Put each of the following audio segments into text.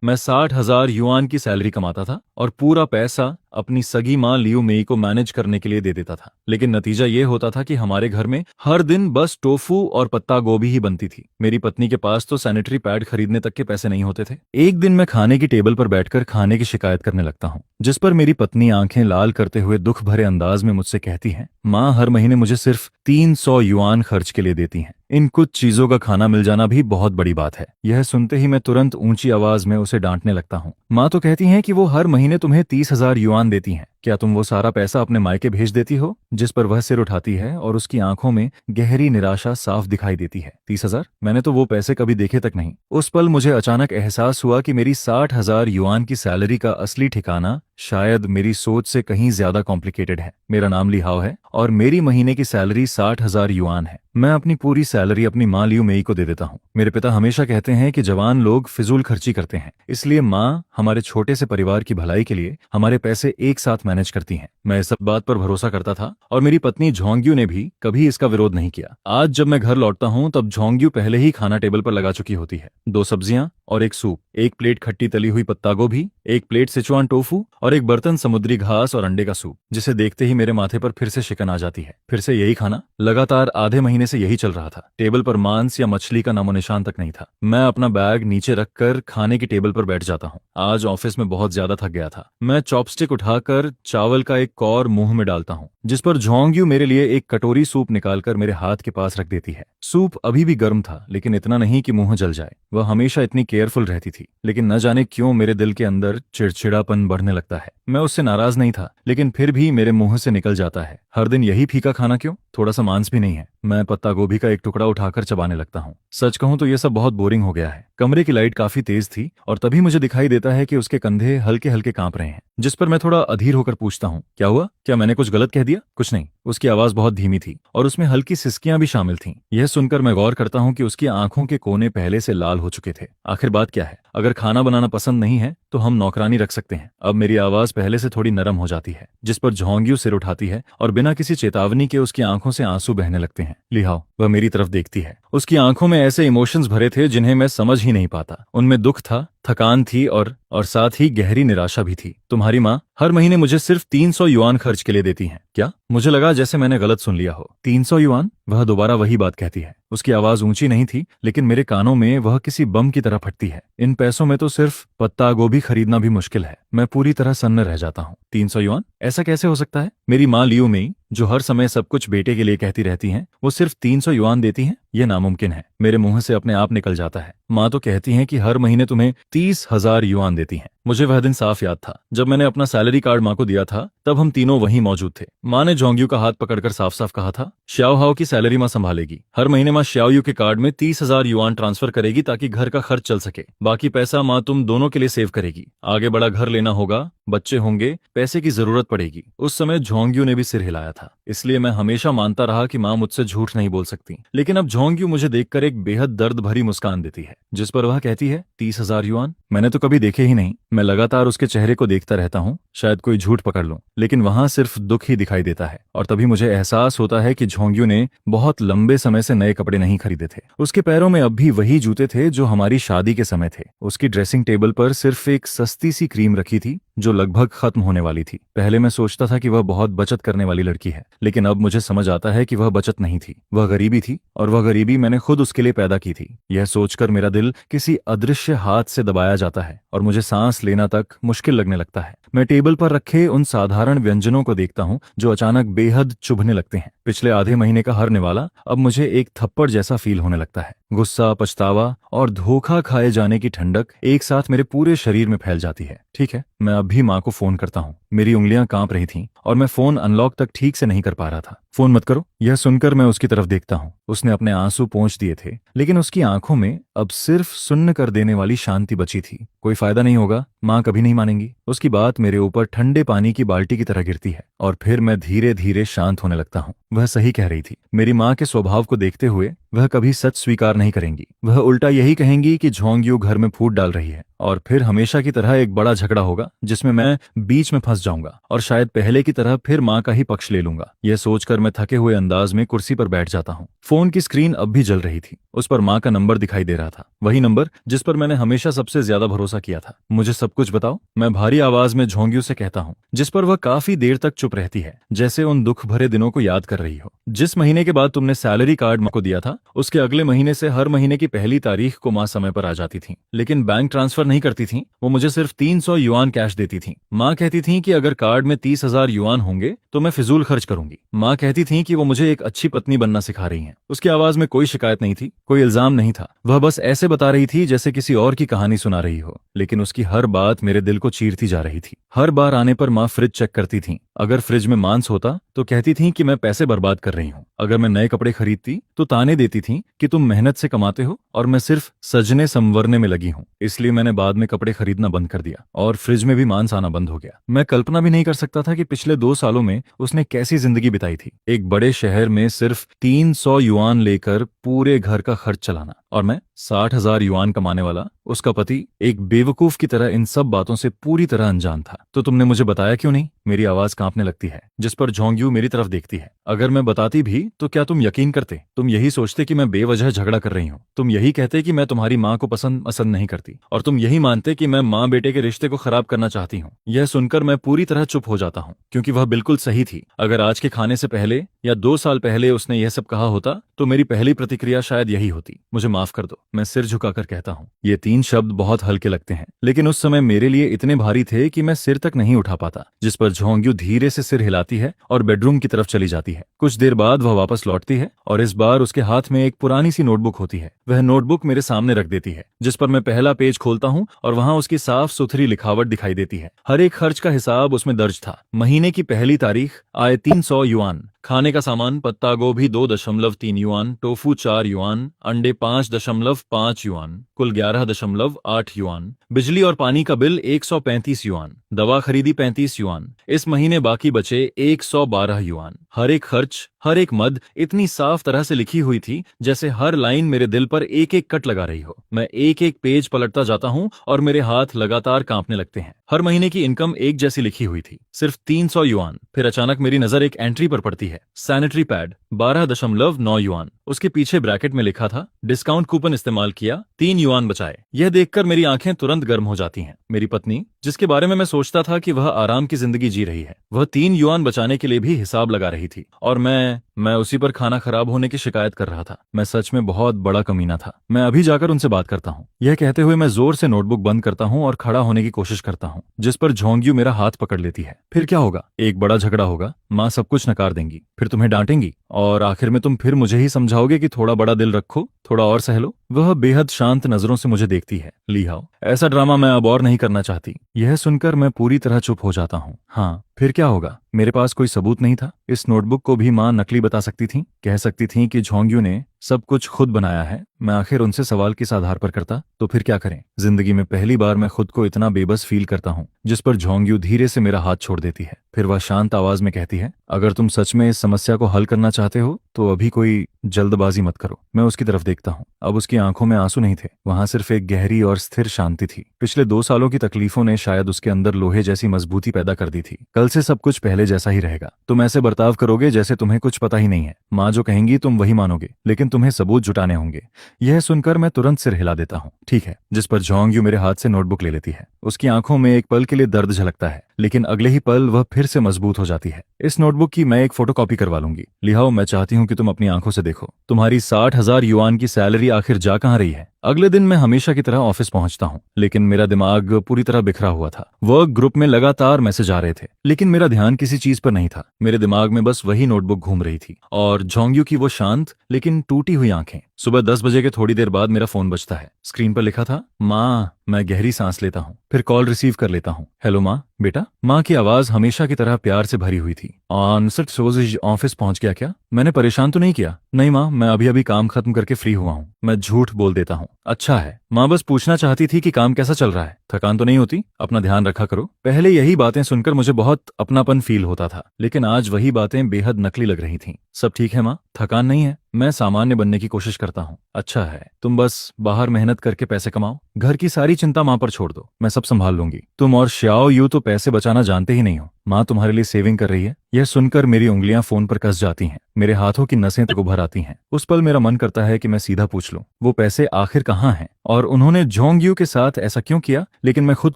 मैं 60,000 युआन की सैलरी कमाता था और पूरा पैसा अपनी सगी माँ लियू मेई को मैनेज करने के लिए दे देता था। लेकिन नतीजा ये होता था कि हमारे घर में हर दिन बस टोफू और पत्ता गोभी ही बनती थी। मेरी पत्नी के पास तो सैनिटरी पैड खरीदने तक के पैसे नहीं होते थे। एक दिन मैं खाने की टेबल पर बैठकर खाने की शिकायत करने लगता हूँ, जिस पर मेरी पत्नी आंखें लाल करते हुए दुख भरे अंदाज में मुझसे कहती है, माँ हर महीने मुझे सिर्फ 300 युआन खर्च के लिए देती हैं। इन कुछ चीजों का खाना मिल जाना भी बहुत बड़ी बात है। यह सुनते ही मैं तुरंत ऊंची आवाज में उसे डांटने लगता हूँ। माँ तो कहती हैं कि वो हर महीने तुम्हें 30,000 युआन देती हैं। क्या तुम वो सारा पैसा अपने मायके भेज देती हो? जिस पर वह सिर उठाती है और उसकी आंखों में गहरी निराशा साफ दिखाई देती है। 30,000? मैंने तो वो पैसे कभी देखे तक नहीं। उस पल मुझे अचानक एहसास हुआ कि मेरी 60,000 युआन की सैलरी का असली ठिकाना शायद मेरी सोच से कहीं ज्यादा कॉम्प्लिकेटेड है। मेरा नाम लिहाओ है और मेरी महीने की सैलरी 60,000 युआन है। मैं अपनी पूरी सैलरी अपनी माँ लियू मेई को दे देता हूँ। मेरे पिता हमेशा कहते हैं कि जवान लोग फिजूल खर्ची करते हैं, इसलिए माँ हमारे छोटे से परिवार की भलाई के लिए हमारे पैसे एक साथ मैनेज करती हैं। मैं इस सब बात पर भरोसा करता था और मेरी पत्नी झोंग्यू ने भी कभी इसका विरोध नहीं किया। आज जब मैं घर लौटता हूँ तब झोंग्यू पहले ही खाना टेबल पर लगा चुकी होती है। 2 सब्जियां और एक सूप, 1 प्लेट खट्टी तली हुई पत्ता गोभी, 1 प्लेट सिचुआन टोफू और 1 बर्तन समुद्री घास और अंडे का सूप, जिसे देखते ही मेरे माथे पर फिर से शिकन आ जाती है। फिर से यही खाना। लगातार आधे महीने से यही चल रहा था। टेबल पर मांस या मछली का नामो निशान तक नहीं था। मैं अपना बैग नीचे रखकर खाने की टेबल पर बैठ जाता हूँ। आज ऑफिस में बहुत ज्यादा थक गया था। मैं चॉपस्टिक उठाकर चावल का एक कौर मुंह में डालता हूँ, जिस पर झोंग्यू मेरे लिए एक कटोरी सूप निकालकर मेरे हाथ के पास रख देती है। सूप अभी भी गर्म था, लेकिन इतना नहीं कि मुंह जल जाए। वह हमेशा इतनी केयरफुल रहती थी, लेकिन न जाने क्यों मेरे दिल के अंदर चिड़चिड़ापन बढ़ने लगता है। मैं उससे नाराज नहीं था, लेकिन फिर भी मेरे मुंह से निकल जाता है, हर दिन यही फीका खाना क्यों? थोड़ा सा मांस भी नहीं है? मैं पत्ता गोभी का एक टुकड़ा उठाकर चबाने लगता हूँ। सच कहूं तो यह सब बहुत बोरिंग हो गया है। कमरे की लाइट काफी तेज थी और तभी मुझे दिखाई देता है कि उसके कंधे हल्के हल्के कांप रहे हैं, जिस पर मैं थोड़ा अधीर होकर पूछता हूँ, क्या हुआ? क्या मैंने कुछ गलत कह दिया? कुछ नहीं। उसकी आवाज बहुत धीमी थी और उसमें हल्की सिसकियां भी शामिल थीं। यह सुनकर मैं गौर करता हूँ कि उसकी आंखों के कोने पहले से लाल हो चुके थे। आखिर बात क्या है? अगर खाना बनाना पसंद नहीं है तो हम नौकरानी रख सकते हैं। अब मेरी आवाज पहले से थोड़ी नरम हो जाती है, जिस पर झोंग्यू सिर उठाती है और बिना किसी चेतावनी के उसकी आंखों से आंसू बहने लगते हैं। लिहाओ, वह मेरी तरफ देखती है। उसकी आंखों में ऐसे इमोशंस भरे थे जिन्हें मैं समझ ही नहीं पाता। उनमें दुख था, थकान थी और साथ ही गहरी निराशा भी थी। तुम्हारी माँ हर महीने मुझे सिर्फ 300 युआन खर्च के लिए देती हैं। क्या? मुझे लगा जैसे मैंने गलत सुन लिया हो। 300 युआन? वह दोबारा वही बात कहती है। उसकी आवाज ऊंची नहीं थी, लेकिन मेरे कानों में वह किसी बम की तरह फटती है। इन पैसों में तो सिर्फ पत्ता गोभी खरीदना भी मुश्किल है। मैं पूरी तरह सन्न रह जाता हूँ। 300 युआन? ऐसा कैसे हो सकता है? मेरी माँ लियू मेई, जो हर समय सब कुछ बेटे के लिए कहती रहती हैं, वो सिर्फ 300 युआन देती हैं? यह नामुमकिन है। मेरे मुंह से अपने आप निकल जाता है। माँ तो कहती हैं कि हर महीने तुम्हें 30,000 युआन देती हैं। मुझे वह दिन साफ याद था जब मैंने अपना सैलरी कार्ड माँ को दिया था। तब हम तीनों वहीं मौजूद थे। माँ ने झोंग्यू का हाथ पकड़कर साफ साफ कहा था, श्याओ हाओ की सैलरी माँ संभालेगी। हर महीने माँ श्याओयू के कार्ड में 30,000 युआन ट्रांसफर करेगी ताकि घर का खर्च चल सके। बाकी पैसा माँ तुम दोनों के लिए सेव करेगी। आगे बड़ा घर लेना होगा, बच्चे होंगे, पैसे की जरूरत पड़ेगी। उस समय झोंग्यू ने भी सिर हिलाया था, इसलिए मैं हमेशा मानता रहा कि माँ मुझसे झूठ नहीं बोल सकती। लेकिन अब झोंग्यू मुझे देखकर एक बेहद दर्द भरी मुस्कान देती है, जिस पर वह कहती है, 30,000 युआन? मैंने तो कभी देखे ही नहीं। मैं लगातार उसके चेहरे को देखता रहता हूँ, शायद कोई झूठ पकड़ लूं, लेकिन वहां सिर्फ दुख ही दिखाई देता है। और तभी मुझे एहसास होता है कि झोंग्यू ने बहुत लंबे समय से नए कपड़े नहीं खरीदे थे। उसके पैरों में अब भी वही जूते थे जो हमारी शादी के समय थे। उसकी ड्रेसिंग टेबल पर सिर्फ एक सस्ती सी क्रीम रखी थी जो लगभग खत्म होने वाली थी। पहले मैं सोचता था कि वह बहुत बचत करने वाली लड़की है, लेकिन अब मुझे समझ आता है कि वह बचत नहीं थी, वह गरीबी थी, और वह गरीबी मैंने खुद उसके लिए पैदा की थी। यह सोचकर मेरा दिल किसी अदृश्य हाथ से दबाया जाता है और मुझे सांस लेना तक मुश्किल लगने लगता है। मैं टेबल पर रखे उन साधारण व्यंजनों को देखता हूँ जो अचानक बेहद चुभने लगते हैं। पिछले आधे महीने का हर निवाला अब मुझे एक थप्पड़ जैसा फील होने लगता है। गुस्सा, पछतावा और धोखा खाए जाने की ठंडक एक साथ मेरे पूरे शरीर में फैल जाती है। ठीक है, मैं अब भी माँ को फोन करता हूँ। मेरी उंगलियां कांप रही थीं और मैं फोन अनलॉक तक ठीक से नहीं कर पा रहा था। फोन मत करो। यह सुनकर मैं उसकी तरफ देखता हूँ। उसने अपने आंसू पोंछ दिए थे, लेकिन उसकी आंखों में अब सिर्फ सुन्न कर देने वाली शांति बची थी। कोई फायदा नहीं होगा, माँ कभी नहीं मानेंगी। उसकी बात मेरे ऊपर ठंडे पानी की बाल्टी की तरह गिरती है और फिर मैं धीरे धीरे शांत होने लगता हूँ। वह सही कह रही थी। मेरी माँ के स्वभाव को देखते हुए वह कभी सच स्वीकार नहीं करेंगी। वह उल्टा यही कहेंगी कि झोंग्यू घर में फूट डाल रही है, और फिर हमेशा की तरह एक बड़ा झगड़ा होगा जिसमें मैं बीच में फंस जाऊंगा और शायद पहले की तरह फिर माँ का ही पक्ष ले लूंगा। यह सोचकर मैं थके हुए अंदाज में कुर्सी पर बैठ जाता हूँ। फोन की स्क्रीन अब भी जल रही थी। उस पर माँ का नंबर दिखाई दे रहा था, वही नंबर जिस पर मैंने हमेशा सबसे ज्यादा भरोसा किया था। मुझे सब कुछ बताओ, मैं भारी आवाज में झोंग्यू से कहता हूँ, जिस पर वह काफी देर तक चुप रहती है, जैसे उन दुख भरे दिनों को याद कर रही हो। जिस महीने के बाद तुमने सैलरी कार्ड माँ को दिया था, उसके अगले महीने से हर महीने की पहली तारीख को माँ समय पर आ जाती थी, लेकिन बैंक ट्रांसफर नहीं करती थी। वो मुझे सिर्फ 300 युआन कैश देती थी। माँ कहती थी कि अगर कार्ड में 30,000 युआन होंगे तो मैं फिजूल खर्च करूंगी। माँ कहती थी कि वो मुझे एक अच्छी पत्नी बनना सिखा रही हैं। उसकी आवाज में कोई शिकायत नहीं थी, कोई इल्जाम नहीं था। वह बस ऐसे बता रही थी जैसे किसी और की कहानी सुना रही हो, लेकिन उसकी हर बात मेरे दिल को चीरती जा रही थी। हर बार आने पर माँ फ्रिज चेक करती थी। अगर फ्रिज में मांस होता तो कहती थी कि मैं पैसे बर्बाद कर रही हूँ। अगर मैं नए कपड़े खरीदती तो ताने देती थी कि तुम मेहनत से कमाते हो और मैं सिर्फ सजने संवरने में लगी हूँ। इसलिए मैंने बाद में कपड़े खरीदना बंद कर दिया और फ्रिज में भी मांस आना बंद हो गया। मैं कल्पना भी नहीं कर सकता था कि पिछले 2 सालों में उसने कैसी जिंदगी बिताई थी। एक बड़े शहर में सिर्फ 300 युआन लेकर पूरे घर का खर्च चलाना, और मैं 60,000 युआन कमाने वाला उसका पति एक बेवकूफ की तरह इन सब बातों से पूरी तरह अनजान था। तो तुमने मुझे बताया क्यों नहीं? मेरी आवाज कांपने लगती है, जिस पर झोंग्यू मेरी तरफ देखती है। अगर मैं बताती भी तो क्या तुम यकीन करते? तुम यही सोचते कि मैं बेवजह झगड़ा कर रही हूँ। तुम यही कहते कि मैं तुम्हारी माँ को पसंद नहीं करती, और तुम यही मानते कि मैं माँ बेटे के रिश्ते को खराब करना चाहती हूँ। यह सुनकर मैं पूरी तरह चुप हो जाता हूँ, क्योंकि वह बिल्कुल सही थी। अगर आज के खाने से पहले या 2 साल पहले उसने यह सब कहा होता तो मेरी पहली प्रतिक्रिया शायद यही होती, मुझे माफ कर दो। मैं सिर झुकाकर कहता हूँ। ये 3 शब्द बहुत हल्के लगते हैं, लेकिन उस समय मेरे लिए इतने भारी थे कि मैं सिर तक नहीं उठा पाता। जिस पर झोंग्यू धीरे से सिर हिलाती है और बेडरूम की तरफ चली जाती है। कुछ देर बाद वह वापस लौटती है और इस बार उसके हाथ में एक पुरानी सी नोटबुक होती है। वह नोटबुक मेरे सामने रख देती है, जिस पर मैं पहला पेज खोलता हूँ और वहाँ उसकी साफ सुथरी लिखावट दिखाई देती है। हर एक खर्च का हिसाब उसमें दर्ज था। महीने की पहली तारीख, आय 300 युआन, खाने का सामान पत्ता गोभी 2.3 युआन, टोफू 4 युआन, अंडे 5.5 युआन, कुल 11.8 युआन, बिजली और पानी का बिल 135 युआन, दवा खरीदी 35 युआन। इस महीने बाकी बचे 112 युआन। हर एक खर्च, हर एक मद इतनी साफ तरह से लिखी हुई थी जैसे हर लाइन मेरे दिल पर एक एक कट लगा रही हो। मैं एक एक पेज पलटता जाता हूँ और मेरे हाथ लगातार कांपने लगते हैं। हर महीने की इनकम एक जैसी लिखी हुई थी, सिर्फ 300 युआन। फिर अचानक मेरी नजर एक एंट्री पर पड़ती है, सैनिटरी पैड 12.9 युआन। उसके पीछे ब्रैकेट में लिखा था, डिस्काउंट कूपन इस्तेमाल किया, 3 युआन बचाए। यह देखकर मेरी आंखें तुरंत गर्म हो जाती हैं। मेरी पत्नी, जिसके बारे में मैं सोचता था कि वह आराम की जिंदगी जी रही है, वह 3 युआन बचाने के लिए भी हिसाब लगा रही थी, और मैं उसी पर खाना खराब होने की शिकायत कर रहा था। मैं सच में बहुत बड़ा कमीना था। मैं अभी जाकर उनसे बात करता हूँ। यह कहते हुए मैं जोर से नोटबुक बंद करता हूँ और खड़ा होने की कोशिश करता हूँ, जिस पर झोंग्यू मेरा हाथ पकड़ लेती है। फिर क्या होगा? एक बड़ा झगड़ा होगा, माँ सब कुछ नकार देंगी, फिर तुम्हें डांटेंगी, और आखिर में तुम फिर मुझे ही समझाओगे कि थोड़ा बड़ा दिल रखो, थोड़ा और सह लो। वह बेहद शांत नजरों से मुझे देखती है। लीहाओ, ऐसा ड्रामा मैं अब और नहीं करना चाहती। यह सुनकर मैं पूरी तरह चुप हो जाता हूँ। हाँ, फिर क्या होगा? मेरे पास कोई सबूत नहीं था। इस नोटबुक को भी माँ नकली बता सकती थी, कह सकती थी कि झोंग्यू ने सब कुछ खुद बनाया है। मैं आखिर उनसे सवाल किस आधार पर करता? तो फिर क्या करें? जिंदगी में पहली बार मैं खुद को इतना बेबस फील करता हूँ। जिस पर झोंग्यू धीरे से मेरा हाथ छोड़ देती है। फिर वह शांत आवाज में कहती है, अगर तुम सच में इस समस्या को हल करना चाहते हो तो अभी कोई जल्दबाजी मत करो। मैं उसकी तरफ देखता हूँ। अब उसकी आंखों में आंसू नहीं थे, वहां सिर्फ एक गहरी और स्थिर शांति थी। पिछले 2 सालों की तकलीफों ने शायद उसके अंदर लोहे जैसी मजबूती पैदा कर दी थी। कल से सब कुछ पहले जैसा ही रहेगा। तुम ऐसे बर्ताव करोगे जैसे तुम्हें कुछ पता ही नहीं है। माँ जो कहेंगी तुम वही मानोगे, लेकिन तुम्हें सबूत जुटाने होंगे। यह सुनकर मैं तुरंत सिर हिला देता हूँ। ठीक है। जिस पर झोंग्यू मेरे हाथ से नोटबुक ले लेती है। उसकी आंखों में एक पल के लिए दर्द झलकता है, लेकिन अगले ही पल वह फिर से मजबूत हो जाती है। इस नोटबुक की मैं एक फोटोकॉपी करवा लूंगी। लिहाओ, मैं चाहती हूँ कि तुम अपनी आंखों से देखो। तुम्हारी 60,000 युआन की सैलरी आखिर जा कहाँ रही है? अगले दिन मैं हमेशा की तरह ऑफिस पहुंचता हूँ, लेकिन मेरा दिमाग पूरी तरह बिखरा हुआ था। वर्क ग्रुप में लगातार मैसेज आ रहे थे, लेकिन मेरा ध्यान किसी चीज पर नहीं था। मेरे दिमाग में बस वही नोटबुक घूम रही थी और झोंग्यू की वो शांत लेकिन टूटी हुई आंखें। सुबह 10 बजे के थोड़ी देर बाद मेरा फोन बजता है। स्क्रीन पर लिखा था, माँ। मैं गहरी सांस लेता हूँ, फिर कॉल रिसीव कर लेता हूँ। हेलो माँ, बेटा। माँ की आवाज हमेशा की तरह प्यार से भरी हुई थी। ऑनसेट सोज ऑफिस पहुंच गया क्या? मैंने परेशान तो नहीं किया? नहीं माँ, मैं अभी अभी काम खत्म करके फ्री हुआ हूँ। मैं झूठ बोल देता हूँ। अच्छा है। माँ बस पूछना चाहती थी कि काम कैसा चल रहा है। थकान तो नहीं होती? अपना ध्यान रखा करो। पहले यही बातें सुनकर मुझे बहुत अपनापन फील होता था, लेकिन आज वही बातें बेहद नकली लग रही थीं। सब ठीक है माँ, थकान नहीं है। मैं सामान्य बनने की कोशिश करता हूँ। अच्छा है, तुम बस बाहर मेहनत करके पैसे कमाओ। घर की सारी चिंता माँ पर छोड़ दो, मैं सब संभाल लूंगी। तुम और श्याओ यू तो पैसे बचाना जानते ही नहीं हो। माँ तुम्हारे लिए सेविंग कर रही है। यह सुनकर मेरी उंगलियां फोन पर कस जाती हैं, मेरे हाथों की नसें तक उभर आती हैं। उस पल मेरा मन करता है कि मैं सीधा पूछ लूं, वो पैसे आखिर कहाँ हैं और उन्होंने जोंग के साथ ऐसा क्यों किया। लेकिन मैं खुद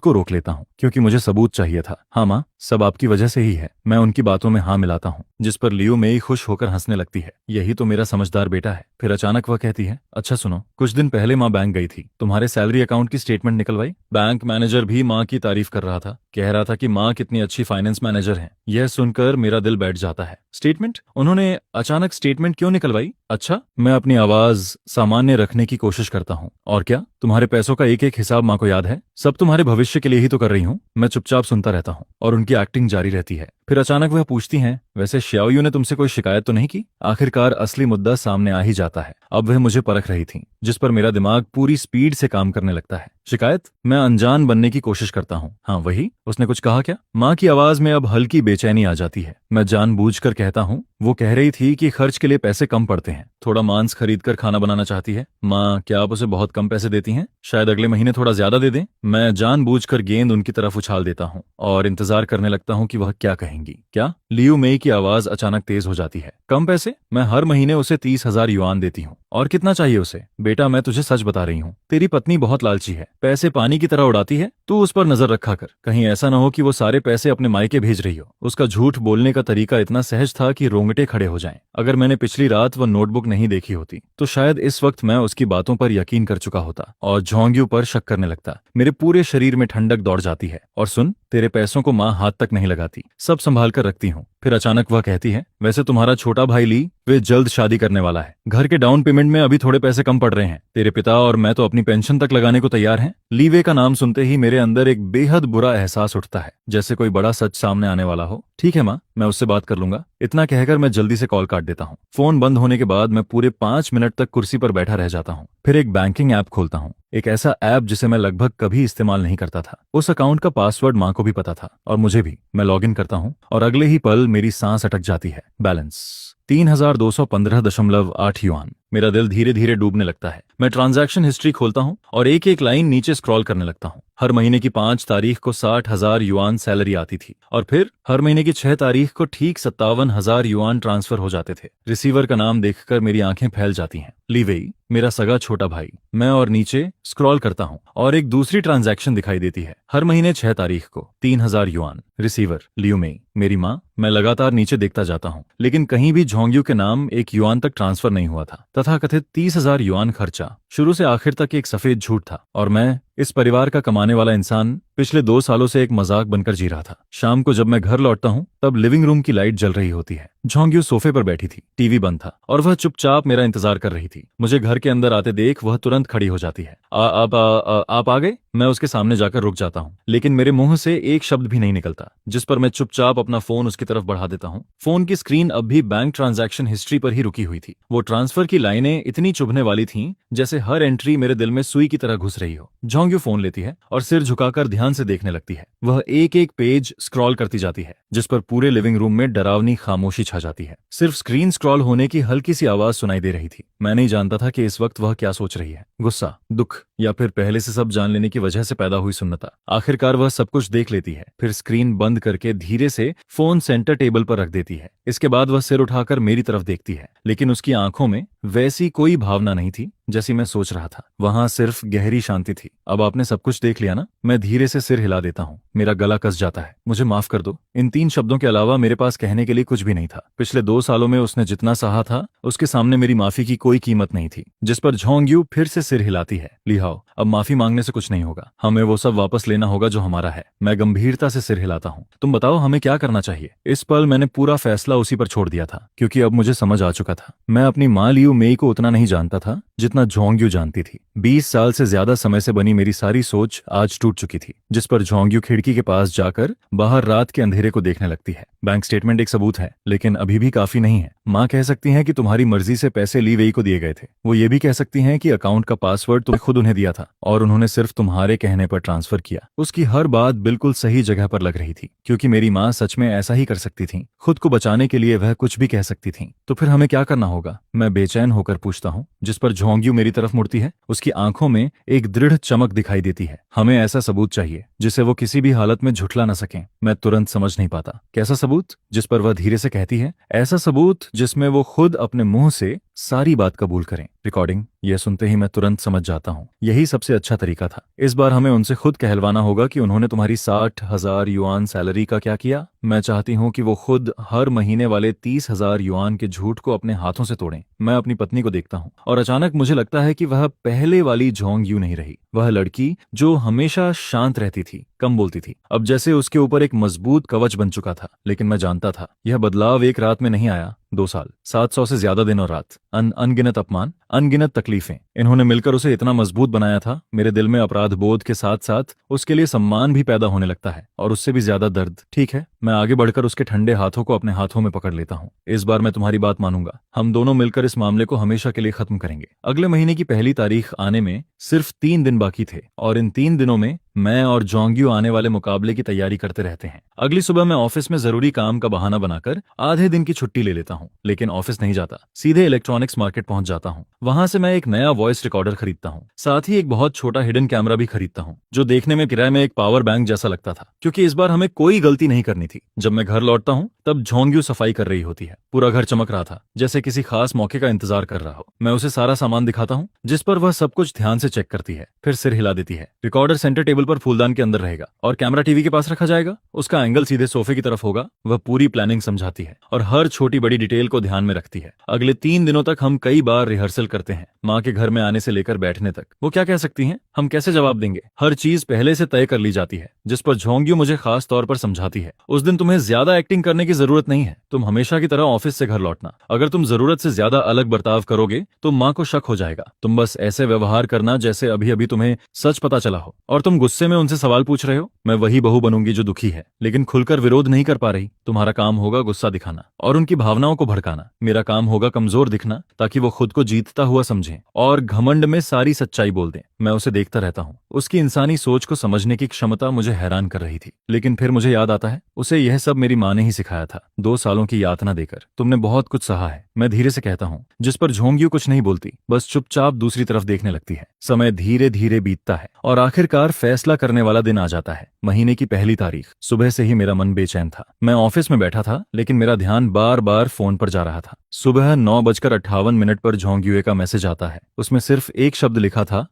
को रोक लेता हूँ क्योंकि मुझे सबूत चाहिए था। हाँ माँ, सब आपकी वजह से ही है। मैं उनकी बातों में हाँ मिलाता हूँ, जिस पर लियो मेई खुश होकर हंसने लगती है। यही तो मेरा समझदार बेटा है। फिर अचानक वह कहती है, अच्छा सुनो, कुछ दिन पहले माँ बैंक गई थी, तुम्हारे सैलरी अकाउंट की स्टेटमेंट निकलवाई। बैंक मैनेजर भी माँ की तारीफ कर रहा था, कह रहा था कि माँ कितनी अच्छी फाइनेंस मैनेजर है। यह सुनकर मेरा दिल बैठ जाता है। स्टेटमेंट? उन्होंने अचानक स्टेटमेंट क्यों निकलवाई? अच्छा, मैं अपनी आवाज सामान्य रखने की कोशिश करता हूँ। और क्या तुम्हारे पैसों का एक एक हिसाब माँ को याद है? सब तुम्हारे भविष्य के लिए ही तो कर रही हूँ। मैं चुपचाप सुनता रहता हूँ और उनकी एक्टिंग जारी रहती है। फिर अचानक वह पूछती हैं, वैसे श्याओयू ने तुमसे कोई शिकायत तो नहीं की? आखिरकार असली मुद्दा सामने आ ही जाता है। अब वह मुझे परख रही थी, जिस पर मेरा दिमाग पूरी स्पीड से काम करने लगता है। शिकायत? मैं अनजान बनने की कोशिश करता हूँ। हाँ वही, उसने कुछ कहा क्या? माँ की आवाज में अब हल्की बेचैनी आ जाती है। मैं जानबूझकर कहता हूँ, वो कह रही थी कि खर्च के लिए पैसे कम पड़ते हैं, थोड़ा मांस खरीदकर खाना बनाना चाहती है। माँ, क्या आप उसे बहुत कम पैसे देती हैं? शायद अगले महीने थोड़ा ज्यादा दे दें। मैं जानबूझकर गेंद उनकी तरफ उछाल देता हूँ और इंतजार करने लगता हूँ कि वह क्या कहेंगी। क्या? लियू मेई की आवाज अचानक तेज हो जाती है। कम पैसे? मैं हर महीने उसे 30,000 युआन देती हूँ। और कितना चाहिए उसे? बेटा, मैं तुझे सच बता रही हूँ, तेरी पत्नी बहुत लालची है, पैसे पानी की तरह उड़ाती है। तू उस पर नजर रखा कर, कहीं ऐसा न हो कि वो सारे पैसे अपने मायके भेज रही हो। उसका झूठ बोलने का तरीका इतना सहज था कि रोंगटे खड़े हो जाएं। अगर मैंने पिछली रात वो नोटबुक नहीं देखी होती तो शायद इस वक्त मैं उसकी बातों पर यकीन कर चुका होता और जोंग्यू पर शक करने लगता। मेरे पूरे शरीर में ठंडक दौड़ जाती है। और सुन, तेरे पैसों को माँ हाथ तक नहीं लगाती, सब संभाल कर रखती हूँ। फिर अचानक वह कहती है, वैसे तुम्हारा छोटा भाई ली, वे जल्द शादी करने वाला है। घर के डाउन पेमेंट में अभी थोड़े पैसे कम पड़ रहे हैं। तेरे पिता और मैं तो अपनी पेंशन तक लगाने को तैयार हैं। लीवे का नाम सुनते ही मेरे अंदर एक बेहद बुरा एहसास उठता है, जैसे कोई बड़ा सच सामने आने वाला हो। ठीक है माँ, मैं उससे बात कर लूंगा। इतना कहकर मैं जल्दी से कॉल काट देता हूँ। फोन बंद होने के बाद मैं पूरे 5 मिनट तक कुर्सी पर बैठा रह जाता हूँ। फिर एक बैंकिंग ऐप खोलता हूँ, एक ऐसा ऐप जिसे मैं लगभग कभी इस्तेमाल नहीं करता था। उस अकाउंट का पासवर्ड माँ को भी पता था और मुझे भी। मैं लॉगिन करता हूँ और अगले ही पल मेरी सांस अटक जाती है। Balance 3215.8 yuan. मेरा दिल धीरे धीरे डूबने लगता है। मैं ट्रांजैक्शन हिस्ट्री खोलता हूँ और एक एक लाइन नीचे स्क्रॉल करने लगता हूँ। हर महीने की 5 तारीख को 60,000 युआन सैलरी आती थी और फिर हर महीने की 6 तारीख को ठीक 57,000 युआन ट्रांसफर हो जाते थे। रिसीवर का नाम देखकर मेरी आंखें फैल जाती हैं। लीवेई, मेरा सगा छोटा भाई। मैं और नीचे स्क्रॉल करता हूँ और एक दूसरी ट्रांजैक्शन दिखाई देती है। हर महीने 6 तारीख को 3,000 युआन। रिसीवर लियू मेई, मेरी माँ। मैं लगातार नीचे देखता जाता हूँ, लेकिन कहीं भी जोंग्यू के नाम एक युआन तक ट्रांसफर नहीं हुआ था। तथाकथित 30,000 युआन खर्चा शुरू से आखिर तक एक सफेद झूठ था और मैं, इस परिवार का कमाने वाला इंसान, पिछले 2 सालों से एक मजाक बनकर जी रहा था। शाम को जब मैं घर लौटता हूँ तब लिविंग रूम की लाइट जल रही होती है। जोंग्यू सोफे पर बैठी थी, टीवी बंद था और वह चुपचाप मेरा इंतजार कर रही थी। मुझे घर के अंदर आते देख वह तुरंत खड़ी हो जाती है। आप आ गए? मैं उसके सामने जाकर रुक जाता हूँ, लेकिन मेरे मुंह से एक शब्द भी नहीं निकलता, जिस पर मैं चुपचाप अपना फोन उसकी तरफ बढ़ा देता हूँ। फोन की स्क्रीन अब भी बैंक ट्रांजैक्शन हिस्ट्री पर ही रुकी हुई थी। वो ट्रांसफर की लाइनें इतनी चुभने वाली थीं जैसे हर एंट्री मेरे दिल में सुई की तरह घुस रही हो। जोंग्यू फोन लेती है और सिर झुकाकर ध्यान से देखने लगती है। वह एक एक पेज स्क्रॉल करती जाती है, जिस पर पूरे लिविंग रूम में डरावनी खामोशी छा जाती है। सिर्फ स्क्रीन स्क्रॉल होने की हल्की सी आवाज सुनाई दे रही थी। मैं नहीं जानता था कि इस वक्त वह क्या सोच रही है, गुस्सा, दुख या फिर पहले से सब जान लेने की वजह से पैदा हुई सुन्नता। आखिरकार वह सब कुछ देख लेती है, फिर स्क्रीन बंद करके धीरे से फोन सेंटर टेबल पर रख देती है। इसके बाद वह सिर उठाकर मेरी तरफ देखती है, लेकिन उसकी आंखों में वैसी कोई भावना नहीं थी जैसी मैं सोच रहा था। वहां सिर्फ गहरी शांति थी। अब आपने सब कुछ देख लिया ना? मैं धीरे से सिर हिला देता हूँ। मेरा गला कस जाता है। मुझे माफ कर दो। इन 3 शब्दों के अलावा मेरे पास कहने के लिए कुछ भी नहीं था। पिछले 2 सालों में उसने जितना सहा था उसके सामने मेरी माफी की कोई कीमत नहीं थी। जिस पर जोंग्यू फिर से सिर हिलाती है। लिहाओ, अब माफी मांगने से कुछ नहीं होगा, हमें वो सब वापस लेना होगा जो हमारा है। मैं गंभीरता से सिर हिलाता हूँ। तुम बताओ हमें क्या करना चाहिए? इस पल मैंने पूरा फैसला उसी पर छोड़ दिया था, क्योंकि अब मुझे समझ आ चुका था। मैं अपनी माँ लियू मेई को उतना नहीं जानता था जितना जोंग्यू जानती थी। 20 साल से ज्यादा समय से बनी मेरी सारी सोच आज टूट चुकी थी। जिस पर जोंग्यू खिड़की के पास जाकर बाहर रात के अंधेरे को देखने लगती है। बैंक स्टेटमेंट एक सबूत है, लेकिन अभी भी काफी नहीं है। माँ कह सकती हैं कि तुम्हारी मर्जी से पैसे ली वेई को दिए गए थे। वो ये भी कह सकती हैं कि अकाउंट का पासवर्ड तुम्हें खुद उन्हें तुम्हें दिया था और उन्होंने सिर्फ तुम्हारे कहने पर ट्रांसफर किया। उसकी हर बात बिल्कुल सही जगह पर लग रही थी, क्योंकि मेरी माँ सच में ऐसा ही कर सकती थी। खुद को बचाने के लिए वह कुछ भी कह सकती थी। तो फिर हमें क्या करना होगा? मैं बेचैन होकर पूछता हूँ, जिस पर झोंग्यू मेरी तरफ मुड़ती है। उसकी आंखों में एक दृढ़ चमक दिखाई देती है। हमें ऐसा सबूत चाहिए जिसे वो किसी भी हालत में झुठला न सकें। मैं तुरंत समझ नहीं पाता। कैसा सबूत? जिस पर वह धीरे से कहती है, ऐसा सबूत जिसमें वो खुद अपने मुंह से सारी बात कबूल करें। रिकॉर्डिंग। यह सुनते ही मैं तुरंत समझ जाता हूँ, यही सबसे अच्छा तरीका था। इस बार हमें उनसे खुद कहलवाना होगा कि उन्होंने तुम्हारी 60,000 युआन सैलरी का क्या किया। मैं चाहती हूँ कि वो खुद हर महीने वाले 30,000 युआन के झूठ को अपने हाथों से तोड़ें। मैं अपनी पत्नी को देखता हूँ और अचानक मुझे लगता है कि वह पहले वाली झोंग्यू नहीं रही। वह लड़की जो हमेशा शांत रहती थी, कम बोलती थी, अब जैसे उसके ऊपर एक मजबूत कवच बन चुका था। लेकिन मैं जानता था यह बदलाव एक रात में नहीं आया, 2 साल, 700 से ज्यादा दिन और रात, अनगिनत अपमान, अनगिनत तकलीफें, इन्होंने मिलकर उसे इतना मजबूत बनाया था। मेरे दिल में अपराध बोध के साथ साथ उसके लिए सम्मान भी पैदा होने लगता है, और उससे भी ज्यादा दर्द। ठीक है, मैं आगे बढ़कर उसके ठंडे हाथों को अपने हाथों में पकड़ लेता हूँ। इस बार मैं तुम्हारी बात मानूंगा। हम दोनों मिलकर इस मामले को हमेशा के लिए खत्म करेंगे। अगले महीने की पहली तारीख आने में सिर्फ 3 दिन बाकी थे, और इन 3 दिनों में मैं और जोंग्यू आने वाले मुकाबले की तैयारी करते रहते हैं। अगली सुबह मैं ऑफिस में जरूरी काम का बहाना बनाकर आधे दिन की छुट्टी ले लेता हूँ, लेकिन ऑफिस नहीं जाता, सीधे इलेक्ट्रॉनिक्स मार्केट पहुंच जाता हूँ। वहां से मैं एक नया वॉइस रिकॉर्डर खरीदता हूँ, साथ ही एक बहुत छोटा हिडन कैमरा भी खरीदता हूँ, जो देखने में किराए में एक पावर बैंक जैसा लगता था, क्योंकि इस बार हमें कोई गलती नहीं करनी थी। जब मैं घर लौटता हूँ तब झोंग्यू सफाई कर रही होती है। पूरा घर चमक रहा था, जैसे किसी खास मौके का इंतजार कर रहा हो। मैं उसे सारा सामान दिखाता हूँ, जिस पर वह सब कुछ ध्यान से चेक करती है, फिर सिर हिला देती है। रिकॉर्डर सेंटर टेबल पर फूलदान के अंदर रहेगा और कैमरा टीवी के पास रखा जाएगा। उसका एंगल सीधे सोफे की तरफ होगा। वह पूरी प्लानिंग समझाती है और हर छोटी बड़ी डिटेल को ध्यान में रखती है। अगले 3 दिनों तक हम कई बार रिहर्सल करते हैं, माँ के घर में आने से लेकर बैठने तक। वो क्या कह सकती हैं, हम कैसे जवाब देंगे, हर चीज पहले से तय कर ली जाती है, जिस पर झोंग्यू मुझे खास तौर पर समझाती है, उस दिन तुम्हें ज्यादा एक्टिंग करने की जरूरत नहीं है। तुम हमेशा की तरह ऑफिस से घर लौटना। अगर तुम जरूरत से ज्यादा अलग बर्ताव करोगे तो माँ को शक हो जाएगा। तुम बस ऐसे व्यवहार करना जैसे अभी अभी तुम्हें सच पता चला हो और तुम गुस्से में उनसे सवाल पूछ रहे हो। मैं वही बहू बनूंगी जो दुखी है, लेकिन खुलकर विरोध नहीं कर पा रही। तुम्हारा काम होगा गुस्सा दिखाना और उनकी भावनाओं को भड़काना। मेरा काम होगा कमजोर दिखना, ताकि वो खुद को जीतता हुआ समझें और घमंड में सारी सच्चाई बोल दें। मैं उसे देखता रहता हूँ। उसकी इंसानी सोच को समझने की क्षमता मुझे हैरान कर रही थी। लेकिन फिर मुझे याद आता है, उसे यह सब मेरी माँ ने ही सिखाया था, 2 सालों की यातना देकर। तुमने बहुत कुछ सहा है, मैं धीरे से कहता हूँ, जिस पर झोंग्यू कुछ नहीं बोलती, बस चुपचाप दूसरी तरफ देखने लगती है। समय धीरे धीरे बीतता है और आखिरकार फैसला करने वाला दिन आ जाता है। महीने की पहली तारीख। सुबह से ही मेरा मन बेचैन था। मैं ऑफिस में बैठा था, लेकिन मेरा ध्यान बार बार फोन पर जा रहा था। सुबह 9:58 पर झोंग्यूए का मैसेज आता है। उसमें सिर्फ एक शब्द लिखा था,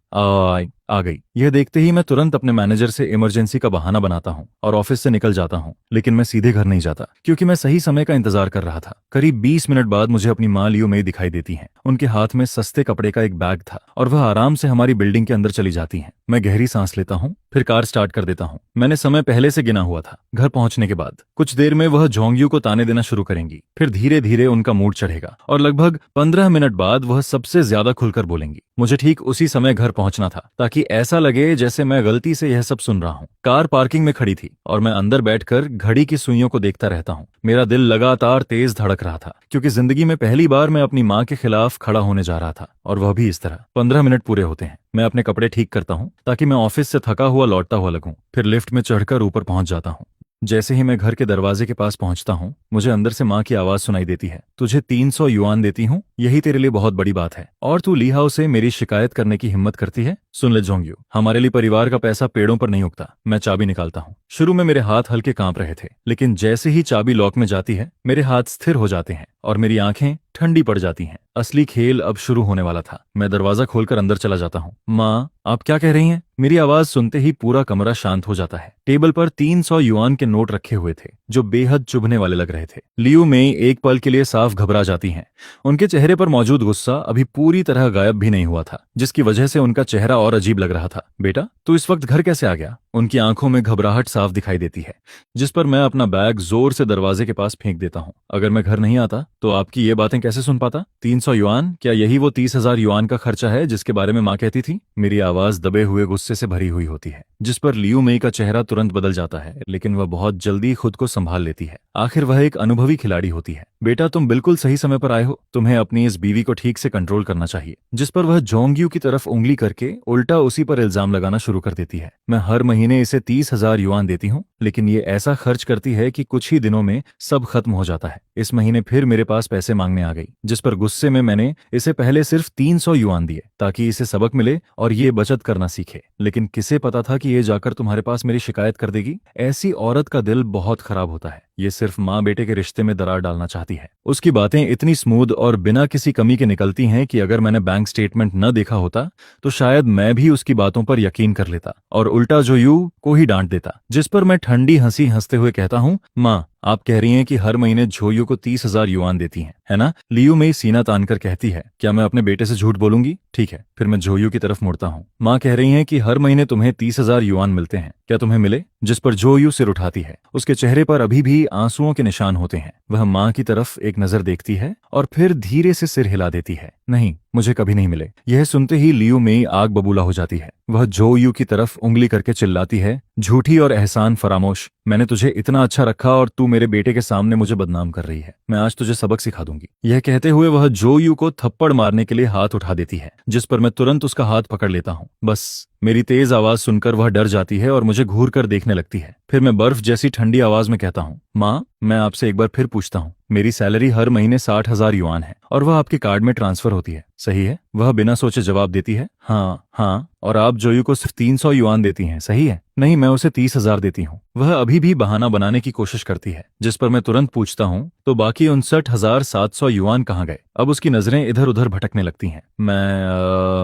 आ गई। यह देखते ही मैं तुरंत अपने मैनेजर से इमरजेंसी का बहाना बनाता हूँ और ऑफिस से निकल जाता हूँ। लेकिन मैं सीधे घर नहीं जाता, क्योंकि मैं सही समय का इंतजार कर रहा था। करीब 20 मिनट बाद मुझे अपनी माँ लियो मेई दिखाई देती हैं। उनके हाथ में सस्ते कपड़े का एक बैग था और वह आराम से हमारी बिल्डिंग के अंदर चली जाती हैं। मैं गहरी सांस लेता हूँ, फिर कार स्टार्ट कर देता हूँ। मैंने समय पहले से गिना हुआ था। घर पहुंचने के बाद कुछ देर में वह झोंग्यू को ताने देना शुरू करेंगी, फिर धीरे धीरे उनका मूड चढ़ेगा और लगभग 15 मिनट बाद वह सबसे ज्यादा खुलकर बोलेंगी। मुझे ठीक उसी समय घर पहुंचना था, ताकि ऐसा लगे जैसे मैं गलती से यह सब सुन रहा हूँ। कार पार्किंग में खड़ी थी और मैं अंदर बैठकर घड़ी की सुइयों को देखता रहता हूँ। मेरा दिल लगातार तेज धड़क रहा था, क्योंकि जिंदगी में पहली बार मैं अपनी माँ के खिलाफ खड़ा होने जा रहा था, और वह भी इस तरह। 15 मिनट पूरे होते हैं। मैं अपने कपड़े ठीक करता हूँ ताकि मैं ऑफिस से थका हुआ लौटता हुआ लगूं। फिर लिफ्ट में चढ़कर ऊपर पहुंच जाता हूँ। जैसे ही मैं घर के दरवाजे के पास पहुंचता हूँ, मुझे अंदर से माँ की आवाज सुनाई देती है, तुझे 300 युआन देती हूँ, यही तेरे लिए बहुत बड़ी बात है, और तू ली हाउ से मेरी शिकायत करने की हिम्मत करती है। सुन ले जोंग्यू, हमारे लिए परिवार का पैसा पेड़ों पर नहीं उगता। मैं चाबी निकालता हूँ। शुरू में मेरे हाथ हल्के कांप रहे थे, लेकिन जैसे ही चाबी लॉक में जाती है, मेरे हाथ स्थिर हो जाते हैं और मेरी आंखें ठंडी पड़ जाती हैं। असली खेल अब शुरू होने वाला था। मैं दरवाजा खोलकर अंदर चला जाता हूँ। माँ, आप क्या कह रही हैं? मेरी आवाज सुनते ही पूरा कमरा शांत हो जाता है। टेबल पर 300 युआन के नोट रखे हुए थे, जो बेहद चुभने वाले लग रहे थे। लियो मेई एक पल के लिए साफ घबरा जाती हैं। उनके चेहरे पर मौजूद गुस्सा अभी पूरी तरह गायब भी नहीं हुआ था, जिसकी वजह से उनका चेहरा और अजीब लग रहा था। बेटा, तू इस वक्त घर कैसे आ गया? उनकी आंखों में घबराहट साफ दिखाई देती है, जिस पर मैं अपना बैग जोर से दरवाजे के पास फेंक देता हूँ। अगर मैं घर नहीं आता तो आपकी ये बातें कैसे सुन पाता? 300 युआन, क्या यही वो 30,000 युआन का खर्चा है जिसके बारे में माँ कहती थी? मेरी आवाज दबे हुए गुस्से से भरी हुई होती है, जिस पर लियो मेई का चेहरा तुरंत बदल जाता है, लेकिन वह बहुत जल्दी खुद को संभाल लेती है। आखिर वह एक अनुभवी खिलाड़ी होती है। बेटा, तुम बिल्कुल सही समय पर आए हो। तुम्हें अपनी इस बीवी को ठीक से कंट्रोल करना चाहिए। जिस पर वह जोंग्यू जोयू की तरफ उंगली करके उल्टा उसी पर इल्जाम लगाना शुरू कर देती है। मैं हर महीने इसे 30,000 युआन देती हूँ, लेकिन ये ऐसा खर्च करती है कि कुछ ही दिनों में सब खत्म हो जाता है। इस महीने फिर मेरे पास पैसे मांगने आ गई, जिस पर गुस्से में मैंने इसे पहले सिर्फ 300 युआन दिए ताकि इसे सबक मिले और ये बचत करना सीखे। लेकिन किसे पता था कि ये जाकर तुम्हारे पास मेरी शिकायत कर देगी। ऐसी औरत का दिल बहुत खराब होता है। ये सिर्फ माँ बेटे के रिश्ते में दरार डालना चाहती है। उसकी बातें इतनी स्मूथ और बिना किसी कमी के निकलती हैं कि अगर मैंने बैंक स्टेटमेंट न देखा होता तो शायद मैं भी उसकी बातों पर यकीन कर लेता और उल्टा जोयू को ही डांट देता। जिस पर मैं ठंडी हंसी हंसते हुए कहता हूँ, माँ आप कह रही हैं कि हर महीने जोयू को 30,000 युआन देती हैं, है ना? लियू मेई सीना तानकर कहती है, क्या मैं अपने बेटे से झूठ बोलूंगी? ठीक है। फिर मैं जोयू की तरफ मुड़ता हूँ। माँ कह रही हैं कि हर महीने तुम्हें 30,000 युआन मिलते हैं, क्या तुम्हें मिले? जिस पर जोयू सिर उठाती है। उसके चेहरे पर अभी भी आंसुओं के निशान होते हैं। वह माँ की तरफ एक नजर देखती है और फिर धीरे से सिर हिला देती है। नहीं, मुझे कभी नहीं मिले। यह सुनते ही लियू मेई आग बबूला हो जाती है। वह जोयू की तरफ उंगली करके चिल्लाती है, झूठी और एहसान फरामोश। मैंने तुझे इतना अच्छा रखा और तू मेरे बेटे के सामने मुझे बदनाम कर रही है। मैं आज तुझे सबक सिखा दूंगी। यह कहते हुए वह जोयू को थप्पड़ मारने के लिए हाथ उठा देती है, जिस पर मैं तुरंत उसका हाथ पकड़ लेता हूँ। बस मेरी तेज आवाज सुनकर वह डर जाती है और मुझे घूर कर देखने लगती है। फिर मैं बर्फ जैसी ठंडी आवाज में कहता हूँ, माँ मैं आपसे एक बार फिर पूछता हूँ, मेरी सैलरी हर महीने 60,000 युआन है और वह आपके कार्ड में ट्रांसफर होती है, सही है? वह बिना सोचे जवाब देती है, हाँ हाँ। और आप जोयू को सिर्फ 300 युआन देती हैं, सही है? नहीं, मैं उसे 30,000 देती हूँ। वह अभी भी बहाना बनाने की कोशिश करती है, जिस पर मैं तुरंत पूछता हूँ, तो बाकी 59,700 युआन कहाँ गए? अब उसकी नजरें इधर उधर भटकने लगती हैं।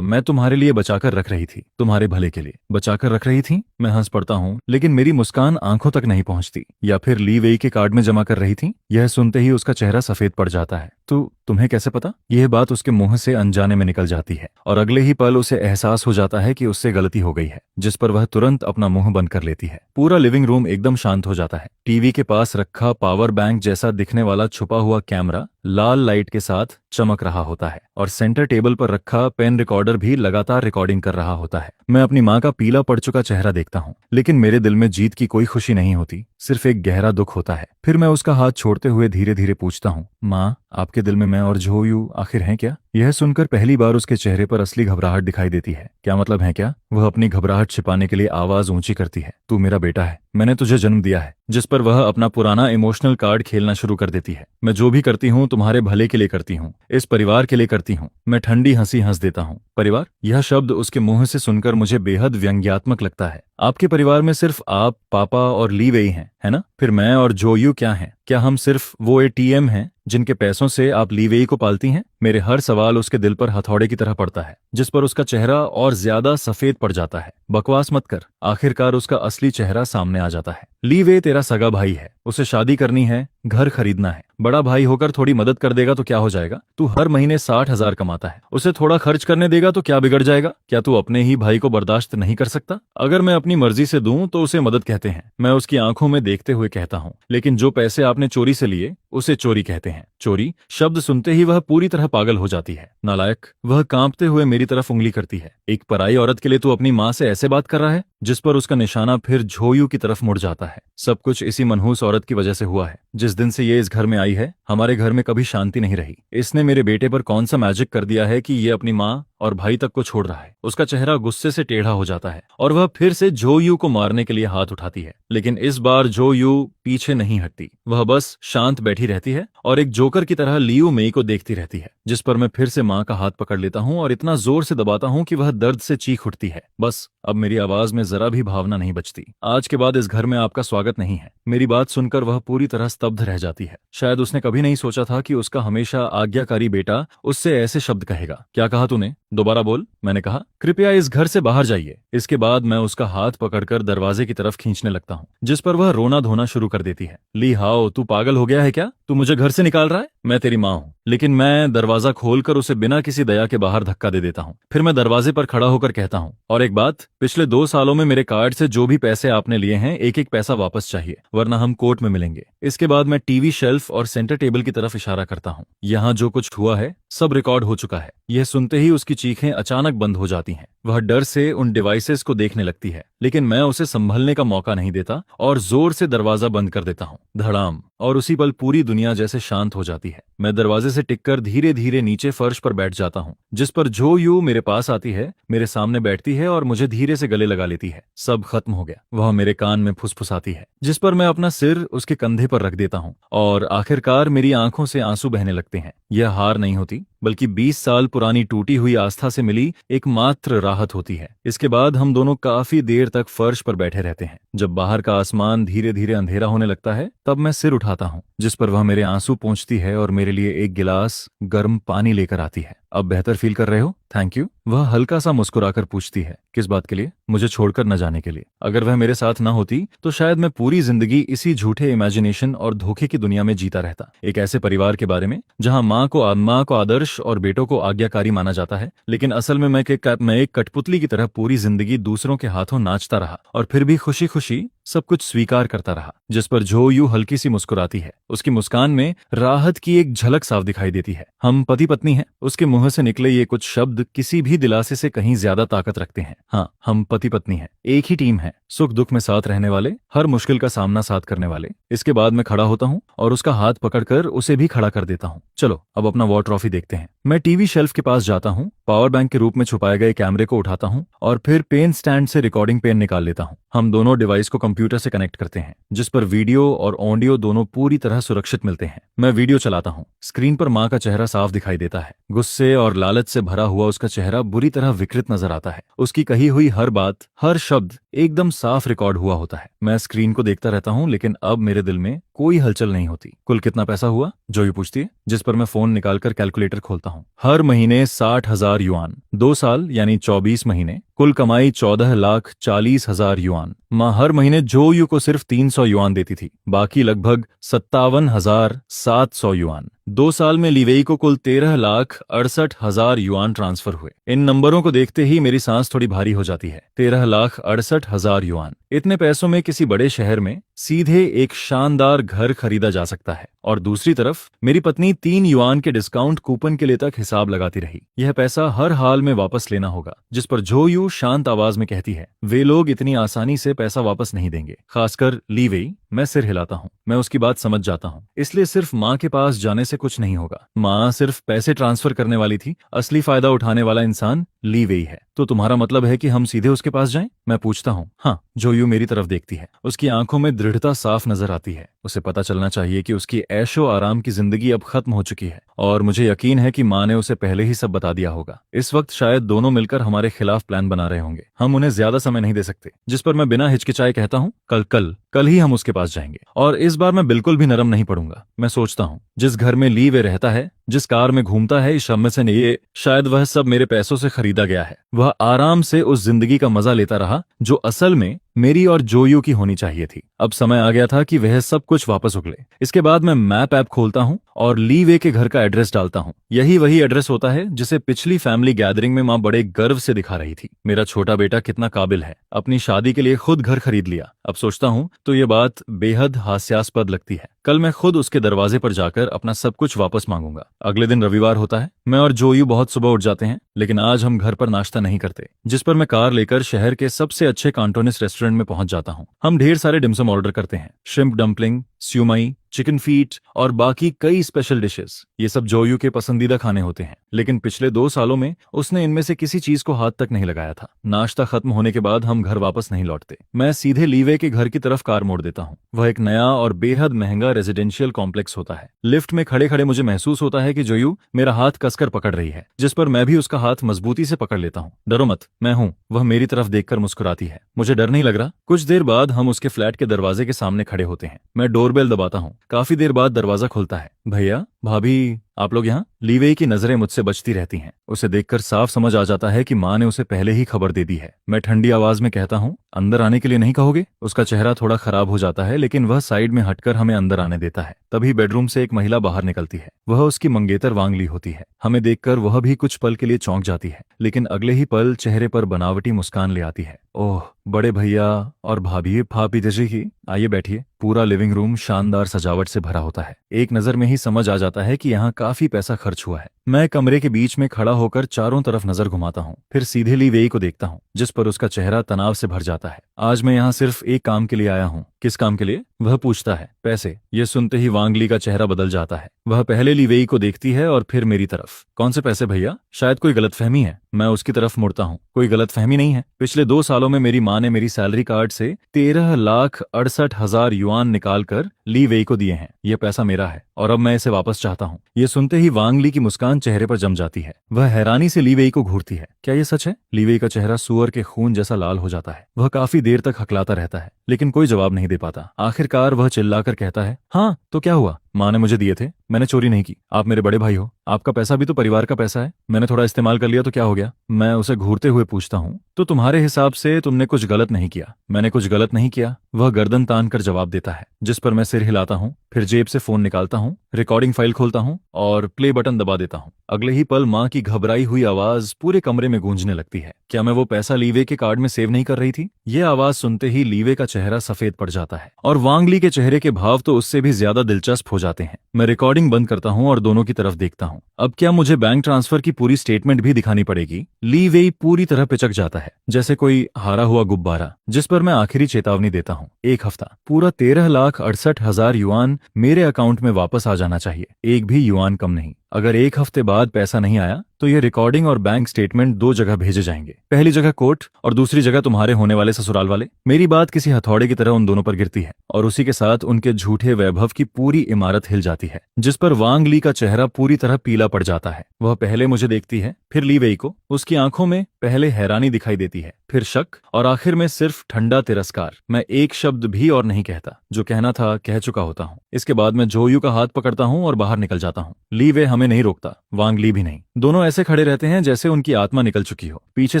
मैं तुम्हारे लिए बचाकर रख रही थी, तुम्हारे भले के लिए बचाकर रख रही थी। मैं हंस पड़ता हूँ, लेकिन मेरी मुस्कान आंखों तक नहीं पहुंचती। या फिर ली वेई के कार्ड में जमा कर रही थी? यह सुनते ही उसका चेहरा सफेद पड़ जाता है। तो तुम्हें कैसे पता? यह बात उसके मुंह से अनजाने में निकल जाती है और अगले ही पल उसे एहसास हो जाता है कि उससे गलती हो गई है, जिस पर वह तुरंत अपना मुंह बंद कर लेती है। पूरा लिविंग रूम एकदम शांत हो जाता है। टीवी के पास रखा पावर बैंक जैसा दिखने वाला छुपा हुआ कैमरा लाल लाइट के साथ चमक रहा होता है और सेंटर टेबल पर रखा पेन रिकॉर्डर भी लगातार रिकॉर्डिंग कर रहा होता है। मैं अपनी माँ का पीला पड़ चुका चेहरा देखता हूँ, लेकिन मेरे दिल में जीत की कोई खुशी नहीं होती, सिर्फ एक गहरा दुख होता है। फिर मैं उसका हाथ छोड़ते हुए धीरे धीरे पूछता हूँ, माँ आपके दिल में मैं और जोयू आखिर हैं क्या? यह सुनकर पहली बार उसके चेहरे पर असली घबराहट दिखाई देती है। क्या मतलब है क्या? वह अपनी घबराहट छिपाने के लिए आवाज ऊंची करती है, तू मेरा बेटा है, मैंने तुझे जन्म दिया है। जिस पर वह अपना पुराना इमोशनल कार्ड खेलना शुरू कर देती है। मैं जो भी करती हूँ तुम्हारे भले के लिए करती हूँ, इस परिवार के लिए करती हूँ। मैं ठंडी हंसी हंस देता हूँ। परिवार? यह शब्द उसके मुंह से सुनकर मुझे बेहद व्यंग्यात्मक लगता है। आपके परिवार में सिर्फ आप, पापा और ली वेई हैं, है ना? फिर मैं और जोयू क्या हैं? क्या हम सिर्फ वो एटीएम हैं जिनके पैसों से आप ली वेई को पालती हैं? मेरे हर सवाल उसके दिल पर हथौड़े की तरह पड़ता है, जिस पर उसका चेहरा और ज्यादा सफेद पड़ जाता है। बकवास मत कर। आखिरकार उसका असली चेहरा सामने आ जाता है। ली वेई तेरा सगा भाई है, उसे शादी करनी है, घर खरीदना है। बड़ा भाई होकर थोड़ी मदद कर देगा तो क्या हो जाएगा? तू हर महीने 60,000 कमाता है, उसे थोड़ा खर्च करने देगा तो क्या बिगड़ जाएगा? क्या तू अपने ही भाई को बर्दाश्त नहीं कर सकता? अगर मैं अपनी मर्जी से दूं तो उसे मदद कहते हैं, मैं उसकी आंखों में देखते हुए कहता हूं। लेकिन जो पैसे आपने चोरी से लिए उसे चोरी कहते हैं। चोरी शब्द सुनते ही वह पूरी तरह पागल हो जाती है। नालायक! वह कांपते हुए मेरी तरफ उंगली करती है। एक पराई औरत के लिए तू अपनी माँ से ऐसे बात कर रहा है? जिस पर उसका निशाना फिर जोयू की तरफ मुड़ जाता है। सब कुछ इसी मनहूस औरत की वजह से हुआ है। जिस दिन से ये इस घर में आई है, हमारे घर में कभी शांति नहीं रही। इसने मेरे बेटे पर कौन सा मैजिक कर दिया है कि ये अपनी माँ और भाई तक को छोड़ रहा है। उसका चेहरा गुस्से से टेढ़ा हो जाता है और वह फिर से जोयू को मारने के लिए हाथ उठाती है। लेकिन इस बार जोयू पीछे नहीं हटती। वह बस शांत बैठी रहती है और एक जोकर की तरह लियू मेई को देखती रहती है। जिस पर मैं फिर से माँ का हाथ पकड़ लेता हूँ और इतना जोर से दबाता हूँ कि वह दर्द से चीख उठती है। बस अब मेरी आवाज में जरा भी भावना नहीं बचती। आज के बाद इस घर में आपका स्वागत नहीं है। मेरी बात सुनकर वह पूरी तरह स्तब्ध रह जाती है। शायद उसने कभी नहीं सोचा था कि उसका हमेशा आज्ञाकारी बेटा उससे ऐसे शब्द कहेगा। क्या कहा तूने? दोबारा बोल। मैंने कहा, कृपया इस घर से बाहर जाइए। इसके बाद मैं उसका हाथ पकड़कर दरवाजे की तरफ खींचने लगता हूँ, जिस पर वह रोना धोना शुरू कर देती है। ली हाओ, तू पागल हो गया है क्या? तू मुझे घर से निकाल रहा है? मैं तेरी माँ हूँ। लेकिन मैं दरवाजा खोलकर उसे बिना किसी दया के बाहर धक्का दे देता हूँ। फिर मैं दरवाजे पर खड़ा होकर कहता हूँ, और एक बात, पिछले 2 सालों में मेरे कार्ड से जो भी पैसे आपने लिए हैं, एक एक पैसा वापस चाहिए, वरना हम कोर्ट में मिलेंगे। इसके बाद मैं टीवी शेल्फ और सेंटर टेबल की तरफ इशारा करता हूँ। यहाँ जो कुछ हुआ है सब रिकॉर्ड हो चुका है। यह सुनते ही उसकी चीखें अचानक बंद हो जाती हैं। वह डर से उन डिवाइसेस को देखने लगती है, लेकिन मैं उसे संभलने का मौका नहीं देता और जोर से दरवाजा बंद कर देता हूँ। धड़ाम, और उसी पल पूरी दुनिया जैसे शांत हो जाती है। मैं दरवाजे से टिककर धीरे धीरे नीचे फर्श पर बैठ जाता हूँ, जिस पर जो यू मेरे पास आती है, मेरे सामने बैठती है और मुझे धीरे से गले लगा लेती है। सब खत्म हो गया। वह मेरे कान में फुसफुसाती है, जिस पर मैं अपना सिर उसके कंधे पर रख देता हूँ और आखिरकार मेरी आंखों से आंसू बहने लगते हैं। यह हार नहीं होती, बल्कि 20 साल पुरानी टूटी हुई आस्था से मिली एकमात्र राहत होती है। इसके बाद हम दोनों काफी देर तक फर्श पर बैठे रहते हैं। जब बाहर का आसमान धीरे धीरे अंधेरा होने लगता है, तब मैं सिर उठाता हूँ, जिस पर वह मेरे आंसू पोंछती है और मेरे लिए एक गिलास गर्म पानी लेकर आती है। अब बेहतर फील कर रहे हो? Thank you. वह हल्का सा मुस्कुराकर पूछती है। किस बात के लिए? मुझे छोड़कर न जाने के लिए। अगर वह मेरे साथ न होती तो शायद मैं पूरी जिंदगी इसी झूठे इमेजिनेशन और धोखे की दुनिया में जीता रहता। एक ऐसे परिवार के बारे में जहां माँ को आदर्श और बेटों को आज्ञाकारी माना जाता है, लेकिन असल में मैं एक कठपुतली की तरह पूरी जिंदगी दूसरों के हाथों नाचता रहा और फिर भी खुशी खुशी सब कुछ स्वीकार करता रहा। जिस पर जो यू हल्की सी मुस्कुराती है। उसकी मुस्कान में राहत की एक झलक साफ दिखाई देती है। हम पति पत्नी हैं। उसके मुंह से निकले ये कुछ शब्द किसी भी दिलासे से कहीं ज्यादा ताकत रखते हैं। हाँ, हम पति पत्नी हैं, एक ही टीम है, सुख दुख में साथ रहने वाले, हर मुश्किल का सामना साथ करने वाले। इसके बाद मैं खड़ा होता हूँ और उसका हाथ पकड़कर उसे भी खड़ा कर देता हूँ। चलो अब अपना वॉर ट्रॉफी देखते हैं। मैं टीवी शेल्फ के पास जाता हूँ, पावर बैंक के रूप में छुपाए गए कैमरे को उठाता हूँ और फिर पेन स्टैंड से रिकॉर्डिंग पेन निकाल लेता हूँ। हम दोनों डिवाइस को कंप्यूटर से कनेक्ट करते हैं, जिस पर वीडियो और ऑडियो दोनों पूरी तरह सुरक्षित मिलते हैं। मैं वीडियो चलाता हूँ। स्क्रीन पर माँ का चेहरा साफ दिखाई देता है। गुस्से और लालच से भरा हुआ उसका चेहरा बुरी तरह विकृत नजर आता है। उसकी कही हुई हर बात, हर शब्द एकदम साफ रिकॉर्ड हुआ होता है। मैं स्क्रीन को देखता रहता हूँ, लेकिन अब मेरे दिल में कोई हलचल नहीं होती। कुल कितना पैसा हुआ? जो ये पूछती है, जिस पर मैं फोन निकालकर कैलकुलेटर खोलता हूँ। हर महीने 60,000 युआन, 2 साल यानी 24 महीने, कुल कमाई 14,40,000 युआन। माँ हर महीने जो यू को सिर्फ 300 युआन देती थी, बाकी लगभग 57,700 युआन। 2 साल में लीवेई को कुल 13,68,000 युआन ट्रांसफर हुए। इन नंबरों को देखते ही मेरी सांस थोड़ी भारी हो जाती है। 13,68,000 युआन। इतने पैसों में किसी बड़े शहर में सीधे एक शानदार घर खरीदा जा सकता है। और दूसरी तरफ मेरी पत्नी 3 युआन के डिस्काउंट कूपन के लिए तक हिसाब लगाती रही। यह पैसा हर हाल में वापस लेना होगा। जिस पर जो यू शांत आवाज में कहती है, वे लोग इतनी आसानी से पैसा वापस नहीं देंगे, खासकर लीवेई। मैं सिर हिलाता हूँ। मैं उसकी बात समझ जाता हूँ। इसलिए सिर्फ माँ के पास जाने से कुछ नहीं होगा। माँ सिर्फ पैसे ट्रांसफर करने वाली थी, असली फायदा उठाने वाला इंसान लीवेई है। तो तुम्हारा मतलब है कि हम सीधे उसके पास जाएं? मैं पूछता हूँ। हाँ। जो यू मेरी तरफ देखती है। उसकी आंखों में दृढ़ता साफ नजर आती है। उसे पता चलना चाहिए कि उसकी ऐशो आराम की जिंदगी अब खत्म हो चुकी है, और मुझे यकीन है कि माँ ने उसे पहले ही सब बता दिया होगा। इस वक्त शायद दोनों मिलकर हमारे खिलाफ प्लान बना रहे होंगे। हम उन्हें ज्यादा समय नहीं दे सकते। जिस पर मैं बिना हिचकिचाए कहता हूँ, कल ही हम उसके पास जाएंगे, और इस बार मैं बिल्कुल भी नरम नहीं पड़ूंगा। मैं सोचता हूँ, जिस घर में ली वे रहता है, जिस कार में घूमता है, इस शम्य से ये शायद वह सब मेरे पैसों से खरीदा गया है। वह आराम से उस जिंदगी का मजा लेता रहा जो असल में मेरी और जोयू की होनी चाहिए थी। अब समय आ गया था कि वह सब कुछ वापस उगले। इसके बाद मैं मैप ऐप खोलता हूँ और लीवे के घर का एड्रेस डालता हूँ। यही वही एड्रेस होता है जिसे पिछली फैमिली गैदरिंग में माँ बड़े गर्व से दिखा रही थी। मेरा छोटा बेटा कितना काबिल है, अपनी शादी के लिए खुद घर खरीद लिया। अब सोचता हूँ तो ये बात बेहद हास्यास्पद लगती है। कल मैं खुद उसके दरवाजे पर जाकर अपना सब कुछ वापस मांगूंगा। अगले दिन रविवार होता है। मैं और जोयू बहुत सुबह उठ जाते हैं, लेकिन आज हम घर पर नाश्ता नहीं करते। जिस पर मैं कार लेकर शहर के सबसे अच्छे कांटोनिस रेस्टोरेंट में पहुंच जाता हूं। हम ढेर सारे डिमसम ऑर्डर करते हैं, श्रिम्प डम्पलिंग, स्यूमई, चिकन फीट और बाकी कई स्पेशल डिशेस। ये सब जोयू के पसंदीदा खाने होते हैं, लेकिन पिछले 2 सालों में उसने इनमें से किसी चीज को हाथ तक नहीं लगाया था। नाश्ता खत्म होने के बाद हम घर वापस नहीं लौटते। मैं सीधे लीवे के घर की तरफ कार मोड़ देता हूँ। वह एक नया और बेहद महंगा रेजिडेंशियल कॉम्प्लेक्स होता है। लिफ्ट में खड़े खड़े मुझे महसूस होता है कि जोयू मेरा हाथ कसकर पकड़ रही है, जिस पर मैं भी उसका हाथ मजबूती से पकड़ लेता हूँ। डरो मत, मैं हूँ। वह मेरी तरफ देखकर मुस्कुराती है। मुझे डर नहीं लग रहा। कुछ देर बाद हम उसके फ्लैट के दरवाजे के सामने खड़े होते हैं। मैं डोरबेल दबाता हूँ। काफी देर बाद दरवाजा खुलता है। भैया, भाभी, आप लोग यहाँ? लीवे की नजरें मुझसे बचती रहती हैं। उसे देखकर साफ समझ आ जाता है कि माँ ने उसे पहले ही खबर दे दी है। मैं ठंडी आवाज में कहता हूँ, अंदर आने के लिए नहीं कहोगे? उसका चेहरा थोड़ा खराब हो जाता है, लेकिन वह साइड में हटकर हमें अंदर आने देता है। तभी बेडरूम से एक महिला बाहर निकलती है। वह उसकी मंगेतर वांगली होती है। हमें देखकर वह भी कुछ पल के लिए चौंक जाती है, लेकिन अगले ही पल चेहरे पर बनावटी मुस्कान ले आती है। ओह, बड़े भैया और भाभी भाभी जी की। आइए बैठिए। पूरा लिविंग रूम शानदार सजावट से भरा होता है। एक नजर में ही समझ आ जाता है कि यहाँ काफी पैसा खर्च हुआ है। मैं कमरे के बीच में खड़ा होकर चारों तरफ नजर घुमाता हूँ, फिर सीधे ली वेई को देखता हूँ, जिस पर उसका चेहरा तनाव से भर जाता है। आज मैं यहाँ सिर्फ एक काम के लिए आया हूँ। किस काम के लिए? वह पूछता है। पैसे। ये सुनते ही वांग ली का चेहरा बदल जाता है। वह पहले ली वेई को देखती है और फिर मेरी तरफ। कौन से पैसे भैया? शायद कोई गलतफहमी है। मैं उसकी तरफ मुड़ता हूँ। कोई गलतफहमी नहीं है। पिछले 2 सालों में मेरी माँ ने मेरी सैलरी कार्ड से 13,68,000 युआन निकाल कर ली वेई को दिए हैं। यह पैसा मेरा है और अब मैं इसे वापस चाहता हूँ। ये सुनते ही वांग ली की मुस्कान चेहरे पर जम जाती है। वह हैरानी से ली वेई को घूरती है। क्या ये सच है? ली वेई का चेहरा सुअर के खून जैसा लाल हो जाता है। वह काफी देर तक हकलाता रहता है, लेकिन कोई जवाब नहीं दे पाता। आखिरकार वह चिल्लाकर कहता है, हाँ तो क्या हुआ? माँ ने मुझे दिए थे, मैंने चोरी नहीं की। आप मेरे बड़े भाई हो, आपका पैसा भी तो परिवार का पैसा है। मैंने थोड़ा इस्तेमाल कर लिया तो क्या हो गया? मैं उसे घूरते हुए पूछता हूँ, तो तुम्हारे हिसाब से तुमने कुछ गलत नहीं किया? मैंने कुछ गलत नहीं किया, वह गर्दन तान कर जवाब देता है, जिस पर मैं सिर हिलाता हूँ। फिर जेब से फोन निकालता हूँ, रिकॉर्डिंग फाइल खोलता हूँ और प्ले बटन दबा देता हूँ। अगले ही पल माँ की घबराई हुई आवाज पूरे कमरे में गूंजने लगती है। क्या मैं वो पैसा लीवे के कार्ड में सेव नहीं कर रही थी? ये आवाज सुनते ही लीवे का चेहरा सफेद पड़ जाता है और वांग ली के चेहरे के भाव तो उससे भी ज्यादा दिलचस्प हो जाते हैं। मैं रिकॉर्डिंग बंद करता हूँ और दोनों की तरफ देखता हूँ। अब क्या मुझे बैंक ट्रांसफर की पूरी स्टेटमेंट भी दिखानी पड़ेगी? ली वेई पूरी तरह पिचक जाता है, जैसे कोई हारा हुआ गुब्बारा, जिस पर मैं आखिरी चेतावनी देता हूँ। 1 हफ्ता, पूरा 13,68,000 युआन मेरे अकाउंट में वापस आ जाना चाहिए, एक भी युआन कम नहीं। अगर 1 हफ्ते बाद पैसा नहीं आया तो ये रिकॉर्डिंग और बैंक स्टेटमेंट 2 जगह भेजे जाएंगे। पहली जगह कोर्ट और दूसरी जगह तुम्हारे होने वाले ससुराल वाले। मेरी बात किसी हथौड़े की तरह उन दोनों पर गिरती है और उसी के साथ उनके झूठे वैभव की पूरी इमारत हिल जाती है, जिस पर वांग ली का चेहरा पूरी तरह पीला पड़ जाता है। वह पहले मुझे देखती है, फिर ली वेई को। उसकी आंखों में पहले हैरानी दिखाई देती है, फिर शक और आखिर में सिर्फ ठंडा तिरस्कार। मैं एक शब्द भी और नहीं कहता। जो कहना था कह चुका होता हूँ। इसके बाद मैं जोयू का हाथ पकड़ता हूँ और बाहर निकल जाता हूँ। ली वे हमें नहीं रोकता, वांग ली भी नहीं। दोनों ऐसे खड़े रहते हैं जैसे उनकी आत्मा निकल चुकी हो। पीछे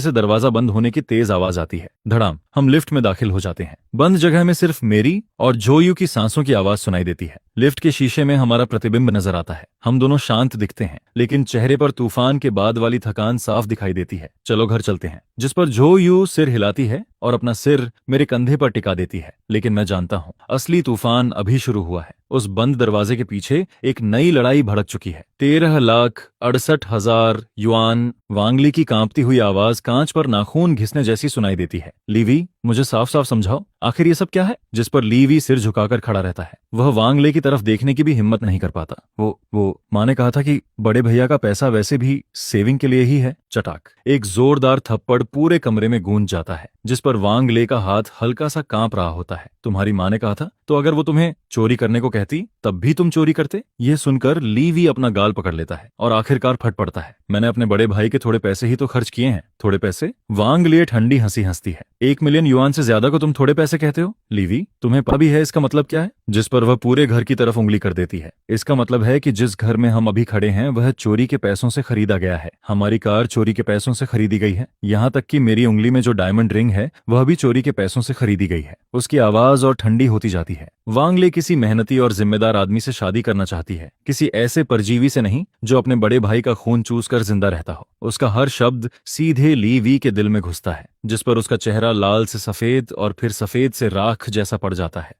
से दरवाजा बंद होने की तेज आवाज आती है। धड़ाम। हम लिफ्ट में दाखिल हो जाते हैं। बंद जगह में सिर्फ मेरी और जोयू की सांसों की आवाज सुनाई देती है। लिफ्ट के शीशे में हमारा प्रतिबिंब नजर आता है। हम दोनों शांत दिखते हैं, लेकिन चेहरे पर तूफान के बाद वाली थकान साफ दिखाई देती है। चलो घर चलते हैं, जिस पर जोयू सिर हिलाती है और अपना सिर मेरे कंधे पर टिका देती है। लेकिन मैं जानता हूँ असली तूफान अभी शुरू हुआ है। उस बंद दरवाजे के पीछे एक नई लड़ाई भड़क चुकी है। 13,68,000 युआन। वांगली की कांपती हुई आवाज कांच पर नाखून घिसने जैसी सुनाई देती है। लीवी, मुझे साफ साफ समझाओ, आखिर ये सब क्या है? जिस पर लीवी सिर झुकाकर खड़ा रहता है। वह वांगले की तरफ देखने की भी हिम्मत नहीं कर पाता। वो माँ ने कहा था कि बड़े भैया का पैसा वैसे भी सेविंग के लिए ही है। चटाक। एक जोरदार थप्पड़ पूरे कमरे में गूंज जाता है, जिस पर वांगले का हाथ हल्का सा कांप रहा होता है। तुम्हारी माँ ने कहा था, तो अगर वो तुम्हें चोरी करने को कहती तब भी तुम चोरी करते? यह सुनकर लीवी अपना गाल पकड़ लेता है और आखिरकार फट पड़ता है। मैंने अपने बड़े भाई के थोड़े पैसे ही तो खर्च किए हैं। थोड़े पैसे? वांग लिए ठंडी हंसी हंसती है। 1 मिलियन युआन से ज्यादा को तुम थोड़े पैसे कहते हो? लीवी, तुम्हें पता भी है इसका मतलब क्या है? जिस पर वह पूरे घर की तरफ उंगली कर देती है। इसका मतलब है कि जिस घर में हम अभी खड़े हैं वह चोरी के पैसों से खरीदा गया है। हमारी कार चोरी के पैसों से खरीदी गई है। यहाँ तक कि मेरी उंगली में जो डायमंड रिंग है वह भी चोरी के पैसों से खरीदी गई है। उसकी आवाज और ठंडी होती जाती है। वांगले किसी मेहनती और जिम्मेदार आदमी से शादी करना चाहती है, किसी ऐसे परजीवी से नहीं जो अपने बड़े भाई का खून चूस कर जिंदा रहता हो। उसका हर शब्द सीधे लीवी के दिल में घुसता है, जिस पर उसका चेहरा लाल से सफेद और फिर सफेद से राख जैसा पड़ जाता है।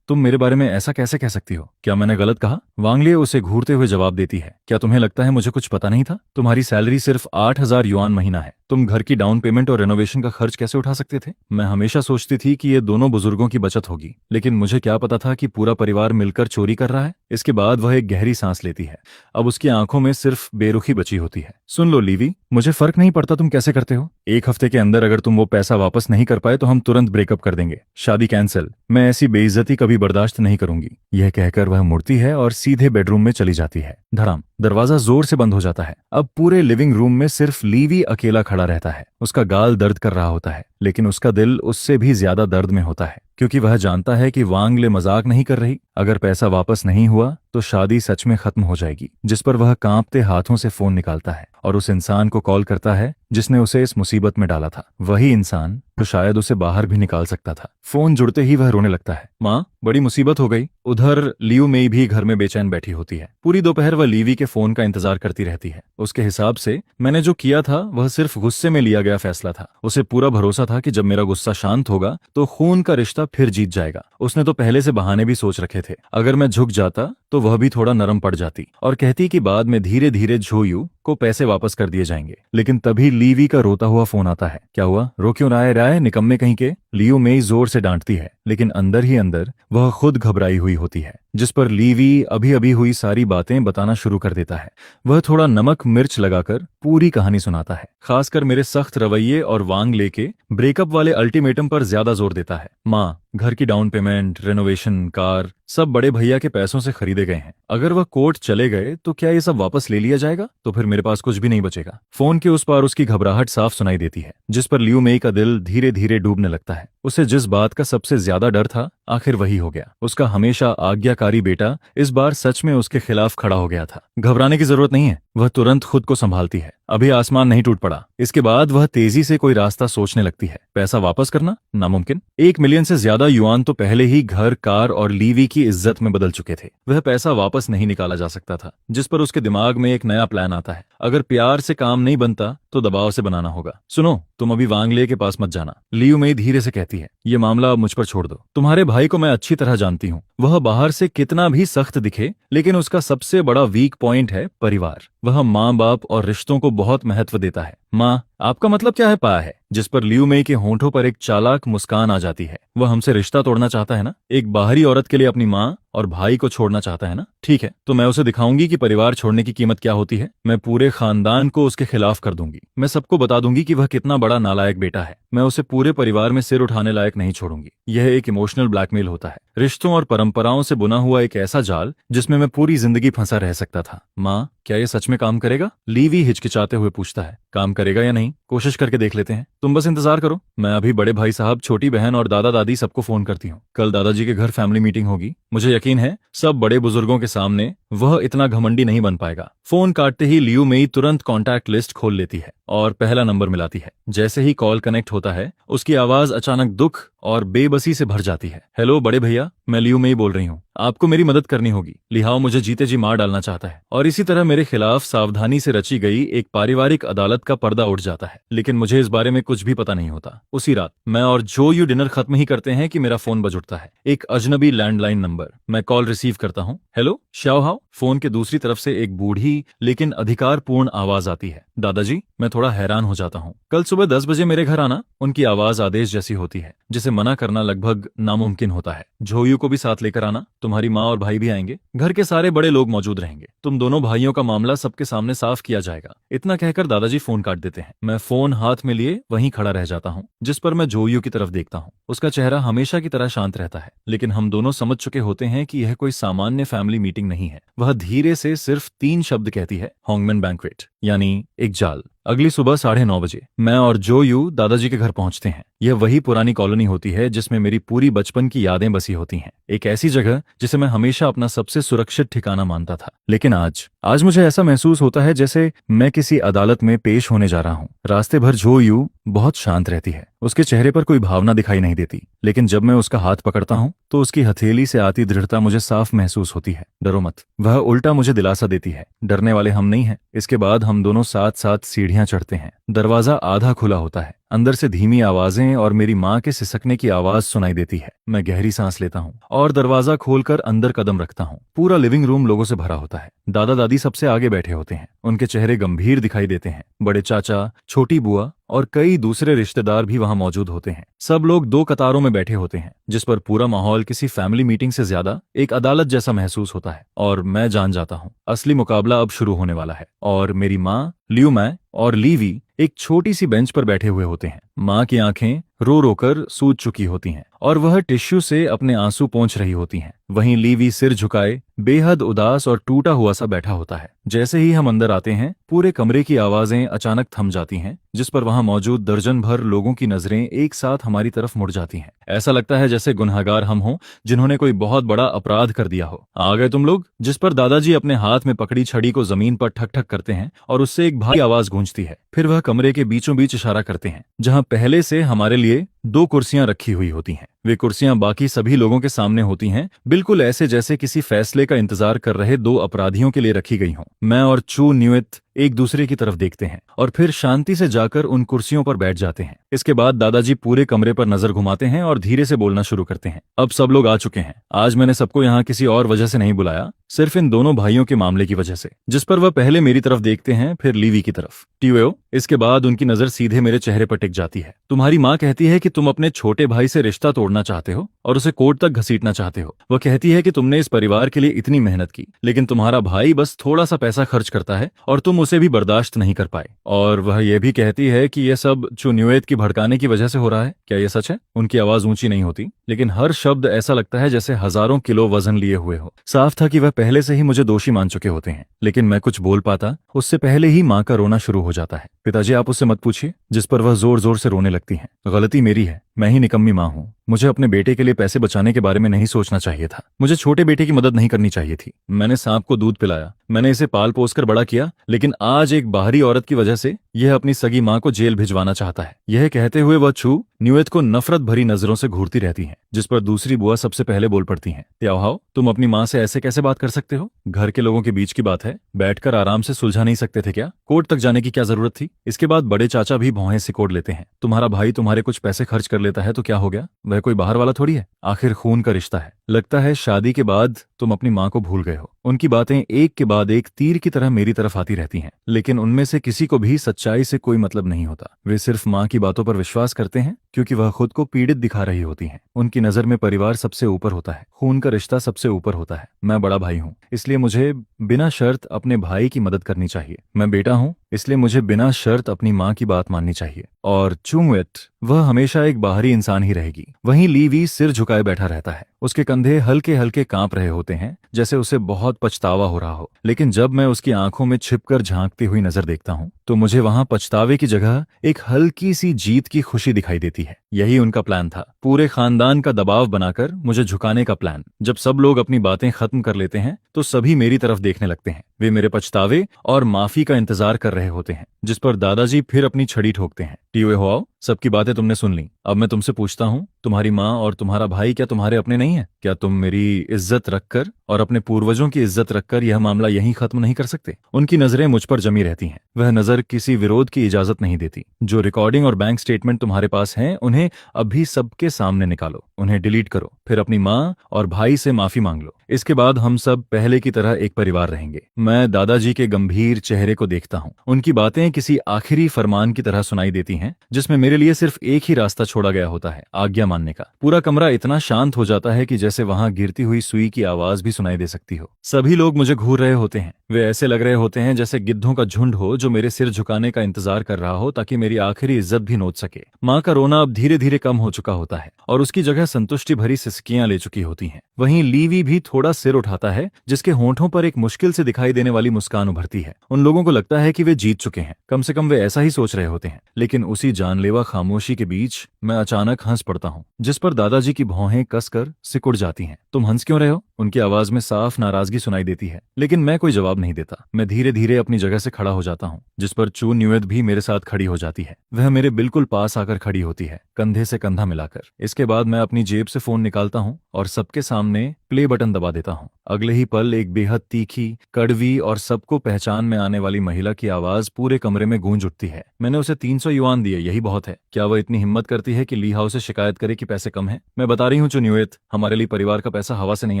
तुम मेरे बारे में ऐसा कैसे कह सकती हो? क्या मैंने गलत कहा? वांगले उसे घूरते हुए जवाब देती है। क्या तुम्हें लगता है मुझे कुछ पता नहीं था? तुम्हारी सैलरी सिर्फ 8,000 युआन महीना है। तुम घर की डाउन पेमेंट और रेनोवेशन का खर्च कैसे उठा सकते थे? मैं हमेशा सोचती थी कि ये दोनों बुजुर्गों की बचत होगी, लेकिन मुझे क्या पता था कि पूरा परिवार मिलकर चोरी कर रहा है। इसके बाद वह एक गहरी सांस लेती है। अब उसकी आंखों में सिर्फ बेरुखी बची होती है। सुन लो लीवी, मुझे फर्क नहीं पड़ता तुम कैसे करते हो। 1 हफ्ते के अंदर अगर तुम वो पैसा वापस नहीं कर पाए तो हम तुरंत ब्रेकअप कर देंगे। शादी कैंसिल। मैं ऐसी बेइज्जती कभी बर्दाश्त नहीं करूंगी। यह कहकर वह मुड़ती है और सीधे बेडरूम में चली जाती है। धड़ाम। दरवाजा जोर से बंद हो जाता है। अब पूरे लिविंग रूम में सिर्फ लीवी अकेला खड़ा रहता है। उसका गाल दर्द कर रहा होता है, लेकिन उसका दिल उससे भी ज्यादा दर्द में होता है, क्योंकि वह जानता है कि वांगले मजाक नहीं कर रही। अगर पैसा वापस नहीं हुआ तो शादी सच में खत्म हो जाएगी। जिस पर वह कांपते हाथों से फोन निकालता है और उस इंसान को कॉल करता है जिसने उसे इस मुसीबत में डाला था। वही इंसान जो शायद उसे बाहर भी निकाल सकता था। फोन जुड़ते ही वह रोने लगता है। माँ, बड़ी मुसीबत हो गई। उधर लियू मेई भी घर में बेचैन बैठी होती है। पूरी दोपहर वह लीवी के फोन का इंतजार करती रहती है। उसके हिसाब से मैंने जो किया था वह सिर्फ गुस्से में लिया गया फैसला था। उसे पूरा भरोसा था कि जब मेरा गुस्सा शांत होगा तो खून का रिश्ता फिर जीत जाएगा। उसने तो पहले से बहाने भी सोच रखे थे। अगर मैं झुक जाता तो वह भी थोड़ा नरम पड़ जाती और कहती कि बाद में धीरे धीरे झोयू को पैसे वापस कर दिए जाएंगे। लेकिन तभी लीवी का रोता हुआ फोन आता है। क्या हुआ? रो क्यों रहा है राय, निकम्मे कहीं के? लियो मेई जोर से डांटती है, लेकिन अंदर ही अंदर वह खुद घबराई हुई होती है। जिस पर लीवी अभी अभी हुई सारी बातें बताना शुरू कर देता है। वह थोड़ा नमक मिर्च लगाकर पूरी कहानी सुनाता है, खासकर मेरे सख्त रवैये और वांग लेके ब्रेकअप वाले अल्टीमेटम पर ज्यादा जोर देता है। माँ, घर की डाउन पेमेंट, रेनोवेशन, कार सब बड़े भैया के पैसों से खरीदे गए हैं। अगर वह कोर्ट चले गए तो क्या ये सब वापस ले लिया जाएगा? तो फिर मेरे पास कुछ भी नहीं बचेगा। फोन के उस पार उसकी घबराहट साफ सुनाई देती है, जिस पर लियू मेई का दिल धीरे धीरे डूबने लगता है। उसे जिस बात का सबसे ज्यादा डर था आखिर वही हो गया। उसका हमेशा आज्ञाकारी बेटा इस बार सच में उसके खिलाफ खड़ा हो गया था। घबराने की जरूरत नहीं है, वह तुरंत खुद को संभालती है। अभी आसमान नहीं टूट पड़ा। इसके बाद वह तेजी से कोई रास्ता सोचने लगती है। पैसा वापस करना नामुमकिन। 1 मिलियन से ज्यादा युआन तो पहले ही घर, कार और लीवी की इज्जत में बदल चुके थे। वह पैसा वापस नहीं निकाला जा सकता था, जिस पर उसके दिमाग में एक नया प्लान आता है। अगर प्यार से काम नहीं बनता तो दबाव से बनाना होगा। सुनो, तुम अभी वांगले के पास मत जाना, लियू मेई धीरे से कहती है। ये मामला अब मुझ पर छोड़ दो। तुम्हारे भाई को मैं अच्छी तरह जानती हूँ। वह बाहर से कितना भी सख्त दिखे, लेकिन उसका सबसे बड़ा वीक पॉइंट है परिवार। वह माँ बाप और रिश्तों को बहुत महत्व देता है। माँ, आपका मतलब क्या है पाया है? जिस पर लियू मेई के होंठों पर एक चालाक मुस्कान आ जाती है। वह हमसे रिश्ता तोड़ना चाहता है ना? एक बाहरी औरत के लिए अपनी माँ और भाई को छोड़ना चाहता है ना? ठीक है, तो मैं उसे दिखाऊंगी कि परिवार छोड़ने की कीमत क्या होती है। मैं पूरे खानदान को उसके खिलाफ कर दूंगी। मैं सबको बता दूंगी कि वह कितना बड़ा नालायक बेटा है। मैं उसे पूरे परिवार में सिर उठाने लायक नहीं छोड़ूंगी। यह एक इमोशनल ब्लैकमेल होता है, रिश्तों और परंपराओं से बुना हुआ एक ऐसा जाल जिसमें मैं पूरी जिंदगी फंसा रह सकता था। माँ, क्या ये सच में काम करेगा? लीवी हिचकिचाते हुए पूछता है। काम करेगा या नहीं, कोशिश करके देख लेते हैं। तुम बस इंतजार करो। मैं अभी बड़े भाई साहब, छोटी बहन और दादा दादी सबको फोन करती हूँ। कल दादाजी के घर फैमिली मीटिंग होगी। मुझे यकीन है सब बड़े बुजुर्गों के सामने वह इतना घमंडी नहीं बन पाएगा। फोन काटते ही लियू मेई तुरंत कॉन्टैक्ट लिस्ट खोल लेती है और पहला नंबर मिलाती है। जैसे ही कॉल कनेक्ट होता है, उसकी आवाज अचानक दुख और बेबसी से भर जाती है। हेलो बड़े भैया, मैं लियू मेई बोल रही हूँ। आपको मेरी मदद करनी होगी। लिहाओ मुझे जीते जी मार डालना चाहता है और इसी तरह मेरे खिलाफ सावधानी से रची गई एक पारिवारिक अदालत का पर्दा उठ जाता है। लेकिन मुझे इस बारे में कुछ भी पता नहीं होता। उसी रात मैं और जोयू डिनर खत्म ही करते हैं कि मेरा फोन बज उठता है। एक अजनबी लैंडलाइन नंबर। मैं कॉल रिसीव करता हूँ। हेलो शाओहाओ। फोन के दूसरी तरफ से एक बूढ़ी लेकिन अधिकारपूर्ण आवाज आती है। दादाजी, मैं थोड़ा हैरान हो जाता हूँ। कल सुबह 10 बजे मेरे घर आना। उनकी आवाज आदेश जैसी होती है, जिसे मना करना लगभग नामुमकिन होता है। जोयू को भी साथ लेकर आना। तुम्हारी माँ और भाई भी आएंगे। घर के सारे बड़े लोग मौजूद रहेंगे। तुम दोनों भाइयों का मामला सबके सामने साफ किया जाएगा। इतना कहकर दादाजी फोन काट देते हैं। मैं फोन हाथ में लिए वहीं खड़ा रह जाता हूँ, जिस पर मैं जोयू की तरफ देखता हूँ। उसका चेहरा हमेशा की तरह शांत रहता है, लेकिन हम दोनों समझ चुके होते हैं कि यह कोई सामान्य फैमिली मीटिंग नहीं है। वह धीरे से सिर्फ 3 शब्द कहती है, होंगमेन बैंक्वेट, यानी एक जाल। अगली सुबह 9:30 बजे मैं और जोयू दादाजी के घर पहुंचते हैं। यह वही पुरानी कॉलोनी होती है जिसमें मेरी पूरी बचपन की यादें बसी होती हैं। एक ऐसी जगह जिसे मैं हमेशा अपना सबसे सुरक्षित ठिकाना मानता था। लेकिन आज मुझे ऐसा महसूस होता है जैसे मैं किसी अदालत में पेश होने जा रहा हूँ। रास्ते भर जोयू बहुत शांत रहती है। उसके चेहरे पर कोई भावना दिखाई नहीं देती, लेकिन जब मैं उसका हाथ पकड़ता हूँ तो उसकी हथेली से आती दृढ़ता मुझे साफ महसूस होती है। डरो मत। वह उल्टा मुझे दिलासा देती है। डरने वाले हम नहीं हैं। इसके बाद हम दोनों साथ साथ सीढ़ियां चढ़ते हैं। दरवाजा आधा खुला होता है। अंदर से धीमी आवाजें और मेरी माँ के सिसकने की आवाज सुनाई देती है। मैं गहरी सांस लेता हूँ और दरवाजा खोलकर अंदर कदम रखता हूँ। पूरा लिविंग रूम लोगों से भरा होता है। दादा दादी सबसे आगे बैठे होते हैं। उनके चेहरे गंभीर दिखाई देते हैं। बड़े चाचा, छोटी बुआ और कई दूसरे रिश्तेदार भी वहां मौजूद होते हैं। सब लोग 2 कतारों में बैठे होते हैं, जिस पर पूरा माहौल किसी फैमिली मीटिंग से ज्यादा एक अदालत जैसा महसूस होता है। और मैं जान जाता हूँ असली मुकाबला अब शुरू होने वाला है। और मेरी माँ, लियू मै और लीवी एक छोटी सी बेंच पर बैठे हुए होते हैं। माँ की आंखें रो रो कर सूज चुकी होती हैं और वह टिश्यू से अपने आंसू पोंछ रही होती हैं। वहीं लीवी सिर झुकाए बेहद उदास और टूटा हुआ सा बैठा होता है। जैसे ही हम अंदर आते हैं, पूरे कमरे की आवाजें अचानक थम जाती हैं, जिस पर वहां मौजूद दर्जन भर लोगों की नजरें एक साथ हमारी तरफ मुड़ जाती हैं। ऐसा लगता है जैसे गुनहगार हम हों, जिन्होंने कोई बहुत बड़ा अपराध कर दिया हो। आ गए तुम लोग? जिस पर दादाजी अपने हाथ में पकड़ी छड़ी को जमीन पर ठक ठक करते हैं और उससे एक भारी आवाज गूंजती है। फिर वह कमरे के बीचों बीच इशारा करते हैं, जहां पहले से हमारे लिए दो कुर्सियां रखी हुई होती हैं। वे कुर्सियां बाकी सभी लोगों के सामने होती हैं, बिल्कुल ऐसे जैसे किसी फैसले का इंतजार कर रहे दो अपराधियों के लिए रखी गई हों। मैं और चू न्यूएट एक दूसरे की तरफ देखते हैं और फिर शांति से जाकर उन कुर्सियों पर बैठ जाते हैं। इसके बाद दादाजी पूरे कमरे पर नजर घुमाते हैं और धीरे से बोलना शुरू करते हैं। अब सब लोग आ चुके हैं। आज मैंने सबको यहाँ किसी और वजह से नहीं बुलाया, सिर्फ इन दोनों भाइयों के मामले की वजह से। जिस पर वह पहले मेरी तरफ देखते हैं, फिर लीवी की तरफ। टियो, इसके बाद उनकी नजर सीधे मेरे चेहरे पर टिक जाती है। तुम्हारी माँ कहती है कि तुम अपने छोटे भाई से रिश्ता तोड़ना चाहते हो और उसे कोर्ट तक घसीटना चाहते हो। वह कहती है कि तुमने इस परिवार के लिए इतनी मेहनत की, लेकिन तुम्हारा भाई बस थोड़ा सा पैसा खर्च करता है और तुम उसे भी बर्दाश्त नहीं कर पाए। और वह यह भी कहती है कि यह सब न्यूएट की भड़काने की वजह से हो रहा है। क्या यह सच है? उनकी आवाज ऊंची नहीं होती, लेकिन हर शब्द ऐसा लगता है जैसे हजारों किलो वजन लिए हुए हो। साफ था कि वह पहले से ही मुझे दोषी मान चुके होते हैं, लेकिन मैं कुछ बोल पाता उससे पहले ही माँ का रोना शुरू हो जाता है। पिताजी, आप उससे मत पूछिए। जिस पर वह जोर जोर से रोने लगती हैं। गलती मेरी है, मैं ही निकम्मी माँ हूँ। मुझे अपने बेटे के लिए पैसे बचाने के बारे में नहीं सोचना चाहिए था। मुझे छोटे बेटे की मदद नहीं करनी चाहिए थी। मैंने सांप को दूध पिलाया, मैंने इसे पाल पोस कर बड़ा किया, लेकिन आज एक बाहरी औरत की वजह से यह अपनी सगी माँ को जेल भिजवाना चाहता है। यह कहते हुए वह छू न्यूएट को नफरत भरी नजरों से घूरती रहती हैं, जिस पर दूसरी बुआ सबसे पहले बोल पड़ती हैं। त्याओहाओ, तुम अपनी माँ से ऐसे कैसे बात कर सकते हो? घर के लोगों के बीच की बात है, बैठकर आराम से सुलझा नहीं सकते थे क्या? कोर्ट तक जाने की क्या जरूरत थी? इसके बाद बड़े चाचा भी भौहें सिकोड़ लेते हैं। तुम्हारा भाई तुम्हारे कुछ पैसे खर्च कर लेता है तो क्या हो गया? वह कोई बाहर वाला थोड़ी है, आखिर खून का रिश्ता है। लगता है शादी के बाद तुम अपनी माँ को भूल गए हो। उनकी बातें एक के बाद एक तीर की तरह मेरी तरफ आती रहती हैं, लेकिन उनमें से किसी को भी सच्चाई से कोई मतलब नहीं होता। वे सिर्फ माँ की बातों पर विश्वास करते हैं क्योंकि वह खुद को पीड़ित दिखा रही होती हैं। उनकी नजर में परिवार सबसे ऊपर होता है, खून का रिश्ता सबसे ऊपर होता है। मैं बड़ा भाई हूँ, इसलिए मुझे बिना शर्त अपने भाई की मदद करनी चाहिए। मैं बेटा हूँ, इसलिए मुझे बिना शर्त अपनी माँ की बात माननी चाहिए। और चुंगवेट, वह हमेशा एक बाहरी इंसान ही रहेगी। वहीं लीवी सिर झुकाए बैठा रहता है। उसके कंधे हल्के हल्के कांप रहे होते हैं, जैसे उसे बहुत पछतावा हो रहा हो। लेकिन जब मैं उसकी आंखों में छिपकर झांकती हुई नजर देखता हूँ, तो मुझे वहां पछतावे की जगह एक हल्की सी जीत की खुशी दिखाई देती है। यही उनका प्लान था, पूरे खानदान का दबाव बनाकर मुझे झुकाने का प्लान। जब सब लोग अपनी बातें खत्म कर लेते हैं, तो सभी मेरी तरफ देखने लगते हैं। वे मेरे पछतावे और माफी का इंतजार कर रहे होते हैं, जिस पर दादाजी फिर अपनी छड़ी ठोकते हैं। टीवे हो, सबकी बातें तुमने सुन ली। अब मैं तुमसे पूछता हूँ, तुम्हारी माँ और तुम्हारा भाई क्या तुम्हारे अपने नहीं है? क्या तुम मेरी इज्जत रखकर और अपने पूर्वजों की इज्जत रखकर यह मामला यहीं खत्म नहीं कर सकते? उनकी नजरें मुझ पर जमी रहती हैं। वह नजर किसी विरोध की इजाजत नहीं देती। जो रिकॉर्डिंग और बैंक स्टेटमेंट तुम्हारे पास हैं, उन्हें अभी सबके सामने निकालो, उन्हें डिलीट करो, फिर अपनी माँ और भाई से माफी मांग लो। इसके बाद हम सब पहले की तरह एक परिवार रहेंगे। मैं दादाजी के गंभीर चेहरे को देखता हूँ। उनकी बातें किसी आखिरी फरमान की तरह सुनाई देती हैं, जिसमें मेरे लिए सिर्फ एक ही रास्ता छोड़ा गया होता है, आज्ञा मानने का। पूरा कमरा इतना शांत हो जाता है कि जैसे वहां गिरती हुई सुई की आवाज भी सुनाई दे सकती हो। सभी लोग मुझे घूर रहे होते हैं। वे ऐसे लग रहे होते हैं जैसे गिद्धों का झुंड हो जो मेरे सिर झुकाने का इंतजार कर रहा हो, ताकि मेरी आखिरी इज्जत भी नोच सके। माँ का रोना अब धीरे धीरे कम हो चुका होता है और उसकी जगह संतुष्टि भरी सिसकियां ले चुकी होती हैं। वहीं लीवी भी थोड़ा सिर उठाता है, जिसके होंठों पर एक मुश्किल से दिखाई देने वाली मुस्कान उभरती है। उन लोगों को लगता है कि वे जीत चुके हैं, कम से कम वे ऐसा ही सोच रहे होते हैं। लेकिन उसी जानलेवा खामोशी के बीच मैं अचानक हंस पड़ता हूँ, जिस पर दादाजी की भौहें कसकर सिकुड़ जाती हैं। तुम हंस क्यों रहे हो? उनकी आवाज में साफ नाराजगी सुनाई देती है, लेकिन मैं कोई जवाब नहीं देता। मैं धीरे धीरे अपनी जगह से खड़ा हो जाता हूँ, जिस पर चू न्यूएट भी मेरे साथ खड़ी हो जाती है। वह मेरे बिल्कुल पास आकर खड़ी होती है, कंधे से कंधा मिलाकर। इसके बाद मैं अपनी जेब से फोन निकालता हूँ और सबके सामने प्ले बटन दबा देता हूँ। अगले ही पल एक बेहद तीखी, कड़वी और सबको पहचान में आने वाली महिला की आवाज पूरे कमरे में गूंज उठती है। मैंने उसे 300 युआन दिए, यही बहुत है। क्या वह इतनी हिम्मत करती है कि ली हाउ से शिकायत करे कि पैसे कम हैं? मैं बता रही हूँ न्यूएट, हमारे लिए परिवार का पैसा हवा से नहीं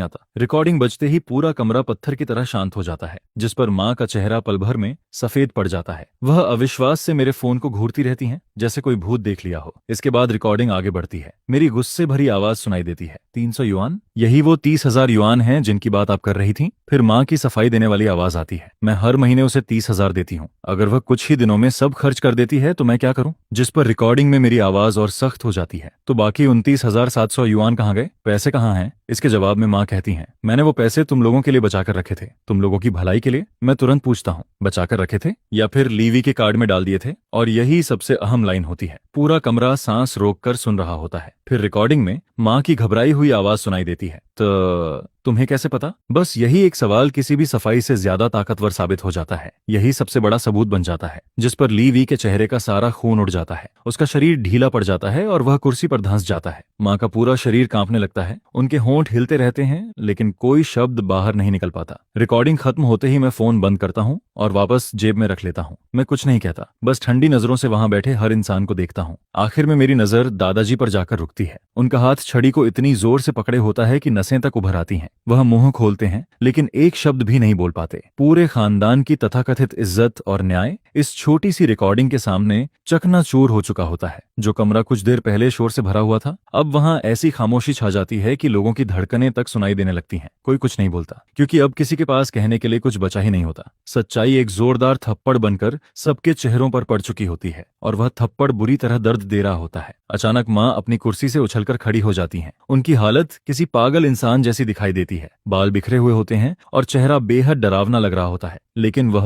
आता। रिकॉर्डिंग बजते ही पूरा कमरा पत्थर की तरह शांत हो जाता है, जिस पर माँ का चेहरा पल भर में सफेद पड़ जाता है। वह अविश्वास से मेरे फोन को घूरती रहती हैं, जैसे कोई भूत देख लिया हो। इसके बाद रिकॉर्डिंग आगे बढ़ती है। मेरी गुस्से भरी आवाज सुनाई देती है। 300 युआन? यही वो 30,000 युआन हैं जिनकी बात आप कर रही थी? फिर माँ की सफाई देने वाली आवाज आती है। मैं हर महीने उसे 30,000 देती हूँ। अगर वह कुछ ही दिनों में सब खर्च कर देती है तो मैं क्या करूँ? जिस पर रिकॉर्डिंग में मेरी आवाज और सख्त हो जाती है। तो बाकी 29,700 युआन कहाँ गए? पैसे कहाँ हैं? इसके जवाब में माँ कहती हैं, मैंने वो पैसे तुम लोगों के लिए बचा कर रखे थे, तुम लोगों की भलाई के लिए। मैं तुरंत पूछता हूँ, बचा कर रखे थे या फिर लीवी के कार्ड में डाल दिए थे? और यही सबसे अहम लाइन होती है। पूरा कमरा सांस रोककर सुन रहा होता है। फिर रिकॉर्डिंग में माँ की घबराई हुई आवाज सुनाई देती है, तो तुम्हें कैसे पता? बस यही एक सवाल किसी भी सफाई से ज्यादा ताकतवर साबित हो जाता है। यही सबसे बड़ा सबूत बन जाता है, जिस पर ली वी के चेहरे का सारा खून उड़ जाता है। उसका शरीर ढीला पड़ जाता है और वह कुर्सी पर धंस जाता है। माँ का पूरा शरीर कांपने लगता है, उनके होंठ हिलते रहते हैं, लेकिन कोई शब्द बाहर नहीं निकल पाता। रिकॉर्डिंग खत्म होते ही मैं फोन बंद करता हूँ और वापस जेब में रख लेता हूँ। मैं कुछ नहीं कहता, बस ठंडी नजरों से वहां बैठे हर इंसान को देखता हूँ। आखिर में मेरी नजर दादाजी पर जाकर रुकती है। उनका हाथ छड़ी को इतनी जोर से पकड़े होता है कि नसें तक उभर आती हैं। वह मुंह खोलते हैं, लेकिन एक शब्द भी नहीं बोल पाते। पूरे खानदान की तथाकथित इज्जत और न्याय इस छोटी सी रिकॉर्डिंग के सामने चकनाचूर हो चुका होता है। जो कमरा कुछ देर पहले शोर से भरा हुआ था, अब वहां ऐसी खामोशी छा जाती है कि लोगों की धड़कनें तक सुनाई देने लगती हैं। कोई कुछ नहीं बोलता, क्योंकि अब किसी के पास कहने के लिए कुछ बचा ही नहीं होता। सच्चाई एक जोरदार थप्पड़ बनकर सबके चेहरों पर पड़ चुकी होती है, और वह थप्पड़ बुरी तरह दर्द दे रहा होता है। अचानक माँ अपनी कुर्सी से उछलकर खड़ी हो जाती हैं। उनकी हालत किसी पागल इंसान जैसी दिखाई देती है। बाल बिखरे हुए होते हैं और चेहरा बेहद डरावना लग रहा होता है, लेकिन वह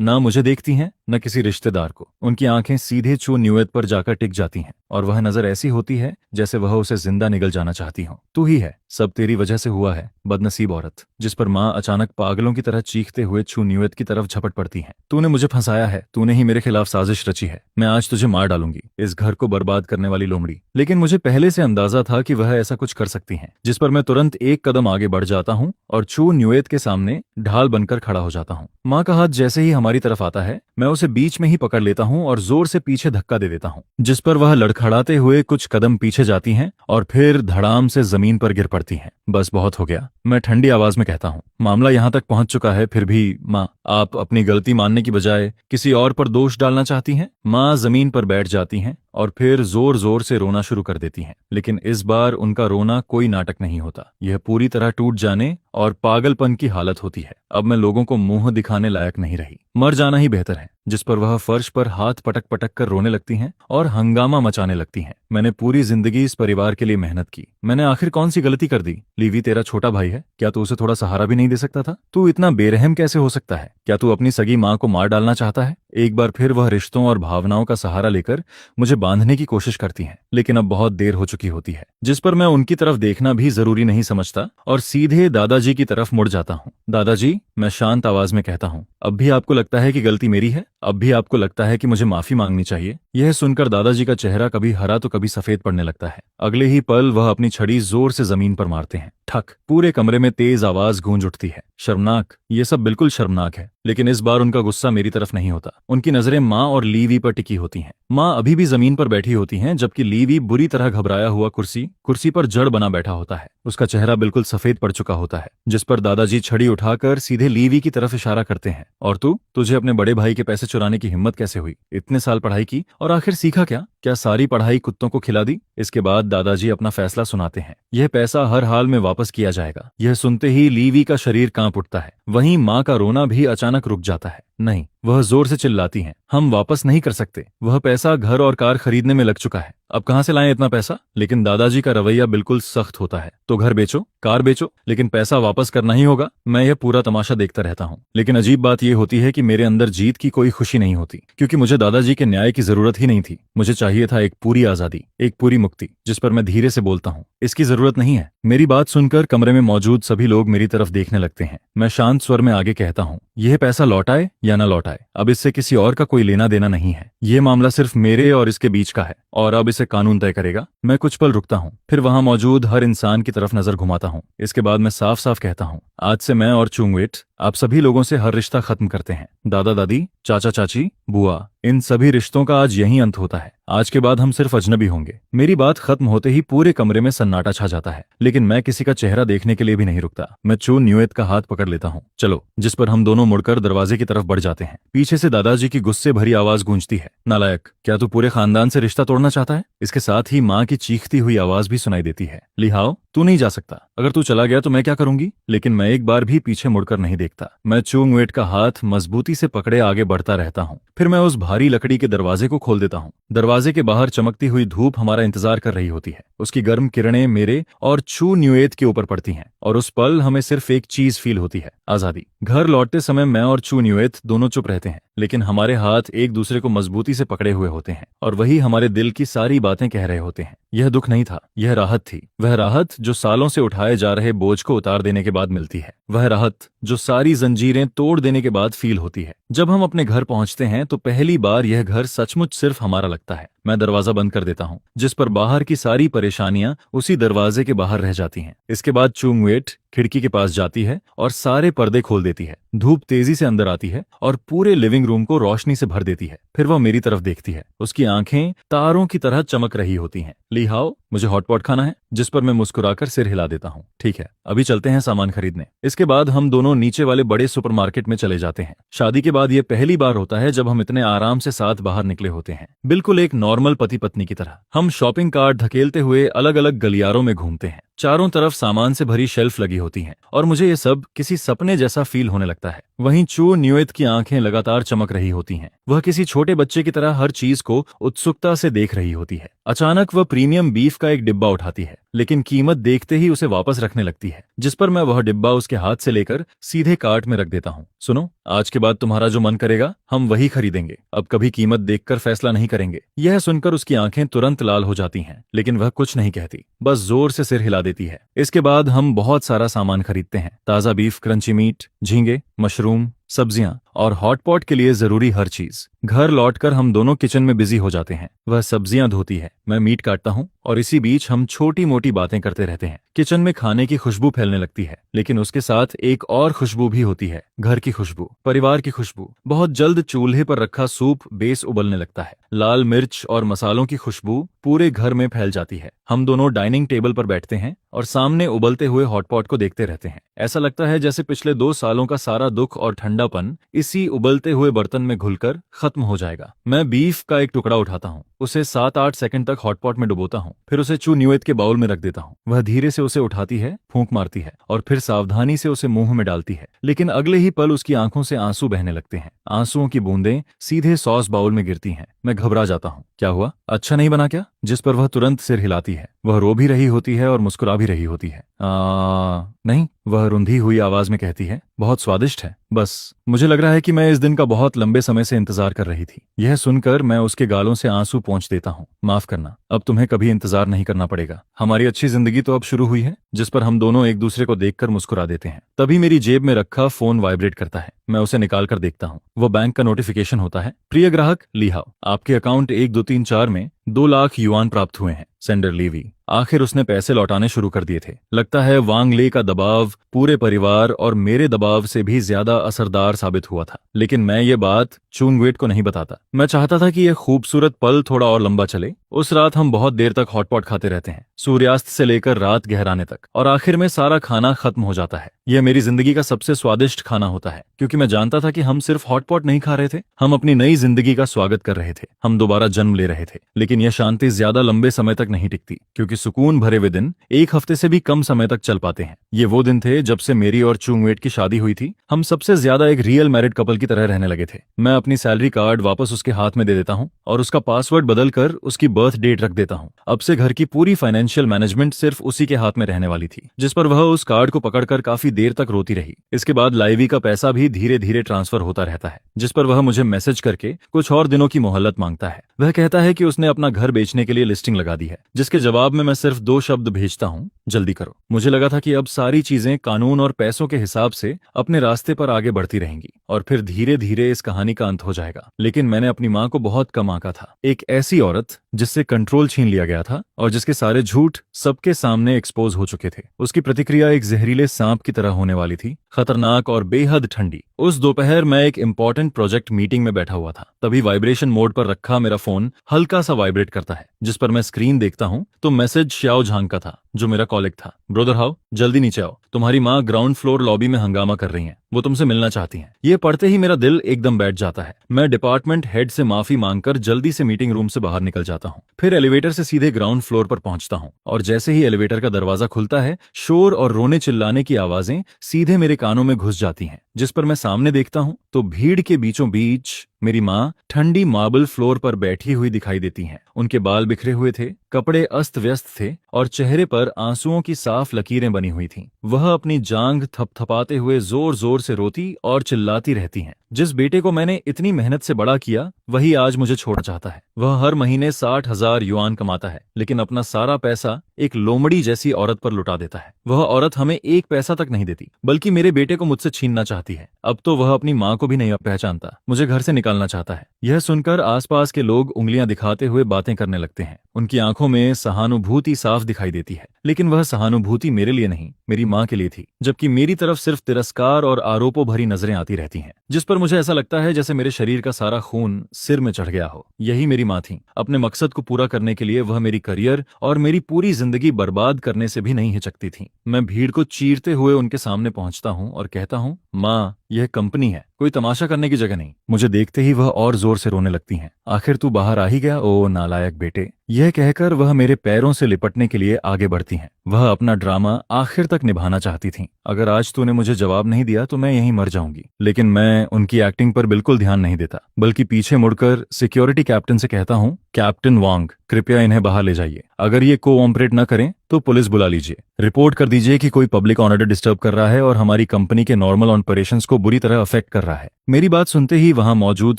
न मुझे देखती हैं न किसी रिश्तेदार को। उनकी आंखें सीधे चू न्यूएत पर जाकर टिक जाती हैं, और वह नजर ऐसी होती है जैसे वह उसे जिंदा निगल जाना चाहती हो। तू ही है, सब तेरी वजह से हुआ है, बदनसीब औरत। जिस पर माँ अचानक पागलों की तरह चीखते हुए चू न्यूएत की तरफ झपट पड़ती है। तूने मुझे फंसाया है, तूने ही मेरे खिलाफ साजिश रची है। मैं आज तुझे मार डालूंगी, इस घर को बर्बाद करने वाली लोमड़ी। लेकिन मुझे पहले से अंदाजा था कि वह ऐसा कुछ कर सकती हैं। जिस पर मैं तुरंत एक कदम आगे बढ़ जाता हूँ और चू न्यूएत के सामने ढाल बनकर खड़ा हो जाता हूँ। माँ का हाथ जैसे ही हमारी तरफ आता है, मैं उसे बीच में ही पकड़ लेता हूँ और जोर से पीछे धक्का दे देता हूँ, जिस पर वह लड़खड़ाते हुए कुछ कदम पीछे जाती हैं और फिर धड़ाम से जमीन पर गिर पड़ती हैं। बस बहुत हो गया, मैं ठंडी आवाज में कहता हूँ। मामला यहाँ तक पहुंच चुका है, फिर भी माँ, आप अपनी गलती मानने की बजाय किसी और पर दोष डालना चाहती हैं। माँ जमीन पर बैठ जाती हैं और फिर जोर जोर से रोना शुरू कर देती हैं। लेकिन इस बार उनका रोना कोई नाटक नहीं होता, यह पूरी तरह टूट जाने और पागलपन की हालत होती है। अब मैं लोगों को मुंह दिखाने लायक नहीं रही, मर जाना ही बेहतर है। जिस पर वह फर्श पर हाथ पटक पटक कर रोने लगती हैं और हंगामा मचाने लगती हैं। मैंने पूरी जिंदगी इस परिवार के लिए मेहनत की, मैंने आखिर कौन सी गलती कर दी? लीवी तेरा छोटा भाई है, क्या तू उसे थोड़ा सहारा भी नहीं दे सकता था? तू इतना बेरहम कैसे हो सकता है? क्या तू अपनी सगी माँ को मार डालना चाहता है? एक बार फिर वह रिश्तों और भावनाओं का सहारा लेकर मुझे बांधने की कोशिश करती हैं, लेकिन अब बहुत देर हो चुकी होती है। जिस पर मैं उनकी तरफ देखना भी जरूरी नहीं समझता और सीधे दादाजी की तरफ मुड़ जाता हूँ। दादाजी, मैं शांत आवाज में कहता हूँ, अब भी आपको लगता है कि गलती मेरी है? अब भी आपको लगता है कि मुझे माफी मांगनी चाहिए? यह सुनकर दादाजी का चेहरा कभी हरा तो कभी सफेद पड़ने लगता है। अगले ही पल वह अपनी छड़ी जोर से जमीन पर मारते हैं। ठक! पूरे कमरे में तेज आवाज गूंज उठती है। शर्मनाक, ये सब बिल्कुल शर्मनाक है। लेकिन इस बार उनका गुस्सा मेरी तरफ नहीं होता। उनकी नजरें माँ और लीवी पर टिकी होती हैं। माँ अभी भी जमीन पर बैठी होती हैं, जबकि लीवी बुरी तरह घबराया हुआ कुर्सी पर जड़ बना बैठा होता है। उसका चेहरा बिल्कुल सफेद पड़ चुका होता है। जिस पर दादाजी छड़ी उठाकर सीधे लीवी की तरफ इशारा करते हैं। और तुझे अपने बड़े भाई के पैसे चुराने की हिम्मत कैसे हुई? इतने साल पढ़ाई की और आखिर सीखा क्या? क्या सारी पढ़ाई कुत्तों को खिला दी? इसके बाद दादाजी अपना फैसला सुनाते हैं। यह पैसा हर हाल में वापस किया जाएगा। यह सुनते ही लीवी का शरीर कांप उठता है। वहीं माँ का रोना भी अचानक रुक जाता है। नहीं, वह जोर से चिल्लाती हैं, हम वापस नहीं कर सकते। वह पैसा घर और कार खरीदने में लग चुका है, अब कहां से लाएं इतना पैसा? लेकिन दादाजी का रवैया बिल्कुल सख्त होता है। तो घर बेचो, कार बेचो, लेकिन पैसा वापस करना ही होगा। मैं यह पूरा तमाशा देखता रहता हूँ। लेकिन अजीब बात यह होती है कि मेरे अंदर जीत की कोई खुशी नहीं होती, क्योंकि मुझे दादाजी के न्याय की जरूरत ही नहीं थी। मुझे चाहिए था एक पूरी आजादी, एक पूरी मुक्ति। जिस पर मैं धीरे से बोलता हूँ, इसकी जरूरत नहीं है। मेरी बात सुनकर कमरे में मौजूद सभी लोग मेरी तरफ देखने लगते हैं। मैं शांत स्वर में आगे कहता हूँ, यह पैसा लौटाए या न लौटाए, अब इससे किसी और का कोई लेना देना नहीं है। यह मामला सिर्फ मेरे और इसके बीच का है, और अब इसे कानून तय करेगा। मैं कुछ पल रुकता हूँ, फिर वहां मौजूद हर इंसान की तरफ नजर घुमाता हूँ। इसके बाद मैं साफ साफ कहता हूँ, आज से मैं और चुंगवेट आप सभी लोगों से हर रिश्ता खत्म करते हैं। दादा दादी, चाचा चाची, बुआ, इन सभी रिश्तों का आज यही अंत होता है। आज के बाद हम सिर्फ अजनबी होंगे। मेरी बात खत्म होते ही पूरे कमरे में सन्नाटा छा जाता है, लेकिन मैं किसी का चेहरा देखने के लिए भी नहीं रुकता। मैं चू न्यूएत का हाथ पकड़ लेता हूँ। चलो, जिस पर हम दोनों मुड़कर दरवाजे की तरफ बढ़ जाते हैं। पीछे से दादाजी की गुस्से भरी आवाज गूंजती है, नालायक, क्या तू पूरे खानदान से रिश्ता तोड़ना चाहता है? इसके साथ ही माँ की चीखती हुई आवाज भी सुनाई देती है, लिहाओ, तू नहीं जा सकता। अगर तू चला गया तो मैं क्या करूंगी? लेकिन मैं एक बार भी पीछे मुड़कर नहीं देखता। मैं चूंगवेट का हाथ मजबूती से पकड़े आगे बढ़ता रहता हूँ। फिर मैं उस भारी लकड़ी के दरवाजे को खोल देता हूँ। दरवाजे के बाहर चमकती हुई धूप हमारा इंतजार कर रही होती है। उसकी गर्म किरणें मेरे और चू न्यूएत के ऊपर पड़ती हैं और उस पल हमें सिर्फ एक चीज फील होती है, आजादी। घर लौटते समय मैं और चू न्यूएत दोनों चुप रहते हैं, लेकिन हमारे हाथ एक दूसरे को मजबूती से पकड़े हुए होते हैं और वही हमारे दिल की सारी बातें कह रहे होते हैं। यह दुख नहीं था, यह राहत थी। वह राहत जो सालों से उठाए जा रहे बोझ को उतार देने के बाद मिलती है। वह राहत जो सारी जंजीरें तोड़ देने के बाद फील होती है। जब हम अपने घर पहुंचते हैं तो पहली बार यह घर सचमुच सिर्फ हमारा लगता है। मैं दरवाजा बंद कर देता हूं, जिस पर बाहर की सारी परेशानियां उसी दरवाजे के बाहर रह जाती हैं। इसके बाद चूंगवेट खिड़की के पास जाती है और सारे पर्दे खोल देती है। धूप तेजी से अंदर आती है और पूरे लिविंग रूम को रोशनी से भर देती है। फिर वह मेरी तरफ देखती है। उसकी आंखें तारों की तरह चमक रही होती हैं। ली हाओ, मुझे हॉटपॉट खाना है, जिस पर मैं मुस्कुराकर सिर हिला देता हूँ। ठीक है, अभी चलते हैं सामान खरीदने। इसके बाद हम दोनों नीचे वाले बड़े सुपरमार्केट में चले जाते हैं। शादी के बाद यह पहली बार होता है जब हम इतने आराम से साथ बाहर निकले होते हैं, बिल्कुल एक नॉर्मल पति पत्नी की तरह। हम शॉपिंग कार्ट धकेलते हुए अलग अलग गलियारों में घूमते हैं। चारों तरफ सामान से भरी शेल्फ लगी होती हैं और मुझे ये सब किसी सपने जैसा फील होने लगता है। वहीं चू न्यूएत की आंखें लगातार चमक रही होती हैं। वह किसी छोटे बच्चे की तरह हर चीज को उत्सुकता से देख रही होती है। अचानक वह प्रीमियम बीफ का एक डिब्बा उठाती है, लेकिन कीमत देखते ही उसे वापस रखने लगती है, जिस पर मैं वह डिब्बा उसके हाथ से लेकर सीधे कार्ट में रख देता हूँ। सुनो, आज के बाद तुम्हारा जो मन करेगा हम वही खरीदेंगे। अब कभी कीमत देखकर फैसला नहीं करेंगे। यह सुनकर उसकी आंखें तुरंत लाल हो जाती हैं, लेकिन वह कुछ नहीं कहती, बस जोर से सिर हिला देती है। इसके बाद हम बहुत सारा सामान खरीदते हैं। ताजा बीफ, क्रंची मीट, झींगे, मशरूम, सब्जियां और हॉटपॉट के लिए जरूरी हर चीज। घर लौटकर हम दोनों किचन में बिजी हो जाते हैं। वह सब्जियां धोती है, मैं मीट काटता हूँ और इसी बीच हम छोटी मोटी बातें करते रहते हैं। किचन में खाने की खुशबू फैलने लगती है, लेकिन उसके साथ एक और खुशबू भी होती है, घर की खुशबू, परिवार की खुशबू। बहुत जल्द चूल्हे पर रखा सूप बेस उबलने लगता है। लाल मिर्च और मसालों की खुशबू पूरे घर में फैल जाती है। हम दोनों डाइनिंग टेबल पर बैठते हैं और सामने उबलते हुए हॉटपॉट को देखते रहते हैं। ऐसा लगता है जैसे पिछले 2 सालों का सारा दुख और ठंडापन इसी उबलते हुए बर्तन में घुलकर खत्म हो जाएगा। मैं बीफ का एक टुकड़ा उठाता हूँ, उसे 7-8 सेकंड तक हॉटपॉट में डुबोता हूँ, फिर उसे चू न्यूएत के बाउल में रख देता हूँ। वह धीरे से उसे उठाती है, फूंक मारती है और फिर सावधानी से उसे मुंह में डालती है, लेकिन अगले ही पल उसकी आंखों से आंसू बहने लगते हैं। आंसुओं की बूंदें सीधे सॉस बाउल में गिरती हैं। मैं घबरा जाता हूँ। क्या हुआ, अच्छा नहीं बना क्या? जिस पर वह तुरंत सिर हिलाती है। वह रो भी रही होती है और मुस्कुरा भी रही होती है। नहीं, वह रुंधी हुई आवाज में कहती है, बहुत स्वादिष्ट है। बस मुझे लग रहा है कि मैं इस दिन का बहुत लंबे समय से इंतजार कर रही थी। यह सुनकर मैं उसके गालों से आंसू पोंछ देता हूँ। माफ करना, अब तुम्हें कभी इंतजार नहीं करना पड़ेगा। हमारी अच्छी जिंदगी तो अब शुरू हुई है। जिस पर हम दोनों एक दूसरे को देखकर मुस्कुरा देते हैं। तभी मेरी जेब में रखा फोन वाइब्रेट करता है। मैं उसे निकाल कर देखता हूँ। वो बैंक का नोटिफिकेशन होता है। प्रिय ग्राहक ली हाओ, आपके अकाउंट 1 2 3 4 में 2 लाख युआन प्राप्त हुए हैं। सेंडर लीवी। आखिर उसने पैसे लौटाने शुरू कर दिए थे। लगता है वांग ले का दबाव पूरे परिवार और मेरे दबाव से भी ज्यादा असरदार साबित हुआ था। लेकिन मैं ये बात चूंगवेट को नहीं बताता। मैं चाहता था कि यह खूबसूरत पल थोड़ा और लंबा चले। उस रात हम बहुत देर तक हॉटपॉट खाते रहते हैं, सूर्यास्त से लेकर रात गहराने तक, और आखिर में सारा खाना खत्म हो जाता है। यह मेरी जिंदगी का सबसे स्वादिष्ट खाना होता है, क्योंकि मैं जानता था कि हम सिर्फ हॉटपॉट नहीं खा रहे थे, हम अपनी नई जिंदगी का स्वागत कर रहे थे। हम दोबारा जन्म ले रहे थे। लेकिन यह शांति ज्यादा लंबे समय तक नहीं टिकती, क्योंकि सुकून भरे हुए दिन 1 हफ्ते से भी कम समय तक चल पाते हैं। ये वो दिन थे जब से मेरी और चूंगवेट की शादी हुई थी। हम सबसे ज्यादा एक रियल मैरिड कपल की तरह रहने लगे थे। मैं अपनी सैलरी कार्ड वापस उसके हाथ में दे देता हूँ और उसका पासवर्ड बदलकर उसकी बर्थ डेट रख देता हूँ। अब से घर की पूरी फाइनेंशियल मैनेजमेंट सिर्फ उसी के हाथ में रहने वाली थी, जिस पर वह उस कार्ड को पकड़कर काफी देर तक रोती रही। इसके बाद लाइवी का पैसा भी धीरे धीरे ट्रांसफर होता रहता है, जिस पर वह मुझे मैसेज करके कुछ और दिनों की मोहलत मांगता है। वह कहता है कि उसने अपना घर बेचने के लिए लिस्टिंग लगा दी है, जिसके जवाब में मैं सिर्फ 2 शब्द भेजता हूँ, जल्दी करो। मुझे लगा था कि अब सारी चीजें कानून और पैसों के हिसाब से अपने रास्ते पर आगे बढ़ती रहेंगी और फिर धीरे धीरे इस कहानी का अंत हो जाएगा। लेकिन मैंने अपनी माँ को बहुत कम आंका था। एक ऐसी औरत जिससे कंट्रोल छीन लिया गया था और जिसके सारे झूठ सबके सामने एक्सपोज हो चुके थे। उसकी प्रतिक्रिया एक जहरीले सांप की तरह होने वाली थी, खतरनाक और बेहद ठंडी। उस दोपहर मैं एक इंपॉर्टेंट प्रोजेक्ट मीटिंग में बैठा हुआ था। तभी वाइब्रेशन मोड पर रखा मेरा फोन हल्का सा वाइब्रेट करता है। जिस पर मैं स्क्रीन देखता हूँ तो मैसेज श्याओ झांग का था, जो मेरा कॉलिग था। ब्रदर हाउ, जल्दी नीचे आओ, तुम्हारी माँ ग्राउंड फ्लोर लॉबी में हंगामा कर रही हैं। वो तुमसे मिलना चाहती हैं। ये पढ़ते ही मेरा दिल एकदम बैठ जाता है। मैं डिपार्टमेंट हेड से माफी मांगकर जल्दी से मीटिंग रूम से बाहर निकल जाता हूँ। फिर एलिवेटर से सीधे ग्राउंड फ्लोर पर पहुंचता हूँ और जैसे ही एलिवेटर का दरवाजा खुलता है, शोर और रोने चिल्लाने की आवाजें सीधे मेरे कानों में घुस जाती हैं। जिस पर मैं सामने देखता हूँ तो भीड़ के बीचों बीच मेरी माँ ठंडी मार्बल फ्लोर पर बैठी हुई दिखाई देती हैं। उनके बाल बिखरे हुए थे, कपड़े अस्त व्यस्त थे और चेहरे पर आंसुओं की साफ लकीरें बनी हुई थीं। वह अपनी जांघ थपथपाते हुए जोर जोर से रोती और चिल्लाती रहती हैं। जिस बेटे को मैंने इतनी मेहनत से बड़ा किया, वही आज मुझे छोड़ना चाहता है। वह हर महीने 60,000 युआन कमाता है, लेकिन अपना सारा पैसा एक लोमड़ी जैसी औरत पर लुटा देता है। वह औरत हमें एक पैसा तक नहीं देती, बल्कि मेरे बेटे को मुझसे छीनना चाहती है। अब तो वह अपनी माँ को भी नहीं पहचानता, मुझे घर से निकालना चाहता है। यह सुनकर आसपास के लोग उंगलियां दिखाते हुए बातें करने लगते हैं। उनकी आंखों में सहानुभूति साफ दिखाई देती है, लेकिन वह सहानुभूति मेरे लिए नहीं, मेरी माँ के लिए थी। जबकि मेरी तरफ सिर्फ तिरस्कार और आरोपों भरी नजरें आती रहती हैं, जिस पर मुझे ऐसा लगता है जैसे मेरे शरीर का सारा खून सिर में चढ़ गया हो। यही मेरी माँ थी। अपने मकसद को पूरा करने के लिए वह मेरी करियर और मेरी पूरी जिंदगी बर्बाद करने से भी नहीं हिचकती थी। मैं भीड़ को चीरते हुए उनके सामने पहुंचता हूँ और कहता हूँ, माँ, यह कंपनी है, कोई तमाशा करने की जगह नहीं। मुझे देखते ही वह और जोर से रोने लगती हैं। आखिर तू बाहर आ ही गया, ओ नालायक बेटे। यह कहकर वह मेरे पैरों से लिपटने के लिए आगे बढ़ती हैं। वह अपना ड्रामा आखिर तक निभाना चाहती थीं। अगर आज तूने मुझे जवाब नहीं दिया तो मैं यहीं मर जाऊंगी। लेकिन मैं उनकी एक्टिंग पर बिल्कुल ध्यान नहीं देता, बल्कि पीछे मुड़कर सिक्योरिटी कैप्टन से कहता हूँ, कैप्टन वांग, कृपया इन्हें बाहर ले जाइए। अगर ये कोऑपरेट न करें तो पुलिस बुला लीजिए। रिपोर्ट कर दीजिए कि कोई पब्लिक ऑर्डर डिस्टर्ब कर रहा है और हमारी कंपनी के नॉर्मल ऑपरेशंस को बुरी तरह अफेक्ट कर रहा है। मेरी बात सुनते ही वहां मौजूद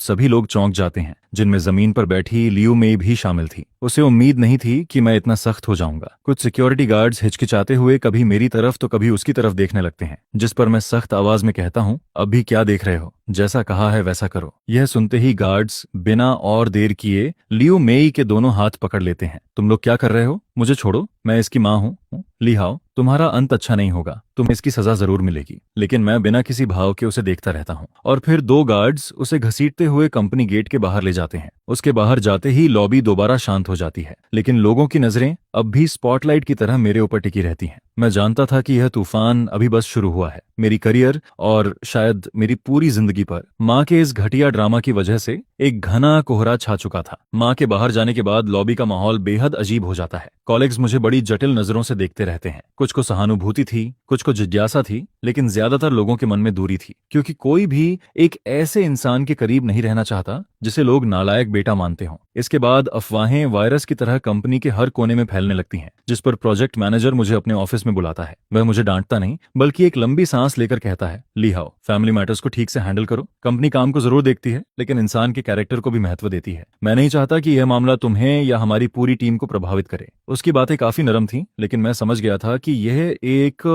सभी लोग चौंक जाते हैं, जिनमें जमीन पर बैठी लियू मेई भी शामिल थी। उसे उम्मीद नहीं थी कि मैं इतना सख्त हो जाऊंगा। कुछ सिक्योरिटी गार्ड्स हिचकिचाते हुए कभी मेरी तरफ तो कभी उसकी तरफ देखने लगते हैं, जिस पर मैं सख्त आवाज में कहता हूँ, अभी क्या देख रहे हो, जैसा कहा है वैसा करो। यह सुनते ही गार्ड्स बिना और देर किए लियू मेई के दोनों हाथ पकड़ लेते हैं। तुम लोग क्या कर रहे हो? मुझे छोड़ो, मैं इसकी माँ हूँ। लिहाओ, तुम्हारा अंत अच्छा नहीं होगा, तुम्हें इसकी सजा जरूर मिलेगी। लेकिन मैं बिना किसी भाव के उसे देखता रहता हूँ और फिर दो गार्ड्स उसे घसीटते हुए कंपनी गेट के बाहर ले जाते हैं। उसके बाहर जाते ही लॉबी दोबारा शांत हो जाती है, लेकिन लोगों की नजरें अब भी स्पॉटलाइट की तरह मेरे ऊपर टिकी रहती हैं। मैं जानता था कि यह तूफान अभी बस शुरू हुआ है। मेरी करियर और शायद मेरी पूरी जिंदगी पर माँ के इस घटिया ड्रामा की वजह से एक घना कोहरा छा चुका था। माँ के बाहर जाने के बाद लॉबी का माहौल बेहद अजीब हो जाता है। कॉलीग्स मुझे बड़ी जटिल नजरों से देखते रहते हैं। कुछ को सहानुभूति थी, कुछ को जिज्ञासा थी, लेकिन ज्यादातर लोगों के मन में दूरी थी, क्योंकि कोई भी एक ऐसे इंसान के करीब नहीं रहना चाहता जिसे लोग नालायक बेटा मानते हों। इसके बाद अफवाहें वायरस की तरह कंपनी के हर कोने में फैलने लगती हैं, जिस पर प्रोजेक्ट मैनेजर मुझे अपने ऑफिस में बुलाता है। वह मुझे डांटता नहीं, बल्कि एक लंबी सांस लेकर कहता है, लिहाओ, फैमिली मैटर्स को ठीक से हैंडल करो। कंपनी काम को जरूर देखती है, लेकिन इंसान के कैरेक्टर को भी महत्व देती है। मैं नहीं चाहता कि यह मामला तुम्हें या हमारी पूरी टीम को प्रभावित करे। उसकी बातें काफी नरम थीं, लेकिन मैं समझ गया था कि यह एक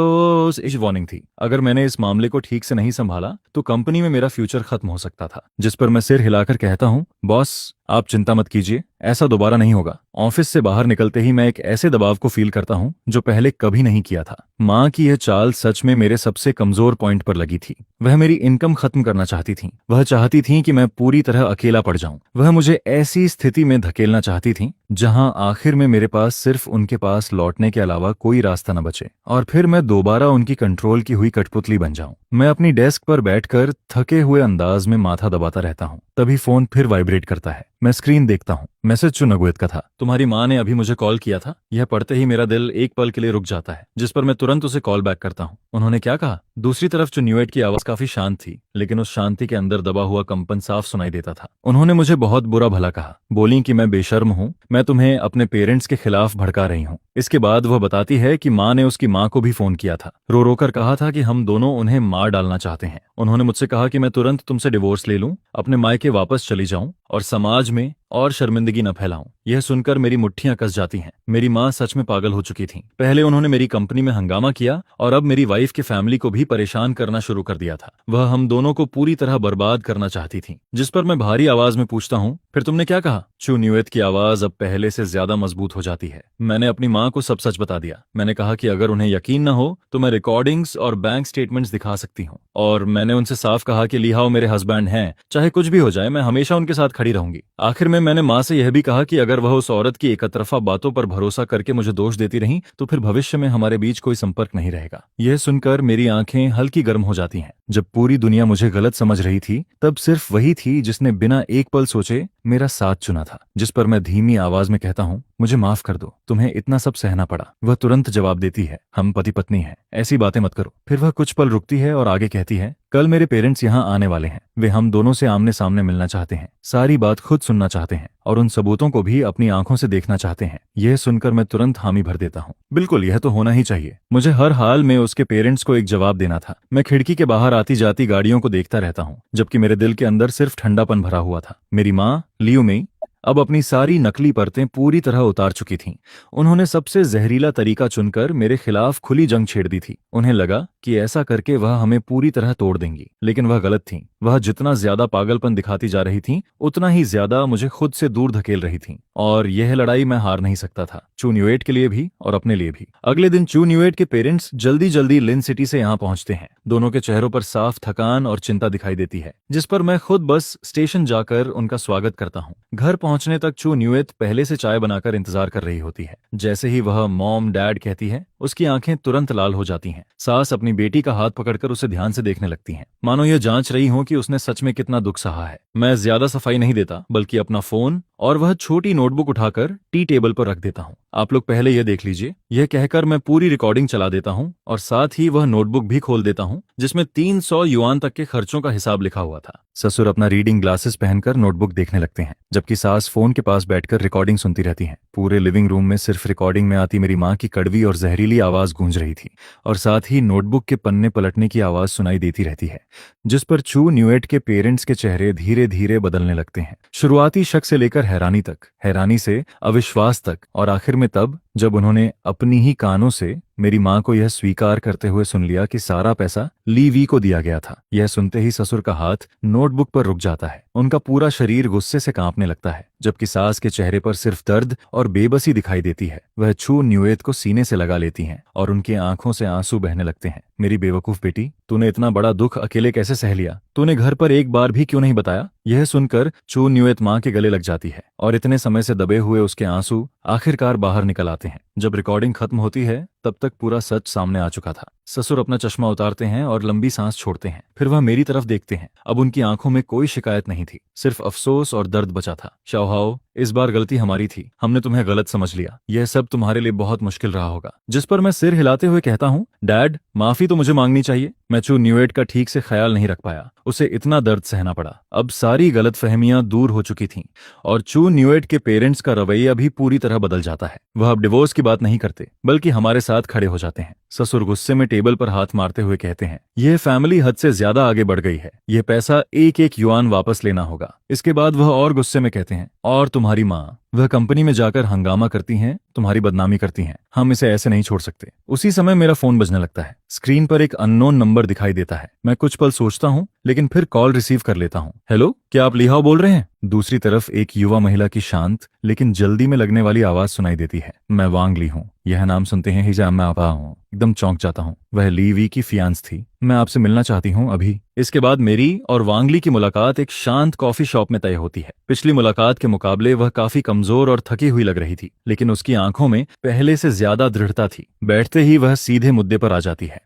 वार्निंग थी। अगर मैंने इस मामले को ठीक से नहीं संभाला तो कंपनी में मेरा फ्यूचर खत्म हो सकता था। जिस पर मैं सिर हिलाकर कहता हूँ, बॉस, आप चिंता मत कीजिए, ऐसा दोबारा नहीं होगा। ऑफिस से बाहर निकलते ही मैं एक ऐसे दबाव को फील करता हूँ जो पहले कभी नहीं किया था। माँ की यह चाल सच में मेरे सबसे कमजोर पॉइंट पर लगी थी। वह मेरी इनकम खत्म करना चाहती थी। वह चाहती थी कि मैं पूरी तरह अकेला पड़ जाऊं। वह मुझे ऐसी स्थिति में धकेलना चाहती थी जहां आखिर में मेरे पास सिर्फ उनके पास लौटने के अलावा कोई रास्ता न बचे और फिर मैं दोबारा उनकी कंट्रोल की हुई कठपुतली बन जाऊं। मैं अपनी डेस्क पर बैठकर थके हुए अंदाज में माथा दबाता रहता हूं। तभी फोन फिर वाइब्रेट करता है। मैं स्क्रीन देखता हूं। मैसेज चुनगुएत का था। तुम्हारी माँ ने अभी मुझे कॉल किया था। यह पढ़ते ही मेरा दिल एक पल के लिए रुक जाता है, जिस पर मैं तुरंत उसे कॉल बैक करता हूँ। उन्होंने क्या कहा? दूसरी तरफ चुन्युएट की आवाज काफी शांत थी, लेकिन उस शांति के अंदर दबा हुआ कंपन साफ सुनाई देता था। उन्होंने मुझे बहुत बुरा भला कहा। बोली कि मैं बेशर्म हूँ, मैं तुम्हें अपने पेरेंट्स के खिलाफ भड़का रही हूँ। इसके बाद वह बताती है कि माँ ने उसकी माँ को भी फोन किया था। रो रो कर कहा था कि हम दोनों उन्हें मार डालना चाहते हैं। उन्होंने मुझसे कहा कि मैं तुरंत तुमसे डिवोर्स ले लूं, अपने मायके वापस चली जाऊं और समाज में और शर्मिंदगी न फैलाऊं। यह सुनकर मेरी मुट्ठियां कस जाती हैं। मेरी माँ सच में पागल हो चुकी थी। पहले उन्होंने मेरी कंपनी में हंगामा किया और अब मेरी वाइफ की फैमिली को भी परेशान करना शुरू कर दिया था। वह हम दोनों को पूरी तरह बर्बाद करना चाहती थी। जिस पर मैं भारी आवाज में पूछता हूँ, फिर तुमने क्या कहा? चुन्युएत की आवाज अब पहले से ज्यादा मजबूत हो जाती है। मैंने अपनी माँ को सब सच बता दिया। मैंने कहा कि अगर उन्हें यकीन न हो तो मैं रिकॉर्डिंग्स और बैंक स्टेटमेंट्स दिखा सकती हूँ, और मैंने उनसे साफ कहा कि लिहाओ मेरे हस्बैंड हैं, चाहे कुछ भी हो जाए मैं हमेशा उनके साथ खड़ी रहूंगी। आखिर में मैंने माँ से यह भी कहा कि अगर वह उस औरत की एकतरफा बातों पर भरोसा करके मुझे दोष देती रही तो फिर भविष्य में हमारे बीच कोई संपर्क नहीं रहेगा। यह सुनकर मेरी आंखें हल्की गर्म हो जाती हैं। जब पूरी दुनिया मुझे गलत समझ रही थी तब सिर्फ वही थी जिसने बिना एक पल सोचे मेरा साथ चुना था। जिस पर मैं धीमी आवाज में कहता हूँ, मुझे माफ कर दो, तुम्हें इतना सब सहना पड़ा। वह तुरंत जवाब देती है, हम पति पत्नी हैं, ऐसी बातें मत करो। फिर वह कुछ पल रुकती है और आगे कहती है, कल मेरे पेरेंट्स यहाँ आने वाले हैं। वे हम दोनों से आमने सामने मिलना चाहते हैं, सारी बात खुद सुनना चाहते हैं और उन सबूतों को भी अपनी आंखों से देखना चाहते हैं। यह सुनकर मैं तुरंत हामी भर देता हूँ, बिल्कुल, यह तो होना ही चाहिए। मुझे हर हाल में उसके पेरेंट्स को एक जवाब देना था। मैं खिड़की के बाहर आती जाती गाड़ियों को देखता रहता हूँ, जबकि मेरे दिल के अंदर सिर्फ ठंडापन भरा हुआ था। मेरी माँ लियू मेई अब अपनी सारी नकली परतें पूरी तरह उतार चुकी थीं। उन्होंने सबसे जहरीला तरीका चुनकर मेरे खिलाफ खुली जंग छेड़ दी थी। उन्हें लगा कि ऐसा करके वह हमें पूरी तरह तोड़ देंगी, लेकिन वह गलत थीं। वह जितना ज्यादा पागलपन दिखाती जा रही थीं, उतना ही ज्यादा मुझे खुद से दूर धकेल रही थीं। और यह लड़ाई मैं हार नहीं सकता था, चू न्यूएट के लिए भी और अपने लिए भी। अगले दिन चू न्यूएट के पेरेंट्स जल्दी जल्दी लिन सिटी से यहाँ पहुंचते हैं। दोनों के चेहरों पर साफ थकान और चिंता दिखाई देती है, जिस पर मैं खुद बस स्टेशन जाकर उनका स्वागत करता हूँ। घर पहुंचने तक चू न्यूएट पहले से चाय बनाकर इंतजार कर रही होती है। जैसे ही वह मॉम डैड कहती है, उसकी आंखें तुरंत लाल हो जाती हैं। सास अपनी बेटी का हाथ पकड़कर उसे ध्यान से देखने लगती हैं, मानो यह जांच रही हो कि उसने सच में कितना दुख सहा है। मैं ज्यादा सफाई नहीं देता, बल्कि अपना फोन और वह छोटी नोटबुक उठाकर टी टेबल पर रख देता हूँ। आप लोग पहले यह देख लीजिए, यह कहकर मैं पूरी रिकॉर्डिंग चला देता हूँ और साथ ही वह नोटबुक भी खोल देता हूँ जिसमें 300 युआन तक के खर्चों का हिसाब लिखा हुआ था। ससुर अपना रीडिंग ग्लासेस पहनकर नोटबुक देखने लगते हैं, जबकि सास फोन के पास बैठकर रिकॉर्डिंग सुनती रहती हैं। पूरे लिविंग रूम में सिर्फ रिकॉर्डिंग में आती मेरी माँ की कड़वी और जहरीली आवाज गूंज रही थी और साथ ही नोटबुक के पन्ने पलटने की आवाज सुनाई देती रहती है, जिस पर चू न्यूएट के पेरेंट्स के चेहरे धीरे धीरे बदलने लगते हैं। शुरुआती शक से लेकर हैरानी तक, हैरानी से अविश्वास तक, और आखिर में तब जब उन्होंने अपनी ही कानों से मेरी माँ को यह स्वीकार करते हुए सुन लिया कि सारा पैसा ली वी को दिया गया था। यह सुनते ही ससुर का हाथ नोटबुक पर रुक जाता है। उनका पूरा शरीर गुस्से से कांपने लगता है, जबकि सास के चेहरे पर सिर्फ दर्द और बेबसी दिखाई देती है। वह चू न्यूएट को सीने से लगा लेती हैं और उनकी आंखों से आंसू बहने लगते हैं। मेरी बेवकूफ बेटी, तूने इतना बड़ा दुख अकेले कैसे सह लिया? तूने घर पर एक बार भी क्यों नहीं बताया? यह सुनकर चू न्यूएट माँ के गले लग जाती है और इतने समय से दबे हुए उसके आंसू आखिरकार बाहर निकल आते हैं। जब रिकॉर्डिंग खत्म होती है तब तक पूरा सच सामने आ चुका था। ससुर अपना चश्मा उतारते हैं और लंबी सांस छोड़ते हैं, फिर वह मेरी तरफ देखते हैं। अब उनकी आंखों में कोई शिकायत नहीं थी, सिर्फ अफसोस और दर्द बचा था। शाओहाओ, इस बार गलती हमारी थी, हमने तुम्हें गलत समझ लिया। यह सब तुम्हारे लिए बहुत मुश्किल रहा होगा। जिस पर मैं सिर हिलाते हुए कहता हूँ, डैड, माफी तो मुझे मांगनी चाहिए। मैं चू न्यूएट का ठीक से ख्याल नहीं रख पाया, उसे इतना दर्द सहना पड़ा। अब सारी गलतफहमियां दूर हो चुकी थीं और चू न्यूएट के पेरेंट्स का रवैया भी पूरी तरह बदल जाता है। वह अब डिवोर्स की बात नहीं करते, बल्कि हमारे साथ खड़े हो जाते हैं। ससुर गुस्से में टेबल पर हाथ मारते हुए कहते हैं, यह फैमिली हद से ज्यादा आगे बढ़ गई है। यह पैसा एक एक युआन वापस लेना होगा। इसके बाद वह और गुस्से में कहते हैं, और तुम्हारी माँ, वह कंपनी में जाकर हंगामा करती हैं, तुम्हारी बदनामी करती हैं। हम इसे ऐसे नहीं छोड़ सकते। उसी समय मेरा फोन बजने लगता है। स्क्रीन पर एक अननोन नंबर दिखाई देता है। मैं कुछ पल सोचता हूँ, लेकिन फिर कॉल रिसीव कर लेता हूँ। हेलो, क्या आप लिहाओ बोल रहे हैं? दूसरी तरफ एक युवा महिला की शांत लेकिन जल्दी में लगने वाली आवाज सुनाई देती है। मैं वांग ली हूँ। यह नाम सुनते हैं ही मैं आपा हूँ, एकदम चौंक जाता हूँ। वह ली वी की फियांस थी। मैं आपसे मिलना चाहती हूँ अभी। इसके बाद मेरी और वांगली की मुलाकात एक शांत कॉफी शॉप में तय होती है। पिछली मुलाकात के मुकाबले वह काफी कमजोर और थकी हुई लग रही थी, लेकिन उसकी आंखों में पहले से ज्यादा दृढ़ता थी। बैठते ही वह सीधे मुद्दे पर आ जाती है।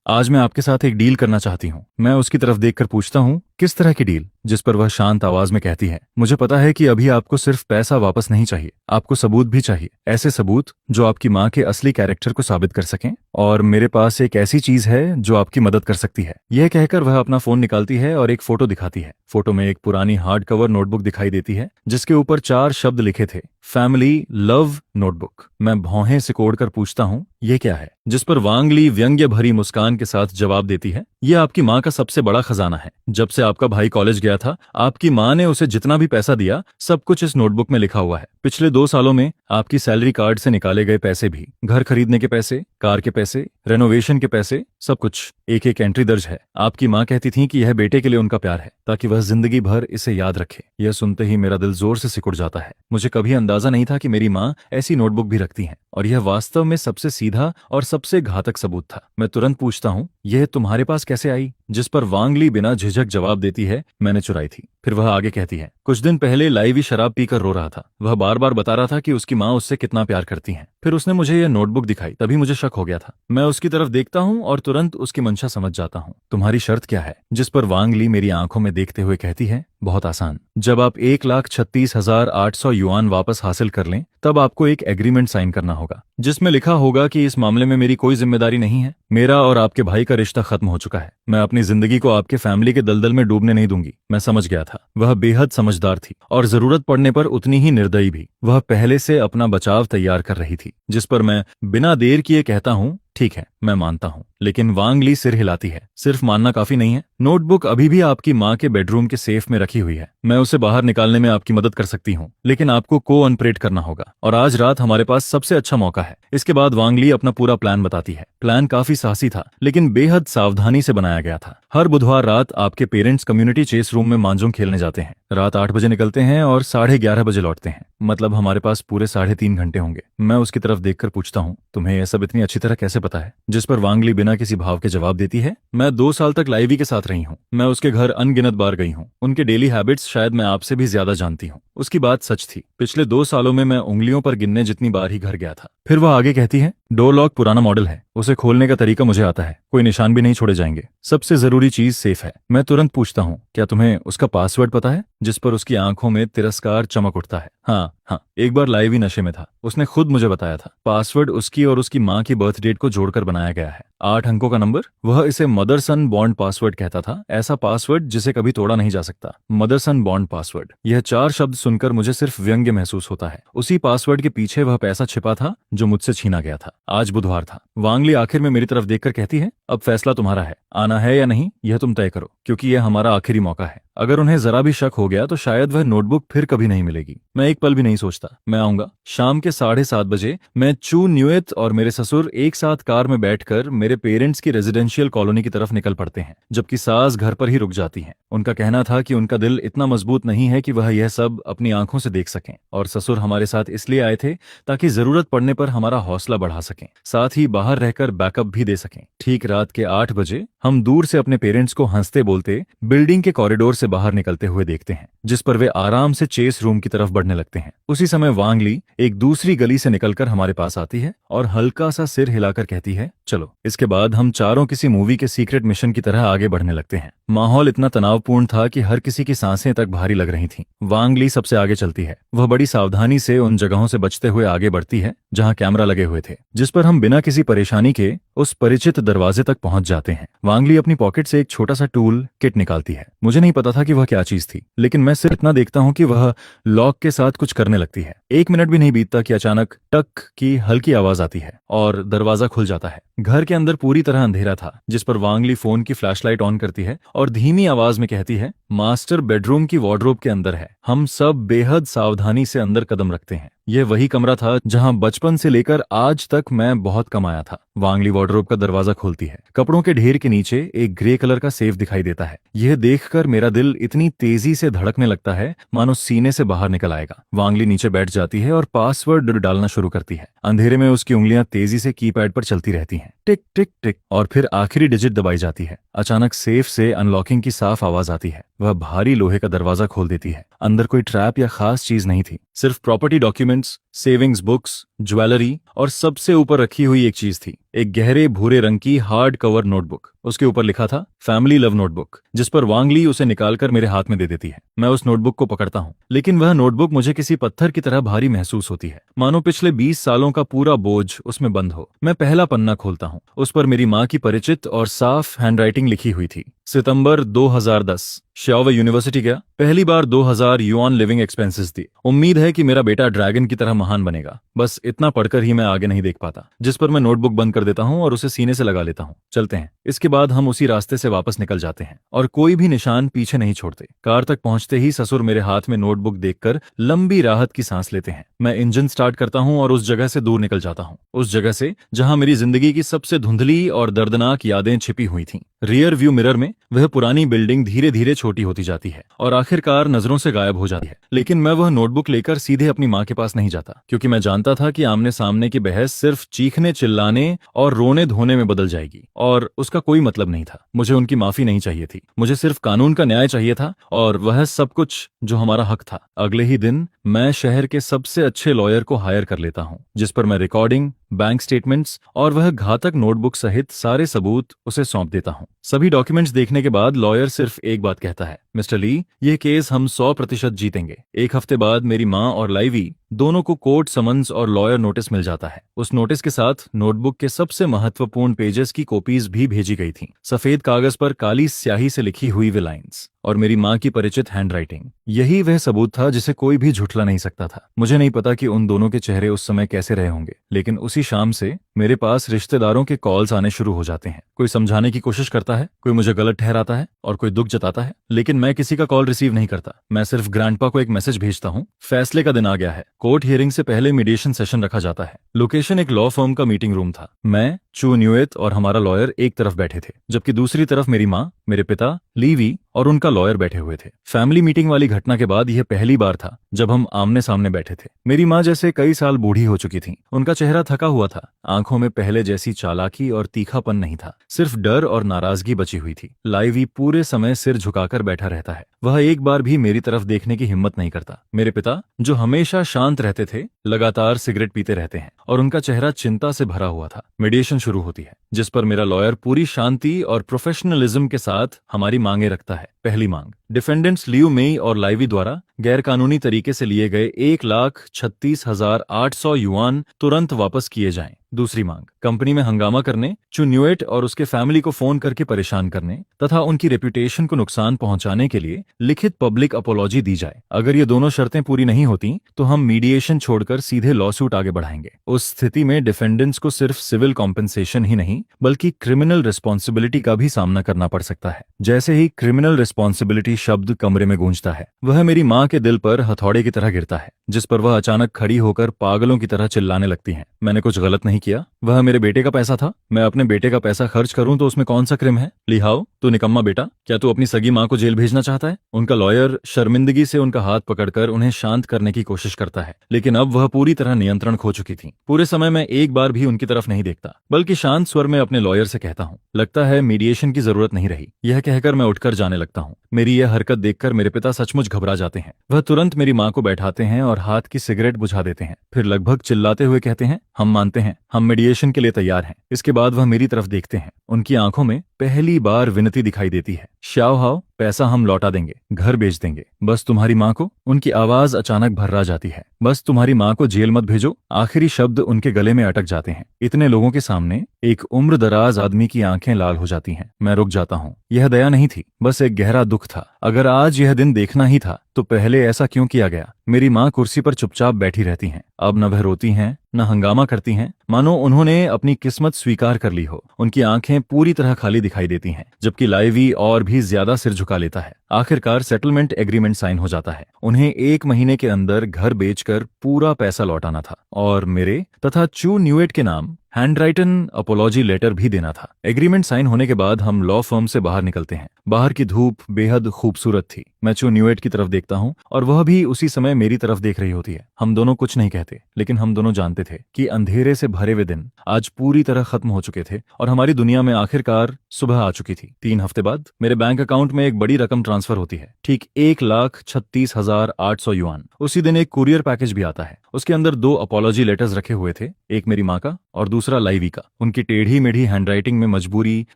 आज मैं आपके साथ एक डील करना चाहती हूँ। मैं उसकी तरफ देखकर पूछता हूँ, किस तरह की डील? जिस पर वह शांत आवाज में कहती है, मुझे पता है कि अभी आपको सिर्फ पैसा वापस नहीं चाहिए, आपको सबूत भी चाहिए। ऐसे सबूत जो आपकी माँ के असली कैरेक्टर को साबित कर सकें, और मेरे पास एक ऐसी चीज है जो आपकी मदद कर सकती है। यह कहकर वह अपना फोन निकालती है और एक फोटो दिखाती है। फोटो में एक पुरानी हार्ड कवर नोटबुक दिखाई देती है, जिसके ऊपर 4 शब्द लिखे थे, फैमिली लव नोटबुक। मैं भौहें सिकोड़कर पूछता हूँ, ये क्या है? जिस पर वांग ली व्यंग्य भरी मुस्कान के साथ जवाब देती है, यह आपकी माँ का सबसे बड़ा खजाना है। जब से आपका भाई कॉलेज गया था, आपकी माँ ने उसे जितना भी पैसा दिया, सब कुछ इस नोटबुक में लिखा हुआ है। पिछले 2 सालों में आपकी सैलरी कार्ड से निकाले गए पैसे भी, घर खरीदने के पैसे, कार के पैसे, रेनोवेशन के पैसे, सब कुछ एक एक एंट्री दर्ज है। आपकी माँ कहती थी कि यह बेटे के लिए उनका प्यार है, ताकि वह जिंदगी भर इसे याद रखे। यह सुनते ही मेरा दिल जोर से सिकुड़ जाता है। मुझे कभी अंदाजा नहीं था कि मेरी माँ ऐसी नोटबुक भी रखती हैं, और यह वास्तव में सबसे सीधा और सबसे घातक सबूत था। मैं तुरंत पूछता हूँ, यह तुम्हारे पास कैसे आई? जिस पर वांग ली बिना झिझक जवाब देती है, मैंने चुराई थी। फिर वह आगे कहती है, कुछ दिन पहले लाइवी शराब पीकर रो रहा था। वह बार बार बता रहा था कि उसकी माँ उससे कितना प्यार करती है। फिर उसने मुझे यह नोटबुक दिखाई, तभी मुझे शक हो गया था। मैं उसकी तरफ देखता हूँ और तुरंत उसकी मंशा समझ जाता हूँ। तुम्हारी शर्त क्या है? जिस पर वांग ली मेरी आंखों में देखते हुए कहती है, बहुत आसान। जब आप 1,36,800 युआन वापस हासिल कर लें, तब आपको एक एग्रीमेंट साइन करना होगा, जिसमें लिखा होगा कि इस मामले में मेरी कोई जिम्मेदारी नहीं है। मेरा और आपके भाई का रिश्ता खत्म हो चुका है। मैं अपनी जिंदगी को आपके फैमिली के दलदल में डूबने नहीं दूंगी। मैं समझ गया था, वह बेहद समझदार थी और जरूरत पड़ने पर उतनी ही निर्दयी भी। वह पहले से अपना बचाव तैयार कर रही थी। जिस पर मैं बिना देर किए कहता हूँ, ठीक है, मैं मानता हूँ। लेकिन वांग ली सिर हिलाती है। सिर्फ मानना काफी नहीं है। नोटबुक अभी भी आपकी माँ के बेडरूम के सेफ में रखी हुई है। मैं उसे बाहर निकालने में आपकी मदद कर सकती हूँ, लेकिन आपको को-ऑपरेट करना होगा। और आज रात हमारे पास सबसे अच्छा मौका है। इसके बाद वांग ली अपना पूरा प्लान बताती है। प्लान काफी साहसी था, लेकिन बेहद सावधानी से बनाया गया था। हर बुधवार रात आपके पेरेंट्स कम्युनिटी चेस रूम में मांजोंग खेलने जाते हैं। रात 8 बजे निकलते हैं और 11:30 बजे लौटते हैं। मतलब हमारे पास पूरे 3.5 घंटे होंगे। मैं उसकी तरफ देखकर पूछता हूँ, तुम्हें यह सब इतनी अच्छी तरह कैसे पता है? जिस पर वांग ली बिना किसी भाव के जवाब देती है, मैं 2 साल तक लाइवी के साथ रही हूँ। मैं उसके घर अनगिनत बार गई हूँ। उनके डेली हैबिट्स शायद मैं आपसे भी ज्यादा जानती हूँ। उसकी बात सच थी। पिछले 2 सालों में मैं उंगलियों पर गिनने जितनी बार ही घर गया था। फिर वह आगे कहती है, डोर लॉक पुराना मॉडल है, उसे खोलने का तरीका मुझे आता है। कोई निशान भी नहीं छोड़े जाएंगे। सबसे जरूरी चीज सेफ है। मैं तुरंत पूछता हूँ, क्या तुम्हें उसका पासवर्ड पता है? जिस पर उसकी आंखों में तिरस्कार चमक उठता है। हाँ, एक बार लाइव ही नशे में था। उसने खुद मुझे बताया था। पासवर्ड उसकी और उसकी माँ की बर्थ डेट को जोड़कर बनाया गया है। 8 अंकों का नंबर। वह इसे मदर सन बॉन्ड पासवर्ड कहता था। ऐसा पासवर्ड जिसे कभी तोड़ा नहीं जा सकता। मदर सन बॉन्ड पासवर्ड। यह 4 शब्द सुनकर मुझे सिर्फ व्यंग्य महसूस होता है। उसी पासवर्ड के पीछे वह पैसा छिपा था जो मुझसे छीना गया था। आज बुधवार था। वांग ली आखिर में मेरी तरफ देखकर कहती है, अब फैसला तुम्हारा है। आना है या नहीं, यह तुम तय करो, क्योंकि यह हमारा आखिरी मौका है। अगर उन्हें जरा भी शक हो गया तो शायद वह नोटबुक फिर कभी नहीं मिलेगी। मैं एक पल भी नहीं सोचता। मैं आऊंगा। शाम के 7:30 बजे मैं चू न्यूएत और मेरे ससुर एक साथ कार में बैठकर मेरे पेरेंट्स की रेजिडेंशियल कॉलोनी की तरफ निकल पड़ते हैं, जबकि सास घर पर ही रुक जाती हैं। उनका कहना था कि उनका दिल इतना मजबूत नहीं है कि वह यह सब अपनी आंखों से देख सकें, और ससुर हमारे साथ इसलिए आए थे ताकि जरूरत पड़ने पर हमारा हौसला बढ़ा सकें, साथ ही बाहर रहकर बैकअप भी दे सकें। ठीक रात के 8 बजे हम दूर से अपने पेरेंट्स को हंसते बोलते बिल्डिंग के कॉरिडोर से बाहर निकलते हुए देखते हैं, जिस पर वे आराम से चेस रूम की तरफ बढ़ने लगते हैं। उसी समय वांग ली एक दूसरी गली से निकलकर हमारे पास आती है और हल्का सा सिर हिलाकर कहती है, चलो। इसके बाद हम चारों किसी मूवी के सीक्रेट मिशन की तरह आगे बढ़ने लगते हैं। माहौल इतना तनावपूर्ण था कि हर किसी की सांसें तक भारी लग रही थीं। वांग ली सबसे आगे चलती है। वह बड़ी सावधानी से उन जगहों से बचते हुए आगे बढ़ती है जहां कैमरा लगे हुए थे, जिस पर हम बिना किसी परेशानी के उस परिचित दरवाजे तक पहुंच जाते हैं। वांग ली अपनी पॉकेट से एक छोटा सा टूल किट निकालती है। मुझे नहीं पता था कि वह क्या चीज थी, लेकिन मैं सिर्फ इतना देखता हूं कि वह लॉक के साथ कुछ करने लगती है। 1 मिनट भी नहीं बीतता कि अचानक टक की हल्की आवाज आती है और दरवाजा खुल जाता है। घर के अंदर पूरी तरह अंधेरा था, जिस पर वांग ली फोन की फ्लैशलाइट ऑन करती है और धीमी आवाज में कहती है, मास्टर बेडरूम की वार्डरोब के अंदर है। हम सब बेहद सावधानी से अंदर कदम रखते हैं। यह वही कमरा था जहां बचपन से लेकर आज तक मैं बहुत कम आया था। वांग ली वार्डरोब का दरवाजा खोलती है। कपड़ों के ढेर के नीचे एक ग्रे कलर का सेफ दिखाई देता है। यह देखकर मेरा दिल इतनी तेजी से धड़कने लगता है मानो सीने से बाहर निकल आएगा। वांग ली नीचे बैठ जाती है और पासवर्ड डालना शुरू करती है। अंधेरे में उसकी उंगलियां तेजी से कीपैड पर चलती रहती हैं, टिक टिक टिक, और फिर आखिरी डिजिट दबाई जाती है। अचानक सेफ से अनलॉकिंग की साफ आवाज आती है। वह भारी लोहे का दरवाजा खोल देती है। अंदर कोई ट्रैप या खास चीज नहीं थी, सिर्फ property documents, savings books, jewellery और सबसे ऊपर रखी हुई एक चीज थी, एक गहरे भूरे रंग की हार्ड कवर नोटबुक। उसके ऊपर लिखा था फैमिली लव नोटबुक, जिस पर वांग ली उसे निकालकर मेरे हाथ में दे देती है। मैं उस नोटबुक को पकड़ता हूँ, लेकिन वह नोटबुक मुझे किसी पत्थर की तरह भारी महसूस होती है, मानो पिछले 20 सालों का पूरा बोझ उसमें बंद हो। मैं पहला पन्ना खोलता हूँ। उस पर मेरी माँ की परिचित और साफ हैंडराइटिंग लिखी हुई थी। सितंबर 2010, श्याओवे यूनिवर्सिटी गया। पहली बार 2000 युआन लिविंग एक्सपेंसेस दी। उम्मीद है कि मेरा बेटा ड्रैगन की तरह महान बनेगा। बस इतना पढ़कर ही मैं आगे नहीं देख पाता, जिस पर मैं नोटबुक बंद कर देता हूँ और उसे सीने से लगा लेता हूँ। चलते हैं। इसके बाद हम उसी रास्ते से वापस निकल जाते हैं और कोई भी निशान पीछे नहीं छोड़ते। कार तक पहुंचते ही ससुर मेरे हाथ में नोटबुक देखकर लंबी राहत की सांस लेते हैं। मैं इंजन स्टार्ट करता हूँ और उस जगह से दूर निकल जाता हूँ, उस जगह से जहां मेरी जिंदगी की सबसे धुंधली और दर्दनाक यादें छिपी हुई थीं। रियर व्यू मिरर में वह पुरानी बिल्डिंग धीरे धीरे छोटी होती जाती है और आखिरकार नजरों से गायब हो जाती है। लेकिन मैं वह नोटबुक लेकर सीधे अपनी माँ के पास नहीं जाता, क्योंकि मैं जानता था कि आमने सामने की बहस सिर्फ चीखने चिल्लाने और रोने धोने में बदल जाएगी, और उसका कोई मतलब नहीं था। मुझे उनकी माफी नहीं चाहिए थी, मुझे सिर्फ कानून का न्याय चाहिए था, और वह सब कुछ जो हमारा हक था। अगले ही दिन मैं शहर के सबसे अच्छे लॉयर को हायर कर लेता हूँ, जिस पर मैं रिकॉर्डिंग, बैंक स्टेटमेंट्स और वह घातक नोटबुक सहित सारे सबूत उसे सौंप देता हूँ। सभी डॉक्यूमेंट्स देखने के बाद लॉयर सिर्फ एक बात कहता है, मिस्टर ली, यह केस हम 100% जीतेंगे। एक हफ्ते बाद मेरी माँ और लाइवी दोनों को कोर्ट समन्स और लॉयर नोटिस मिल जाता है। उस नोटिस के साथ नोटबुक के सबसे महत्वपूर्ण पेजेस की कॉपीज भी भेजी गई थी, सफेद कागज पर काली स्याही से लिखी हुई वे लाइन्स और मेरी माँ की परिचित हैंडराइटिंग। यही वह सबूत था जिसे कोई भी झुठला नहीं सकता था। मुझे नहीं पता कि उन दोनों के चेहरे उस समय कैसे रहे होंगे, लेकिन उसी शाम से मेरे पास रिश्तेदारों के कॉल्स आने शुरू हो जाते हैं। कोई समझाने की कोशिश करता है, कोई मुझे गलत ठहराता है और कोई दुख जताता है, लेकिन मैं किसी का कॉल रिसीव नहीं करता। मैं सिर्फ ग्रैंडपा को एक मैसेज भेजता हूँ, फैसले का दिन आ गया है। कोर्ट हियरिंग से पहले मीडिएशन सेशन रखा जाता है। लोकेशन एक लॉ फर्म का मीटिंग रूम था। मैं, चू न्यूएट और हमारा लॉयर एक तरफ बैठे थे, जबकि दूसरी तरफ मेरी माँ, मेरे पिता, लीवी और उनका लॉयर बैठे हुए थे। फैमिली मीटिंग वाली घटना के बाद यह पहली बार था जब हम आमने सामने बैठे थे। मेरी माँ जैसे कई साल बूढ़ी हो चुकी थी, उनका चेहरा थका हुआ था, आंखों में पहले जैसी चालाकी और तीखापन नहीं था, सिर्फ डर और नाराजगी बची हुई थी। लाइवी पूरे समय सिर झुकाकर बैठा रहता है, वह एक बार भी मेरी तरफ देखने की हिम्मत नहीं करता। मेरे पिता, जो हमेशा शांत रहते थे, लगातार सिगरेट पीते रहते हैं और उनका चेहरा चिंता से भरा हुआ था। मीडिएशन शुरू होती है, जिस पर मेरा लॉयर पूरी शांति और प्रोफेशनलिज्म के साथ हमारी मांगे रखता है। पहली मांग, डिफेंडेंट्स लियू मेई और लाइवी द्वारा गैरकानूनी तरीके से लिए गए 1,36,800 युआन तुरंत वापस किए जाएं। दूसरी मांग, कंपनी में हंगामा करने, चू न्यूएट और उसके फैमिली को फोन करके परेशान करने तथा उनकी रेपुटेशन को नुकसान पहुंचाने के लिए लिखित पब्लिक अपॉलॉजी दी जाए। अगर ये दोनों शर्तें पूरी नहीं होती तो हम मीडिएशन छोड़कर सीधे लॉसूट आगे बढ़ाएंगे। उस स्थिति में डिफेंडेंट्स को सिर्फ सिविल कॉम्पेंसेशन ही नहीं बल्कि क्रिमिनल रिस्पॉन्सिबिलिटी का भी सामना करना पड़ सकता है। जैसे ही क्रिमिनल रिस्पॉन्सिबिलिटी शब्द कमरे में गूंजता है, वह मेरी माँ के दिल पर हथौड़े की तरह गिरता है, जिस पर वह अचानक खड़ी होकर पागलों की तरह चिल्लाने लगती हैं। मैंने कुछ गलत नहीं किया, वह मेरे बेटे का पैसा था। मैं अपने बेटे का पैसा खर्च करूं तो उसमें कौन सा क्रिम है? लिहाओ, तू निकम्मा बेटा, क्या तू अपनी सगी माँ को जेल भेजना चाहता है? उनका लॉयर शर्मिंदगी से उनका हाथ पकड़कर उन्हें शांत करने की कोशिश करता है, लेकिन अब वह पूरी तरह नियंत्रण खो चुकी थी। पूरे समय मैं एक बार भी उनकी तरफ नहीं देखता, बल्कि शांत स्वर में अपने लॉयर से कहता हूँ, लगता है मीडिएशन की जरूरत नहीं रही। यह कहकर मैं उठकर जाने लगता हूँ। मेरी यह हरकत देखकर मेरे पिता सचमुच घबरा जाते हैं। वह तुरंत मेरी माँ को बैठाते हैं और हाथ की सिगरेट बुझा देते हैं, फिर लगभग चिल्लाते हुए कहते हैं, हम मानते हैं, हम मीडिएशन के लिए तैयार हैं। इसके बाद वह मेरी तरफ देखते हैं। उनकी आंखों में पहली बार विनती दिखाई देती है। श्याओ हाओ, पैसा हम लौटा देंगे, घर बेच देंगे, बस तुम्हारी माँ को। उनकी आवाज अचानक भर्रा जाती है। बस तुम्हारी माँ को जेल मत भेजो। आखिरी शब्द उनके गले में अटक जाते हैं। इतने लोगों के सामने एक उम्र दराज आदमी की आंखें लाल हो जाती हैं। मैं रुक जाता हूँ। यह दया नहीं थी, बस एक गहरा दुख था। अगर आज यह दिन देखना ही था तो पहले ऐसा क्यों किया गया? मेरी माँ कुर्सी पर चुपचाप बैठी रहती हैं। अब न वह रोती हैं, न हंगामा करती हैं, मानो उन्होंने अपनी किस्मत स्वीकार कर ली हो। उनकी आंखें पूरी तरह खाली दिखाई देती हैं, जबकि लाइवी और भी ज्यादा सिर झुका लेता है। आखिरकार सेटलमेंट एग्रीमेंट साइन हो जाता है। उन्हें 1 महीने के अंदर घर बेचकर पूरा पैसा लौटाना था और मेरे तथा चू न्यूएट के नाम हैंडराइटन अपोलॉजी लेटर भी देना था। एग्रीमेंट साइन होने के बाद हम लॉ फर्म से बाहर निकलते हैं। बाहर की धूप बेहद खूबसूरत थी। मैं चू न्यूएट की तरफ देखता हूँ और वह भी उसी समय मेरी तरफ देख रही होती है। हम दोनों कुछ नहीं कहते, लेकिन हम दोनों जानते थे कि अंधेरे से भरे हुए दिन आज पूरी तरह खत्म हो चुके थे और हमारी दुनिया में आखिरकार सुबह आ चुकी थी। 3 हफ्ते बाद मेरे बैंक अकाउंट में एक बड़ी रकम ट्रांसफर होती है, ठीक 1,36,800 युआन। उसी दिन एक कुरियर पैकेज भी आता है। उसके अंदर 2 अपॉलॉजी लेटर्स रखे हुए थे, एक मेरी माँ का और दूसरा लाइवी का। उनकी टेढ़ी मेढ़ी हैंडराइटिंग में मजबूरी,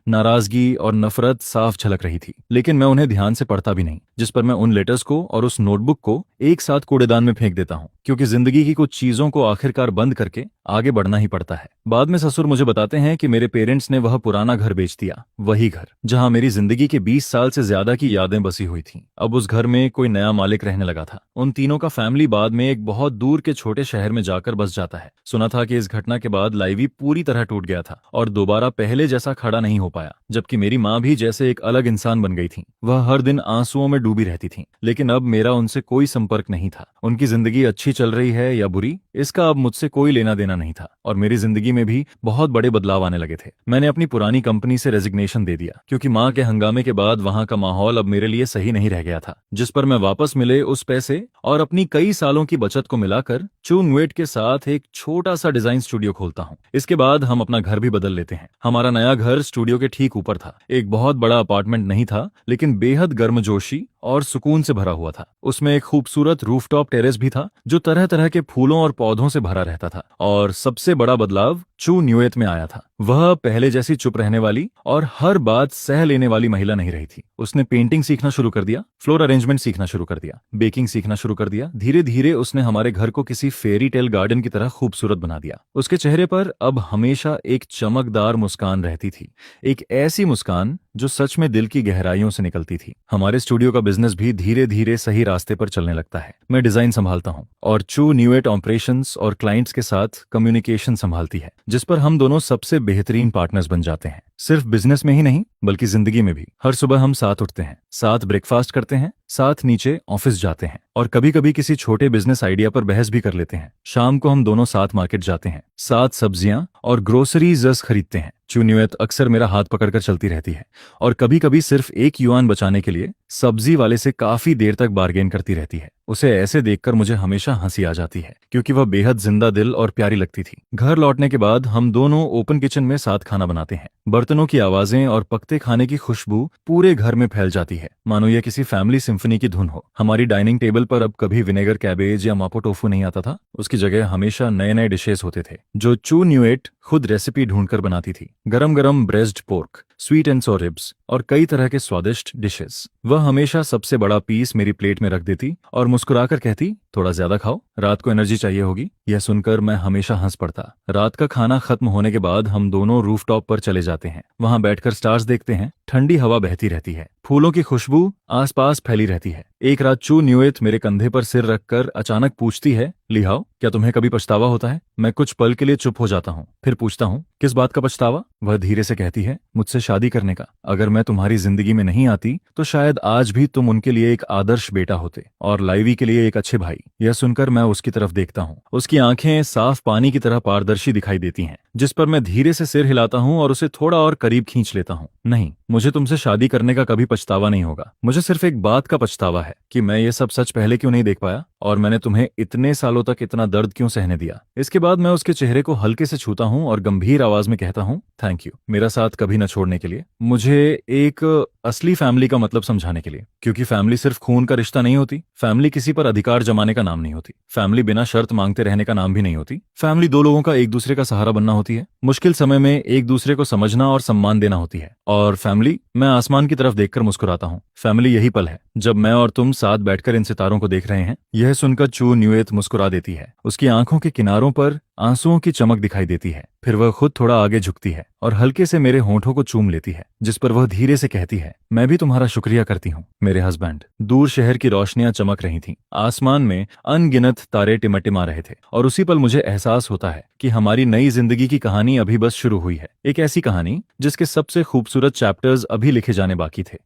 नाराजगी और नफरत साफ झलक रही थी, लेकिन मैं उन्हें ध्यान से पढ़ता भी नहीं, जिस पर मैं उन लेटर्स को और उस नोटबुक को एक साथ कूड़ेदान में फेंक देता हूँ, क्योंकि जिंदगी की कुछ चीजों को आखिरकार बंद करके आगे बढ़ना ही पड़ता है। बाद में ससुर मुझे बताते हैं कि मेरे पेरेंट्स ने वह पुराना घर बेच दिया, वही घर जहां मेरी जिंदगी के 20 साल से ज्यादा की यादें बसी हुई थीं। अब उस घर में कोई नया मालिक रहने लगा था। उन तीनों का फैमिली बाद में एक बहुत दूर के छोटे शहर में जाकर बस जाता है। सुना था कि इस घटना के बाद लाइवी पूरी तरह टूट गया था और दोबारा पहले जैसा खड़ा नहीं हो पाया, जबकि मेरी माँ भी जैसे एक अलग इंसान बन गई थी। वह हर दिन आंसुओं में डूबी रहती थी, लेकिन अब मेरा उनसे कोई संपर्क नहीं था। उनकी जिंदगी अच्छी चल रही है या बुरी, इसका अब मुझसे कोई लेना देना नहीं था और मेरी जिंदगी में भी बहुत बड़े बदलाव आने लगे थे। मैंने अपनी पुरानी कंपनी से रेजिग्नेशन दे दिया क्योंकि माँ के हंगामे के बाद वहां का माहौल अब मेरे लिए सही नहीं रह गया था। जिस पर मैं वापस मिले उस पैसे और अपनी कई सालों की बचत को मिलाकर चू न्यूएट के साथ एक छोटा सा डिजाइन स्टूडियो खोलता हूँ। इसके बाद हम अपना घर भी बदल लेते हैं। हमारा नया घर स्टूडियो के ठीक ऊपर था। एक बहुत बड़ा अपार्टमेंट नहीं था, लेकिन बेहद गर्मजोशी और सुकून से भरा हुआ था। उसमें एक खूबसूरत रूफटॉप टेरेस भी था जो तरह तरह के फूलों और पौधों से भरा रहता था। और सबसे बड़ा बदलाव चू न्यूएट में आया था। वह पहले जैसी चुप रहने वाली और हर बात सह लेने वाली महिला नहीं रही थी। उसने पेंटिंग सीखना शुरू कर दिया, फ्लोर अरेंजमेंट सीखना शुरू कर दिया, बेकिंग सीखना शुरू कर दिया। धीरे धीरे उसने हमारे घर को किसी फेरी टेल गार्डन की तरह खूबसूरत बना दिया। उसके चेहरे पर अब हमेशा एक चमकदार मुस्कान रहती थी, एक ऐसी मुस्कान जो सच में दिल की गहराइयों से निकलती थी। हमारे स्टूडियो का बिजनेस भी धीरे धीरे सही रास्ते पर चलने लगता है। मैं डिजाइन संभालता हूँ और चू न्यूएट ऑपरेशंस और क्लाइंट्स के साथ कम्युनिकेशन संभालती है, जिस पर हम दोनों सबसे बेहतरीन पार्टनर्स बन जाते हैं। सिर्फ बिजनेस में ही नहीं, बल्कि जिंदगी में भी। हर सुबह हम साथ उठते हैं, साथ ब्रेकफास्ट करते हैं, साथ नीचे ऑफिस जाते हैं और कभी कभी किसी छोटे बिजनेस आइडिया पर बहस भी कर लेते हैं। शाम को हम दोनों साथ मार्केट जाते हैं, साथ सब्जियां और ग्रोसरीज खरीदते हैं। चू न्यूएट अक्सर मेरा हाथ पकड़कर चलती रहती है और कभी कभी सिर्फ 1 युआन बचाने के लिए सब्जी वाले से काफी देर तक बार्गेन करती रहती है। उसे ऐसे देखकर मुझे हमेशा हंसी आ जाती है क्योंकि वह बेहद जिंदा दिल और प्यारी लगती थी। घर लौटने के बाद हम दोनों ओपन किचन में साथ खाना बनाते हैं। बर्तनों की आवाजें और पकते खाने की खुशबू पूरे घर में फैल जाती है, मानो यह किसी फैमिली सिम्फनी की धुन हो। हमारी डाइनिंग टेबल पर अब कभी विनेगर कैबेज या मापो टोफू नहीं आता था। उसकी जगह हमेशा नए नए डिशेस होते थे जो चू न्यूएट खुद रेसिपी ढूंढकर बनाती थी। गरम गरम braced pork, sweet and sour ribs और कई तरह के स्वादिष्ट डिशेस। वह हमेशा सबसे बड़ा पीस मेरी प्लेट में रख देती और मुस्कुराकर कहती, थोड़ा ज्यादा खाओ, रात को एनर्जी चाहिए होगी। यह सुनकर मैं हमेशा हंस पड़ता। रात का खाना खत्म होने के बाद हम दोनों रूफटॉप पर चले जाते हैं। वहां बैठकर स्टार्स देखते हैं। ठंडी हवा बहती रहती है, फूलों की खुशबू आसपास फैली रहती है। एक रात चू न्यूएट मेरे कंधे पर सिर रखकर अचानक पूछती है, लिहाओ, क्या तुम्हें कभी पछतावा होता है? मैं कुछ पल के लिए चुप हो जाता हूँ, फिर पूछता हूँ, किस बात का पछतावा? वह धीरे से कहती है, मुझसे शादी करने का। अगर मैं तुम्हारी जिंदगी में नहीं आती तो शायद आज भी तुम उनके लिए एक आदर्श बेटा होते और लाइवी के लिए एक अच्छे भाई। यह सुनकर मैं उसकी तरफ देखता हूँ। उसकी आंखें साफ पानी की तरह पारदर्शी दिखाई देती हैं, जिस पर मैं धीरे से सिर हिलाता हूँ और उसे थोड़ा और करीब खींच लेता हूँ। नहीं, मुझे तुमसे शादी करने का कभी पछतावा नहीं होगा। मुझे सिर्फ एक बात का पछतावा है कि मैं ये सब सच पहले क्यों नहीं देख पाया और मैंने तुम्हें इतने सालों तक इतना दर्द क्यों सहने दिया। इसके बाद मैं उसके चेहरे को हल्के से छूता हूँ और गंभीर आवाज में कहता हूँ, थैंक यू मेरा साथ कभी न छोड़ने के लिए, मुझे एक असली फैमिली का मतलब समझाने के लिए। क्योंकि फैमिली सिर्फ खून का रिश्ता नहीं होती। फैमिली किसी पर अधिकार जमाने का नाम नहीं होती। फैमिली बिना शर्त मांगते रहने का नाम भी नहीं होती। फैमिली दो लोगों का एक दूसरे का सहारा बनना होती है। मुश्किल समय में एक दूसरे को समझना और सम्मान देना होती है। और फैमिली, मैं आसमान की तरफ देखकर मुस्कुराता हूँ। फैमिली यही पल है जब मैं और तुम साथ बैठकर इन सितारों को देख रहे हैं। यह सुनकर चू न्यूएट मुस्कुरा देती है। उसकी आंखों के किनारों पर आंसुओं की चमक दिखाई देती है। फिर वह खुद थोड़ा आगे झुकती है और हल्के से मेरे होंठों को चूम लेती है, जिस पर वह धीरे से कहती है, मैं भी तुम्हारा शुक्रिया करती हूँ मेरे हस्बैंड। दूर शहर की रोशनियां चमक रही थीं। आसमान में अनगिनत तारे टिमटिमा रहे थे और उसी पल मुझे एहसास होता है कि हमारी नई जिंदगी की कहानी अभी बस शुरू हुई है। एक ऐसी कहानी जिसके सबसे खूबसूरत चैप्टर्स अभी लिखे जाने बाकी थे।